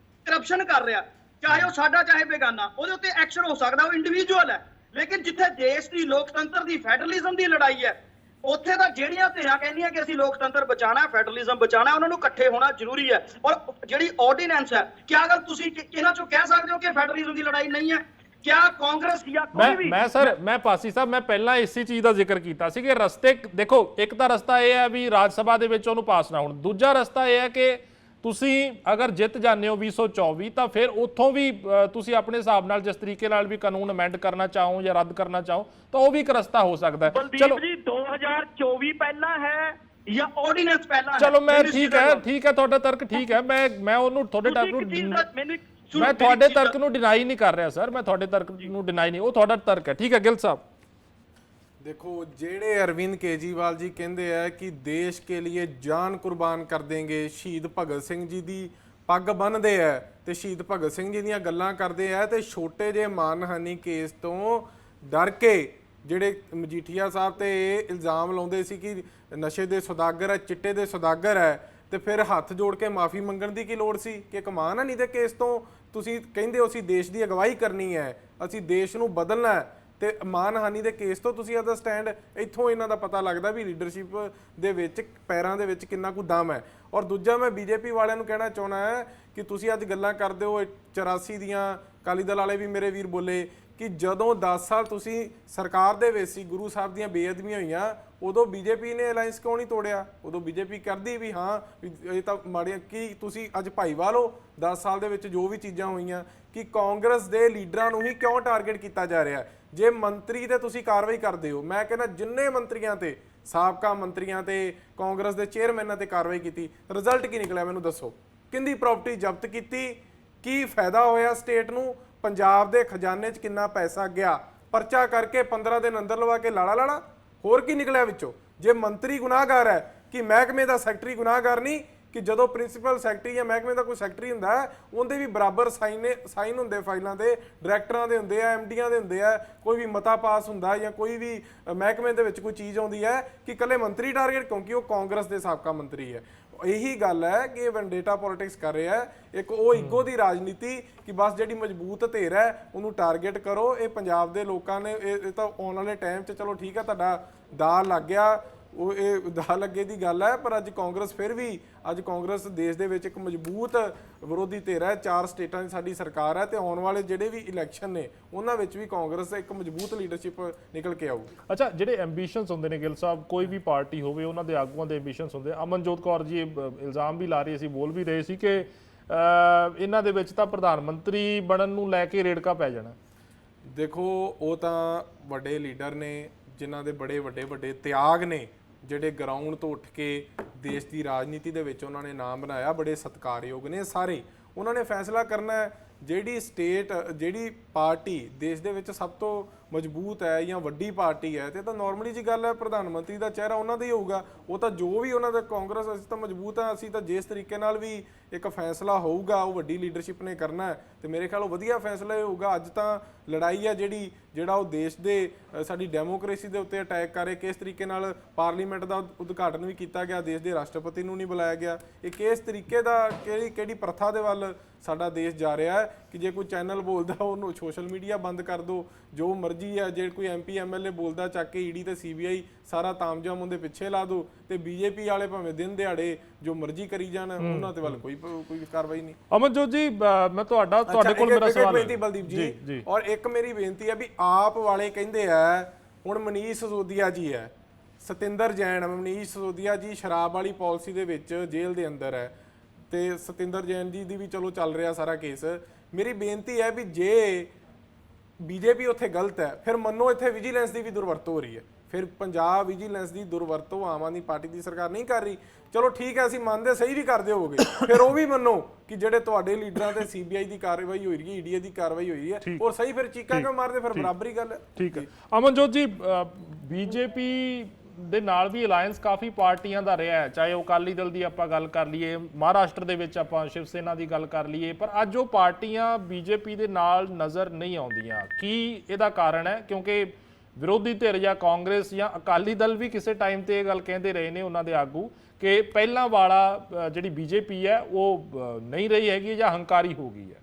ਕਰਪਸ਼ਨ ਕਰ ਰਿਹਾ, ਚਾਹੇ ਉਹ ਸਾਡਾ ਚਾਹੇ ਬੇਗਾਨਾ, ਉਹਦੇ ਉੱਤੇ ਐਕਸ਼ਨ ਹੋ ਸਕਦਾ, ਉਹ ਇੰਡੀਵਿਜੂਅਲ ਹੈ। ਲੇਕਿਨ ਜਿੱਥੇ ਦੇਸ਼ ਦੀ ਲੋਕਤੰਤਰ ਦੀ ਫੈਡਰਲਿਜ਼ਮ ਦੀ ਲੜਾਈ ਹੈ, ਉੱਥੇ ਤਾਂ ਜਿਹੜੀਆਂ ਧਿਰਾਂ ਕਹਿੰਦੀਆਂ ਕਿ ਅਸੀਂ ਲੋਕਤੰਤਰ ਬਚਾਣਾ, ਫੈਡਰਲਿਜ਼ਮ ਬਚਾਣਾ, ਉਹਨਾਂ ਨੂੰ ਇਕੱਠੇ ਹੋਣਾ ਜ਼ਰੂਰੀ ਹੈ। ਔਰ ਜਿਹੜੀ ਆਰਡੀਨੈਂਸ ਹੈ, ਕਿਆ ਗੱਲ ਤੁਸੀਂ ਇਹਨਾਂ ਚੋਂ ਕਹਿ ਸਕਦੇ ਹੋ ਕਿ ਫੈਡਰਲਿਜ਼ਮ ਦੀ ਲੜਾਈ ਨਹੀਂ ਹੈ? ਕਿਆ ਕਾਂਗਰਸ ਜਾਂ ਕੋਈ ਵੀ ਮੈਂ ਪਾਸੀ ਸਾਹਿਬ ਮੈਂ ਪਹਿਲਾਂ ਇਸੇ ਚੀਜ਼ ਦਾ ਜ਼ਿਕਰ ਕੀਤਾ ਸੀ ਕਿ ਰਸਤੇ ਦੇਖੋ, ਇੱਕ ਤਾਂ ਰਸਤਾ ਇਹ ਹੈ ਵੀ ਰਾਜ ਸਭਾ ਦੇ ਵਿੱਚ ਉਹਨੂੰ ਪਾਸ ਨਾ ਹੋਣ, ਦੂਜਾ ਰਸਤਾ ਇਹ ਹੈ ਕਿ ਤੁਸੀਂ ਅਗਰ ਜਿੱਤ ਜਾਂਦੇ ਹੋ 2024 ਤਾਂ ਫਿਰ ਉੱਥੋਂ ਵੀ ਤੁਸੀਂ ਆਪਣੇ ਹਿਸਾਬ ਨਾਲ ਜਿਸ ਤਰੀਕੇ ਨਾਲ ਵੀ ਕਾਨੂੰਨ ਅਮੈਂਡ ਕਰਨਾ ਚਾਹੋ ਜਾਂ ਰੱਦ ਕਰਨਾ ਚਾਹੋ ਤਾਂ ਉਹ ਵੀ ਇੱਕ ਰਸਤਾ ਹੋ ਸਕਦਾ ਹੈ। ਚਲੋ ਜੀ 2024 ਪਹਿਲਾਂ ਹੈ ਜਾਂ ਆਰਡੀਨੈਂਸ ਪਹਿਲਾਂ ਹੈ? ਚਲੋ ਮੈਂ ਠੀਕ ਹੈ ਤੁਹਾਡਾ ਤਰਕ ਠੀਕ ਹੈ, ਮੈਂ ਉਹਨੂੰ ਤੁਹਾਡੇ ਤਰਕ ਨੂੰ ਮੈਂ ਤੁਹਾਡੇ ਤਰਕ ਨੂੰ ਡਿਨਾਈ ਨਹੀਂ ਕਰ ਰਿਹਾ ਸਰ, ਮੈਂ ਤੁਹਾਡੇ ਤਰਕ ਨੂੰ ਡਿਨਾਈ ਨਹੀਂ, ਉਹ ਤੁਹਾਡਾ ਤਰਕ ਹੈ। ਠੀਕ ਹੈ ਗਿੱਲ ਸਾਹਿਬ, देखो जेड़े अरविंद केजरीवाल जी कहते हैं कि देश के लिए जान कुर्बान कर देंगे, शहीद भगत सिंह जी की पग बन्नदे है ते शहीद भगत सिंह जी दीयां गल्लां करदे है ते छोटे जे मानहानी केस तो डर के ਜਿਹੜੇ ਮਜੀਠੀਆ ਸਾਹਿਬ ਤੇ ਇਲਜ਼ਾਮ ਲਾਉਂਦੇ ਸੀ ਕਿ ਨਸ਼ੇ ਦੇ ਸੌਦਾਗਰ ਹੈ, ਚਿੱਟੇ ਦੇ ਸੌਦਾਗਰ ਹੈ, ਤੇ ਫਿਰ ਹੱਥ ਜੋੜ ਕੇ ਮਾਫੀ ਮੰਗਣ ਦੀ ਕੀ ਲੋੜ ਸੀ ਕਿ ਕਮਾਨ ਨਹੀਂ ਦੇ ਕੇਸ ਤੋਂ ਤੁਸੀਂ ਕਹਿੰਦੇ ਹੋ ਅਸੀਂ ਦੇਸ਼ ਦੀ ਅਗਵਾਈ ਕਰਨੀ ਹੈ, ਅਸੀਂ ਦੇਸ਼ ਨੂੰ ਬਦਲਣਾ ਹੈ, ਤੇ ਮਾਨਹਾਨੀ ਦੇ ਕੇਸ ਤੋਂ ਤੁਸੀਂ ਇਹਦਾ ਸਟੈਂਡ ਇੱਥੋਂ ਇਹਨਾਂ ਦਾ ਪਤਾ ਲੱਗਦਾ ਵੀ ਲੀਡਰਸ਼ਿਪ ਦੇ ਵਿੱਚ ਪੈਰਾਂ ਦੇ ਵਿੱਚ ਕਿੰਨਾ ਕੁ ਦਮ ਹੈ। ਔਰ ਦੂਜਾ ਮੈਂ ਬੀਜੇਪੀ ਵਾਲਿਆਂ ਨੂੰ ਕਹਿਣਾ ਚਾਹੁੰਦਾ ਹੈ ਕਿ ਤੁਸੀਂ ਅੱਜ ਗੱਲਾਂ ਕਰਦੇ ਹੋ 84 ਦੀਆਂ, ਅਕਾਲੀ ਦਲ ਵਾਲੇ ਵੀ ਮੇਰੇ ਵੀਰ ਬੋਲੇ ਕਿ ਜਦੋਂ 10 ਸਾਲ ਤੁਸੀਂ ਸਰਕਾਰ ਦੇ ਵਿੱਚ ਸੀ, ਗੁਰੂ ਸਾਹਿਬ ਦੀਆਂ ਬੇਅਦਬੀਆਂ ਹੋਈਆਂ, ਉਦੋਂ ਬੀਜੇਪੀ ਨੇ ਅਲਾਈਅੰਸ ਕਿਉਂ ਨਹੀਂ ਤੋੜਿਆ? ਉਦੋਂ ਬੀਜੇਪੀ ਕਰਦੀ ਵੀ ਹਾਂ ਇਹ ਤਾਂ ਮਾੜੀਆਂ, ਕੀ ਤੁਸੀਂ ਅੱਜ ਭਾਈਵਾਲ ਹੋ 10 ਸਾਲ ਦੇ ਵਿੱਚ ਜੋ ਵੀ ਚੀਜ਼ਾਂ ਹੋਈਆਂ, ਕਿ ਕਾਂਗਰਸ ਦੇ ਲੀਡਰਾਂ ਨੂੰ ਹੀ ਕਿਉਂ ਟਾਰਗੇਟ ਕੀਤਾ ਜਾ ਰਿਹਾ? ਜੇ ਮੰਤਰੀ ਤੇ ਤੁਸੀਂ ਕਾਰਵਾਈ ਕਰਦੇ ਹੋ, ਮੈਂ ਕਹਿੰਦਾ ਜਿੰਨੇ ਮੰਤਰੀਆਂ ਤੇ, ਸਾਬਕਾ ਮੰਤਰੀਆਂ ਤੇ, ਕਾਂਗਰਸ ਦੇ ਚੇਅਰਮੈਨਾਂ ਤੇ ਕਾਰਵਾਈ ਕੀਤੀ, ਰਿਜ਼ਲਟ ਕੀ ਨਿਕਲਿਆ ਮੈਨੂੰ ਦੱਸੋ? ਕਿੰਦੀ ਪ੍ਰਾਪਰਟੀ ਜ਼ਬਤ ਕੀਤੀ, ਕੀ ਫਾਇਦਾ ਹੋਇਆ ਸਟੇਟ ਨੂੰ, ਪੰਜਾਬ ਦੇ ਖਜ਼ਾਨੇ 'ਚ ਕਿੰਨਾ ਪੈਸਾ ਗਿਆ? ਪਰਚਾ ਕਰਕੇ 15 ਦਿਨ ਅੰਦਰ ਲਵਾ ਕੇ ਲਾਲਾ ਹੋਰ ਕੀ ਨਿਕਲਿਆ ਵਿੱਚੋਂ? ਜੇ ਮੰਤਰੀ ਗੁਨਾਹਗਾਰ ਹੈ ਕਿ ਮਹਿਕਮੇ ਦਾ ਸੈਕਟਰੀ ਗੁਨਾਹਗਾਰ ਨਹੀਂ, ਕਿ ਜਦੋਂ ਪ੍ਰਿੰਸੀਪਲ ਸੈਕਟਰੀ ਜਾਂ ਮਹਿਕਮੇ ਦਾ ਕੋਈ ਸੈਕਟਰੀ ਹੁੰਦਾ ਹੈ ਉਹਦੇ ਵੀ ਬਰਾਬਰ ਸਾਈਨ ਹੁੰਦੇ ਫਾਈਲਾਂ ਦੇ, ਡਾਇਰੈਕਟਰਾਂ ਦੇ ਹੁੰਦੇ ਆ, ਐਮਡੀਆਂ ਦੇ ਹੁੰਦੇ ਆ, ਕੋਈ ਵੀ ਮਤਾ ਪਾਸ ਹੁੰਦਾ ਜਾਂ ਕੋਈ ਵੀ ਮਹਿਕਮੇ ਦੇ ਵਿੱਚ ਕੋਈ ਚੀਜ਼ ਆਉਂਦੀ ਹੈ ਕਿ ਇਕੱਲੇ ਮੰਤਰੀ ਟਾਰਗੇਟ, ਕਿਉਂਕਿ ਉਹ ਕਾਂਗਰਸ ਦੇ ਸਾਬਕਾ ਮੰਤਰੀ ਹੈ। ਇਹੀ ਗੱਲ ਹੈ ਕਿ ਇਹ ਵੈਂਡੇਟਾ ਪੋਲਿਟਿਕਸ ਕਰ ਰਿਹਾ ਹੈ, ਇੱਕ ਉਹ ਈਗੋ ਦੀ ਰਾਜਨੀਤੀ ਕਿ ਬਸ ਜਿਹੜੀ ਮਜ਼ਬੂਤ ਧਿਰ ਹੈ ਉਹਨੂੰ ਟਾਰਗੇਟ ਕਰੋ। ਇਹ ਪੰਜਾਬ ਦੇ ਲੋਕਾਂ ਨੇ ਇਹ ਤਾਂ ਆਉਣ ਵਾਲੇ ਟਾਈਮ 'ਚ ਚਲੋ ਠੀਕ ਹੈ ਤੁਹਾਡਾ ਦਾਅ ਲੱਗ ਗਿਆ, ਉਹ ਇਹ ਦਾਅ ਲੱਗੇ ਦੀ ਗੱਲ ਹੈ, ਪਰ ਅੱਜ ਕਾਂਗਰਸ ਫਿਰ ਵੀ ਅੱਜ ਕਾਂਗਰਸ ਦੇਸ਼ ਦੇ ਵਿੱਚ ਇੱਕ ਮਜ਼ਬੂਤ ਵਿਰੋਧੀ ਧਿਰ ਹੈ। 4 ਸਟੇਟਾਂ ਦੀ ਸਾਡੀ ਸਰਕਾਰ ਹੈ ਤੇ ਆਉਣ ਵਾਲੇ ਜਿਹੜੇ ਵੀ ਇਲੈਕਸ਼ਨ ਨੇ ਉਹਨਾਂ ਵਿੱਚ ਵੀ ਕਾਂਗਰਸ ਇੱਕ ਮਜ਼ਬੂਤ ਲੀਡਰਸ਼ਿਪ ਨਿਕਲ ਕੇ ਆਊਗੀ। ਅੱਛਾ, ਜਿਹੜੇ ਐਂਬੀਸ਼ਨਸ ਹੁੰਦੇ ਨੇ ਗਿੱਲ ਸਾਹਿਬ, ਕੋਈ ਵੀ ਪਾਰਟੀ ਹੋਵੇ ਉਹਨਾਂ ਦੇ ਆਗੂਆਂ ਦੇ ਐਂਬੀਸ਼ਨਸ ਹੁੰਦੇ। ਅਮਨਜੋਤ ਕੌਰ ਜੀ ਇਲਜ਼ਾਮ ਵੀ ਲਾ ਰਹੀ ਸੀ, ਬੋਲ ਵੀ ਰਹੇ ਸੀ ਕਿ ਇਹਨਾਂ ਦੇ ਵਿੱਚ ਤਾਂ ਪ੍ਰਧਾਨ ਮੰਤਰੀ ਬਣਨ ਨੂੰ ਲੈ ਕੇ ਰੇੜਕਾ ਪੈ ਜਾਣਾ। ਦੇਖੋ, ਉਹ ਤਾਂ ਵੱਡੇ ਲੀਡਰ ਨੇ ਜਿਨ੍ਹਾਂ ਦੇ ਬੜੇ ਵੱਡੇ ਤਿਆਗ ਨੇ, ਜਿਹੜੇ ਗਰਾਊਂਡ ਤੋਂ ਉੱਠ ਕੇ ਦੇਸ਼ ਦੀ ਰਾਜਨੀਤੀ ਦੇ ਵਿੱਚ ਉਹਨਾਂ ਨੇ ਨਾਮ ਬਣਾਇਆ, ਬੜੇ ਸਤਿਕਾਰਯੋਗ ਨੇ ਸਾਰੇ। ਉਹਨਾਂ ਨੇ ਫੈਸਲਾ ਕਰਨਾ ਹੈ ਜਿਹੜੀ ਸਟੇਟ ਜਿਹੜੀ ਪਾਰਟੀ ਦੇਸ਼ ਦੇ ਵਿੱਚ ਸਭ ਤੋਂ ਮਜ਼ਬੂਤ ਹੈ ਜਾਂ ਵੱਡੀ ਪਾਰਟੀ ਹੈ, ਤੇ ਤਾਂ ਨਾਰਮਲੀ ਜੀ ਗੱਲ ਹੈ ਪ੍ਰਧਾਨ ਮੰਤਰੀ ਦਾ ਚਿਹਰਾ ਉਹਨਾਂ ਦਾ ਹੀ ਹੋਊਗਾ। ਉਹ ਤਾਂ ਜੋ ਵੀ ਉਹਨਾਂ ਦਾ ਕਾਂਗਰਸ, ਅਸੀਂ ਤਾਂ ਮਜ਼ਬੂਤ ਹਾਂ, ਅਸੀਂ ਤਾਂ ਜਿਸ ਤਰੀਕੇ ਨਾਲ ਵੀ ਇੱਕ ਫੈਸਲਾ ਹੋਊਗਾ ਉਹ ਵੱਡੀ ਲੀਡਰਸ਼ਿਪ ਨੇ ਕਰਨਾ ਹੈ ਤੇ ਮੇਰੇ ਖਿਆਲ ਉਹ ਵਧੀਆ ਫੈਸਲਾ ਹੀ ਹੋਊਗਾ। ਅੱਜ ਤਾਂ ਲੜਾਈ ਹੈ ਜਿਹੜਾ ਉਹ ਦੇਸ਼ ਦੇ ਸਾਡੀ ਡੈਮੋਕ੍ਰੇਸੀ ਦੇ ਉੱਤੇ ਅਟੈਕ ਕਰ ਰਹੇ, ਕਿਸ ਤਰੀਕੇ ਨਾਲ ਪਾਰਲੀਮੈਂਟ ਦਾ ਉਦਘਾਟਨ ਵੀ ਕੀਤਾ ਗਿਆ, ਦੇਸ਼ ਦੇ ਰਾਸ਼ਟਰਪਤੀ ਨੂੰ ਨਹੀਂ ਬੁਲਾਇਆ ਗਿਆ। ਇਹ ਕਿਸ ਤਰੀਕੇ ਦਾ ਕਿਹੜੀ ਪ੍ਰਥਾ ਦੇ ਵੱਲ ਸਾਡਾ ਦੇਸ਼ ਜਾ ਰਿਹਾ ਹੈ ਕਿ ਜੇ ਕੋਈ ਚੈਨਲ ਬੋਲਦਾ ਉਹਨੂੰ ਸੋਸ਼ਲ ਮੀਡੀਆ ਬੰਦ ਕਰ ਦਿਓ, ਜੋ ਮਰਜ਼ੀ ਹੈ, ਜੇ ਕੋਈ MP MLA ਬੋਲਦਾ ਚੱਕ ਕੇ ED ਤੇ CBI ਸਾਰਾ ਤਾਮਝਾਮ ਉਹਦੇ ਪਿੱਛੇ ਲਾ ਦਿਓ ਤੇ BJP ਵਾਲੇ ਭਾਵੇਂ ਦਿਨ ਦਿਹਾੜੇ ਜੋ ਮਰਜ਼ੀ ਕਰੀ ਜਾਣ, ਉਹਨਾਂ ਤੇ ਵੱਲ ਕੋਈ ਕਾਰਵਾਈ ਨਹੀਂ। ਅਮਨਜੋਤ ਜੀ, ਮੈਂ ਤੁਹਾਡੇ ਕੋਲ ਮੇਰਾ ਸਵਾਲ ਹੈ ਬਲਦੀਪ ਜੀ, ਔਰ ਇੱਕ ਮੇਰੀ ਬੇਨਤੀ ਹੈ ਵੀ ਆਪ ਵਾਲੇ ਕਹਿੰਦੇ ਆ ਹੁਣ ਮਨੀਸ਼ ਸਿਸੋਦੀਆ ਜੀ ਹੈ, ਸਤਿੰਦਰ ਜੈਨ, ਮਨੀਸ਼ ਸਿਸੋਦੀਆ ਜੀ ਸ਼ਰਾਬ ਵਾਲੀ ਪਾਲਿਸੀ ਦੇ ਵਿੱਚ ਜੇਲ੍ਹ ਦੇ ਅੰਦਰ ਹੈ ਤੇ ਸਤਿੰਦਰ ਜੈਨ ਜੀ ਦੀ ਵੀ ਚਲੋ ਚੱਲ ਰਿਹਾ ਸਾਰਾ ਕੇਸ। ਮੇਰੀ ਬੇਨਤੀ ਹੈ ਵੀ ਜੇ BJP ਉੱਥੇ ਗਲਤ ਹੈ ਫਿਰ ਮੰਨੋ ਇੱਥੇ ਵਿਜੀਲੈਂਸ ਦੀ ਵੀ ਦੁਰਵਰਤੋਂ ਹੋ ਰਹੀ ਹੈ, ਫਿਰ ਪੰਜਾਬ ਵਿਜੀਲੈਂਸ ਦੀ ਦੁਰਵਰਤੋਂ ਆਮ ਆਦਮੀ ਪਾਰਟੀ ਦੀ ਸਰਕਾਰ ਨਹੀਂ ਕਰ ਰਹੀ, ਚਲੋ ਠੀਕ ਹੈ ਅਸੀਂ ਮੰਨਦੇ ਸਹੀ ਵੀ ਕਰਦੇ ਹੋਵੋਗੇ, ਫਿਰ ਉਹ ਵੀ ਮੰਨੋ ਕਿ ਜਿਹੜੇ ਤੁਹਾਡੇ ਲੀਡਰਾਂ ਤੇ CBI ਦੀ ਕਾਰਵਾਈ ਹੋਈ ਰਹੀ ਹੈ, ED ਦੀ ਕਾਰਵਾਈ ਹੋਈ ਹੈ, ਔਰ ਸਹੀ ਫਿਰ ਚੀਕਾਂ ਕਿਉਂ ਮਾਰਦੇ, ਫਿਰ ਬਰਾਬਰੀ ਗੱਲ ਹੈ। ਠੀਕ ਹੈ ਅਮਨਜੋਤ ਜੀ, BJP ਦੇ ਨਾਲ ਵੀ ਅਲਾਈਅੰਸ ਕਾਫੀ ਪਾਰਟੀਆਂ ਦਾ ਰਿਹਾ ਹੈ, ਚਾਹੇ ਉਹ ਅਕਾਲੀ ਦਲ ਦੀ ਆਪਾਂ ਗੱਲ ਕਰ ਲਈਏ, ਮਹਾਰਾਸ਼ਟਰ ਦੇ ਵਿੱਚ ਆਪਾਂ ਸ਼ਿਵ ਸੈਨਾ ਦੀ ਗੱਲ ਕਰ ਲਈਏ, ਪਰ ਅੱਜ ਉਹ ਪਾਰਟੀਆਂ BJP ਦੇ ਨਾਲ ਨਜ਼ਰ ਨਹੀਂ ਆਉਂਦੀਆਂ। ਕੀ ਇਹਦਾ ਕਾਰਨ ਹੈ? ਕਿਉਂਕਿ ਵਿਰੋਧੀ ਧਿਰ ਜਾਂ ਕਾਂਗਰਸ ਜਾਂ ਅਕਾਲੀ ਦਲ ਵੀ ਕਿਸੇ ਟਾਈਮ ਤੇ ਇਹ ਗੱਲ ਕਹਿੰਦੇ ਰਹੇ ਨੇ ਉਹਨਾਂ ਦੇ ਆਗੂ ਕਿ ਪਹਿਲਾਂ ਵਾਲਾ ਜਿਹੜੀ BJP ਹੈ ਉਹ ਨਹੀਂ ਰਹੀ ਹੈਗੀ ਜਾਂ ਹੰਕਾਰੀ ਹੋ ਗਈ ਹੈ।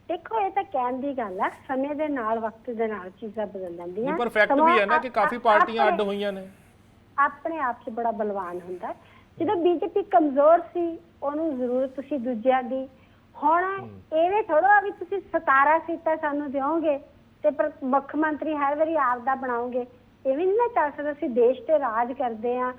ਦੇਖੋ, ਇਹ ਤਾਂ ਕਹਿਣ ਦੀ ਗੱਲ ਹੈ, ਸਮੇਂ ਦੇ ਨਾਲ ਵਕਤ ਦੇ ਨਾਲ ਚੀਜ਼ਾਂ ਬਦਲ ਜਾਂਦੀਆਂ, ਪਰ ਫੈਕਟ ਵੀ ਹੈ ਨਾ ਕਿ ਕਾਫੀ ਪਾਰਟੀਆਂ ਅੱਡ ਹੋਈਆਂ ਨੇ। ਆਪਣੇ ਆਪ 'ਚ ਬੜਾ ਬਲਵਾਨ ਹੁੰਦਾ। ਜਦੋਂ BJP ਕਮਜ਼ੋਰ ਸੀ ਉਹਨੂੰ ਜ਼ਰੂਰਤ ਸੀ ਦੂਜਿਆਂ ਦੀ, ਹੁਣ ਇਹਨੇ ਥੋੜਾ ਵੀ ਤੁਸੀਂ 17 ਸੀਟਾਂ ਸਾਨੂੰ ਦਿਓਗੇ ਤੇ ਮੁੱਖ ਮੰਤਰੀ ਹਰ ਵਾਰੀ ਆਪ ਦਾ ਬਣਾਓਗੇ, ਇਹ ਵੀ ਨਹੀਂ ਨਾ ਚੱਲ ਸਕਦਾ। ਅਸੀਂ ਦੇਸ਼ ਤੇ ਰਾਜ ਕਰਦੇ ਆ,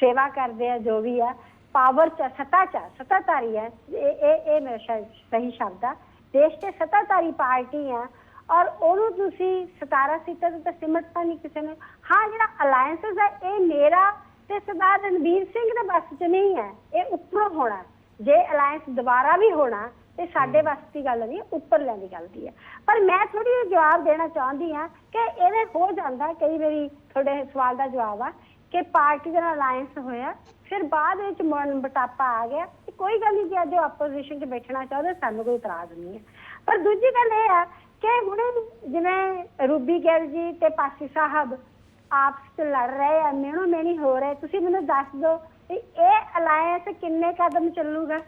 ਸੇਵਾ ਕਰਦੇ ਆ, ਜੋ ਵੀ ਆ ਪਾਵਰ ਚ ਸੱਤਾਧਾਰੀ ਹੈ, ਇਹ ਮੇਰਾ ਸ਼ਾਇਦ ਸਹੀ ਸ਼ਬਦ ਆ, ਦੇਸ਼ ਤੇ ਸੱਤਾਧਾਰੀ ਪਾਰਟੀ ਆ ਔਰ ਉਹਨੂੰ ਤੁਸੀਂ 17 ਸੀਟਾਂ ਤੇ ਸਿਮਟਤਾ ਨਹੀਂ ਕਿਸੇ ਨੇ। ਹਾਂ, ਜਿਹੜਾ ਅਲਾਇੰਸਸ ਹੈ ਇਹ ਮੇਰਾ ਤੇ ਸਰਦਾਰ ਰਣਬੀਰ ਸਿੰਘ ਦੇ ਬਸ ਚ ਨਹੀਂ ਹੈ, ਇਹ ਉੱਪਰੋਂ ਹੋਣਾ। ਜੇ ਅਲਾਇੰਸ ਦੁਬਾਰਾ ਵੀ ਹੋਣਾ ਤੇ ਸਾਡੇ ਵੱਸ ਦੀ ਗੱਲ ਨਹੀਂ, ਉੱਪਰਲਿਆਂ ਦੀ ਗੱਲ ਦੀ ਹੈ। ਪਰ ਮੈਂ ਥੋੜੀ ਜਿਹੀ ਜਵਾਬ ਦੇਣਾ ਚਾਹੁੰਦੀ ਹਾਂ ਕਿ ਇਹਦੇ ਹੋ ਜਾਂਦਾ ਕਈ ਵਾਰੀ, ਤੁਹਾਡੇ ਸਵਾਲ ਦਾ ਜਵਾਬ ਆ ਕਿ ਪਾਰਟੀ ਦਾ ਅਲਾਇੰਸ ਹੋਇਆ ਫਿਰ ਬਾਅਦ ਵਿੱਚ ਮਨ ਬਟਾਪਾ ਆ ਗਿਆ, ਕੋਈ ਗੱਲ ਨਹੀਂ, ਜੇ ਅੱਜ ਆਪੋਜੀਸ਼ਨ 'ਚ ਬੈਠਣਾ ਚਾਹੁੰਦੇ ਸਾਨੂੰ ਕੋਈ ਇਤਰਾਜ਼ ਨਹੀਂ ਹੈ। ਪਰ ਦੂਜੀ ਗੱਲ ਇਹ ਆ ਕਿ ਹੁਣ ਜਿਵੇਂ ਰੂਬੀ ਗਿੱਲ ਜੀ ਤੇ ਪਾਸੀ ਸਾਹਿਬ ਆਪਸ 'ਚ ਲੜ ਰਹੇ ਆ, ਮਿਹਣੋ ਮਿਹਣੀ ਹੋ ਰਹੇ, ਤੁਸੀਂ ਮੈਨੂੰ ਦੱਸ ਦਿਓ ਇਹ ਅਲਾਇੰਸ ਕਿੰਨੇ ਕਦਮ ਚੱਲੂਗਾ,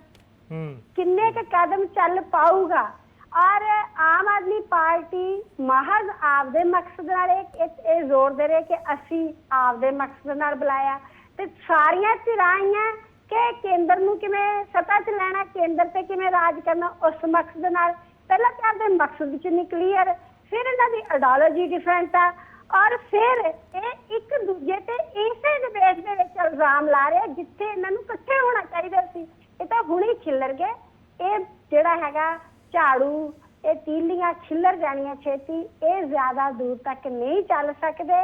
ਕਿੰਨੇ ਕੁ ਕਦਮ ਚੱਲ ਪਾਊਗਾ। ਔਰ ਆਮ ਆਦਮੀ ਪਾਰਟੀ ਮਹਜ਼ ਆਪਦੇ ਮਕਸਦ ਨਾਲ ਇਹ ਜ਼ੋਰ ਦੇ ਰਹੇ ਕਿ ਅਸੀਂ ਆਪਦੇ ਮਕਸਦ ਨਾਲ ਬੁਲਾਇਆ ਤੇ ਸਾਰੀਆਂ ਧਿਰਾਂ ਆਈਆਂ ਕਿ ਕੇਂਦਰ ਨੂੰ ਕਿਵੇਂ ਸੱਤਾ 'ਚ ਲੈਣਾ, ਕੇਂਦਰ ਤੇ ਕਿਵੇਂ ਰਾਜ ਕਰਨਾ, ਉਸ ਮਕਸਦ ਨਾਲ ਪਹਿਲਾਂ ਤਾਂ ਆਪਦੇ ਮਕਸਦ 'ਚ ਨਹੀਂ ਕਲੀਅਰ, ਫਿਰ ਇਹਨਾਂ ਦੀ ਆਈਡੀਓਲੋਜੀ ਡਿਫਰੈਂਟ ਆ ਔਰ ਫਿਰ ਇਹ ਇੱਕ ਦੂਜੇ ਤੇ ਇਸੇ ਡਿਬੇਟ ਦੇ ਵਿੱਚ ਇਲਜ਼ਾਮ ਲਾ ਰਹੇ ਜਿੱਥੇ ਇਹਨਾਂ ਨੂੰ ਇਕੱਠੇ ਹੋਣਾ ਚਾਹੀਦਾ ਸੀ। ਇਹ ਤਾਂ ਹੁਣੇ ਖਿੱਲਰ ਗਏ, ਇਹ ਜਿਹੜਾ ਹੈਗਾ ਝਾੜੂ, ਇਹ ਤੀਲੀਆਂ ਖਿੱਲਰ ਜਾਣੀਆਂ ਛੇਤੀ, ਇਹ ਜ਼ਿਆਦਾ ਦੂਰ ਤੱਕ ਨਹੀਂ ਚੱਲ ਸਕਦੇ।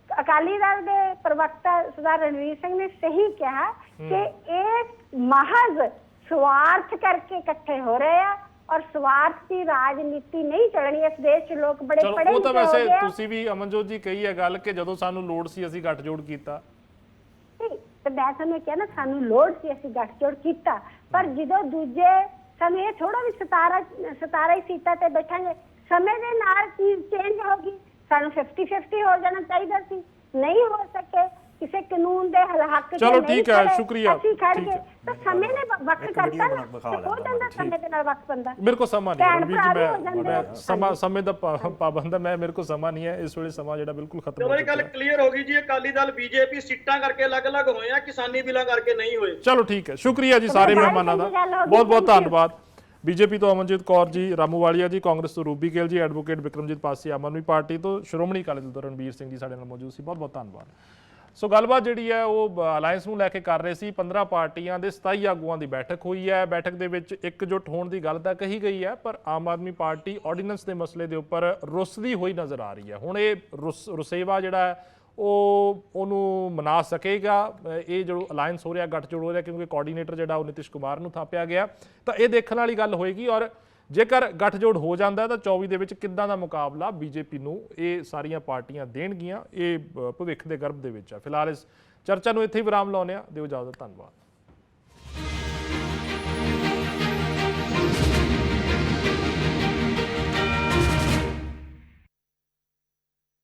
ਅਕਾਲੀ ਦਲ ਦੇ ਪ੍ਰਵਕਤਾ ਸਰਦਾਰ ਰਣਵੀਰ ਸਿੰਘ ਨੇ ਸਹੀ ਕਿਹਾ ਕਿ ਇਹ ਮਹਜ਼ ਸਵਾਰਥ ਕਰਕੇ ਇਕੱਠੇ ਹੋ ਰਹੇ ਆ ਔਰ ਸਵਾਰਥ ਦੀ ਰਾਜਨੀਤੀ ਨਹੀਂ ਚੱਲਣੀ ਇਸ ਦੇਸ਼ 'ਚ। ਲੋਕ ਬੜੇ ਪੜ੍ਹੇ ਉਹ ਤਾਂ ਵੈਸੇ ਤੁਸੀਂ ਵੀ ਅਮਨਜੋਤ ਜੀ ਕਹੀ ਹੈ ਗੱਲ ਕਿ ਜਦੋਂ ਸਾਨੂੰ ਲੋੜ ਸੀ ਅਸੀਂ ਗੱਠਜੋੜ ਕੀਤਾ। ਤੇ ਮੈਂ ਤੁਹਾਨੂੰ ਕਿਹਾ ਨਾ ਸਾਨੂੰ ਲੋੜ ਸੀ, ਅਸੀਂ ਗੱਠਜੋੜ ਕੀਤਾ, ਪਰ ਜਦੋਂ ਦੂਜੇ ਸਾਨੂੰ ਇਹ ਥੋੜਾ ਵੀ 17 ਹੀ ਸੀਟਾਂ ਤੇ ਬੈਠਾਂਗੇ, ਸਮੇਂ ਦੇ ਨਾਲ ਚੀਜ਼ ਚੇਂਜ ਹੋ ਗਈ। ਸਾਨੂੰ 50-50 ਹੋ ਜਾਣਾ ਚਾਹੀਦਾ ਸੀ, ਨਹੀਂ ਹੋ ਸਕੇ, ਕਿਸੇ ਕਾਨੂੰਨ ਦੇ ਹੱਕ ਤੇ ਚਲੋ ਨਹੀਂ ਠੀਕ ਹੈ, ਖੜੇ, ਸ਼ੁਕਰੀਆ, ਅਸੀਂ ਖੜ ਠੀਕ ਗਏ ਹੈ। ਤਾਂ ਸਮੇਂ ਨੇ ਵਕਤ ਕਰਤਾ ਨਾ, ਤੇ ਹੋ ਜਾਂਦਾ ਸਮੇਂ ਦੇ ਨਾਲ ਵਕਤ ਬੰਦਾ। ਮੇਰੇ ਕੋਲ ਸਮਾਂ ਨਹੀਂ ਭੈਣ ਰਣਵੀਰ ਭਰਾ ਜੀ, ਵੀ ਹੋ ਜਾਂਦੇ ਆ। ਮੈਂ ਸਮੇਂ ਦਾ ਪਾਬੰਦ ਹਾਂ, ਮੇਰੇ ਕੋਲ ਸਮਾਂ ਨਹੀਂ ਹੈ ਇਸ ਵੇਲੇ, ਸਮਾਂ ਜਿਹੜਾ ਬਿਲਕੁਲ ਖਤਮ ਹੋ ਚਲੋ ਇਹ ਗੱਲ ਚੁੱਕਾ ਹੈ। ਕਲੀਅਰ ਹੋ ਗਈ ਜੀ, ਅਕਾਲੀ ਦਲ ਬੀਜੇਪੀ ਸੀਟਾਂ ਕਰਕੇ ਅਲੱਗ-ਅਲੱਗ ਹੋਏ ਆ, ਕਿਸਾਨੀ ਬਿੱਲਾਂ ਕਰਕੇ ਨਹੀਂ ਹੋਏ। ਚਲੋ ਠੀਕ ਹੈ, ਸ਼ੁਕਰੀਆ ਜੀ ਸਾਰੇ ਮਹਿਮਾਨਾਂ ਦਾ, ਬਹੁਤ ਬਹੁਤ ਧੰਨਵਾਦ। ਬੀਜੇਪੀ ਤੋਂ ਅਮਨਜੀਤ ਕੌਰ ਜੀ ਰਾਮੂਵਾਲੀਆ ਜੀ, ਕਾਂਗਰਸ ਤੋਂ ਰੂਬੀ ਗਿੱਲ ਜੀ, ਐਡਵੋਕੇਟ ਬਿਕਰਮਜੀਤ ਪਾਸੀ ਆਮ ਆਦਮੀ ਪਾਰਟੀ ਤੋਂ, ਸ਼੍ਰੋਮਣੀ ਅਕਾਲੀ ਦਲ ਤੋਂ ਰਣਬੀਰ ਸਿੰਘ ਜੀ ਸਾਡੇ ਨਾਲ ਮੌਜੂਦ ਸੀ, ਬਹੁਤ ਬਹੁਤ ਧੰਨਵਾਦ। ਸੋ ਗੱਲਬਾਤ ਜਿਹੜੀ ਹੈ ਉਹ ਅਲਾਇੰਸ ਨੂੰ ਲੈ ਕੇ ਕਰ ਰਹੇ ਸੀ। 15 ਪਾਰਟੀਆਂ ਦੇ 27 ਆਗੂਆਂ ਦੀ ਬੈਠਕ ਹੋਈ ਹੈ। ਬੈਠਕ ਦੇ ਵਿੱਚ ਇਕਜੁੱਟ ਹੋਣ ਦੀ ਗੱਲ ਤਾਂ ਕਹੀ ਗਈ ਹੈ, ਪਰ ਆਮ ਆਦਮੀ ਪਾਰਟੀ ਆਰਡੀਨੈਂਸ ਦੇ ਮਸਲੇ ਦੇ ਉੱਪਰ ਰੁੱਸਦੀ ਹੋਈ ਨਜ਼ਰ ਆ ਰਹੀ ਹੈ। ਹੁਣ ਇਹ ਰੁਸੇਵਾ ਜਿਹੜਾ ਹੈ ਉਹਨੂੰ ਮਨਾ ਸਕੇਗਾ ਇਹ ਜੋ ਅਲਾਇੰਸ ਹੋ ਰਿਹਾ, ਗੱਠਜੋੜ ਹੋ ਰਿਹਾ, ਕਿਉਂਕਿ ਕੋਆਰਡੀਨੇਟਰ ਜਿਹੜਾ ਉਹ ਨਿਤਿਸ਼ ਕੁਮਾਰ ਨੂੰ ਥਾਪਿਆ ਗਿਆ, ਤਾਂ ਇਹ ਦੇਖਣ ਵਾਲੀ ਗੱਲ ਹੋਏਗੀ। ਔਰ ਜੇਕਰ ਗੱਠਜੋੜ ਹੋ ਜਾਂਦਾ ਤਾਂ 24 ਦੇ ਵਿੱਚ ਕਿੱਦਾਂ ਦਾ ਮੁਕਾਬਲਾ ਬੀਜੇਪੀ ਨੂੰ ਇਹ ਸਾਰੀਆਂ ਪਾਰਟੀਆਂ ਦੇਣਗੀਆਂ, ਇਹ ਭਵਿੱਖ ਦੇ ਗਰਭ ਦੇ ਵਿੱਚ ਹੈ। ਫਿਲਹਾਲ ਇਸ ਚਰਚਾ ਨੂੰ ਇੱਥੇ ਹੀ ਵਿਰਾਮ ਲਾਉਂਦੇ ਹਾਂ। ਦਿਓ ਇਜਾਜ਼ਤ, ਧੰਨਵਾਦ।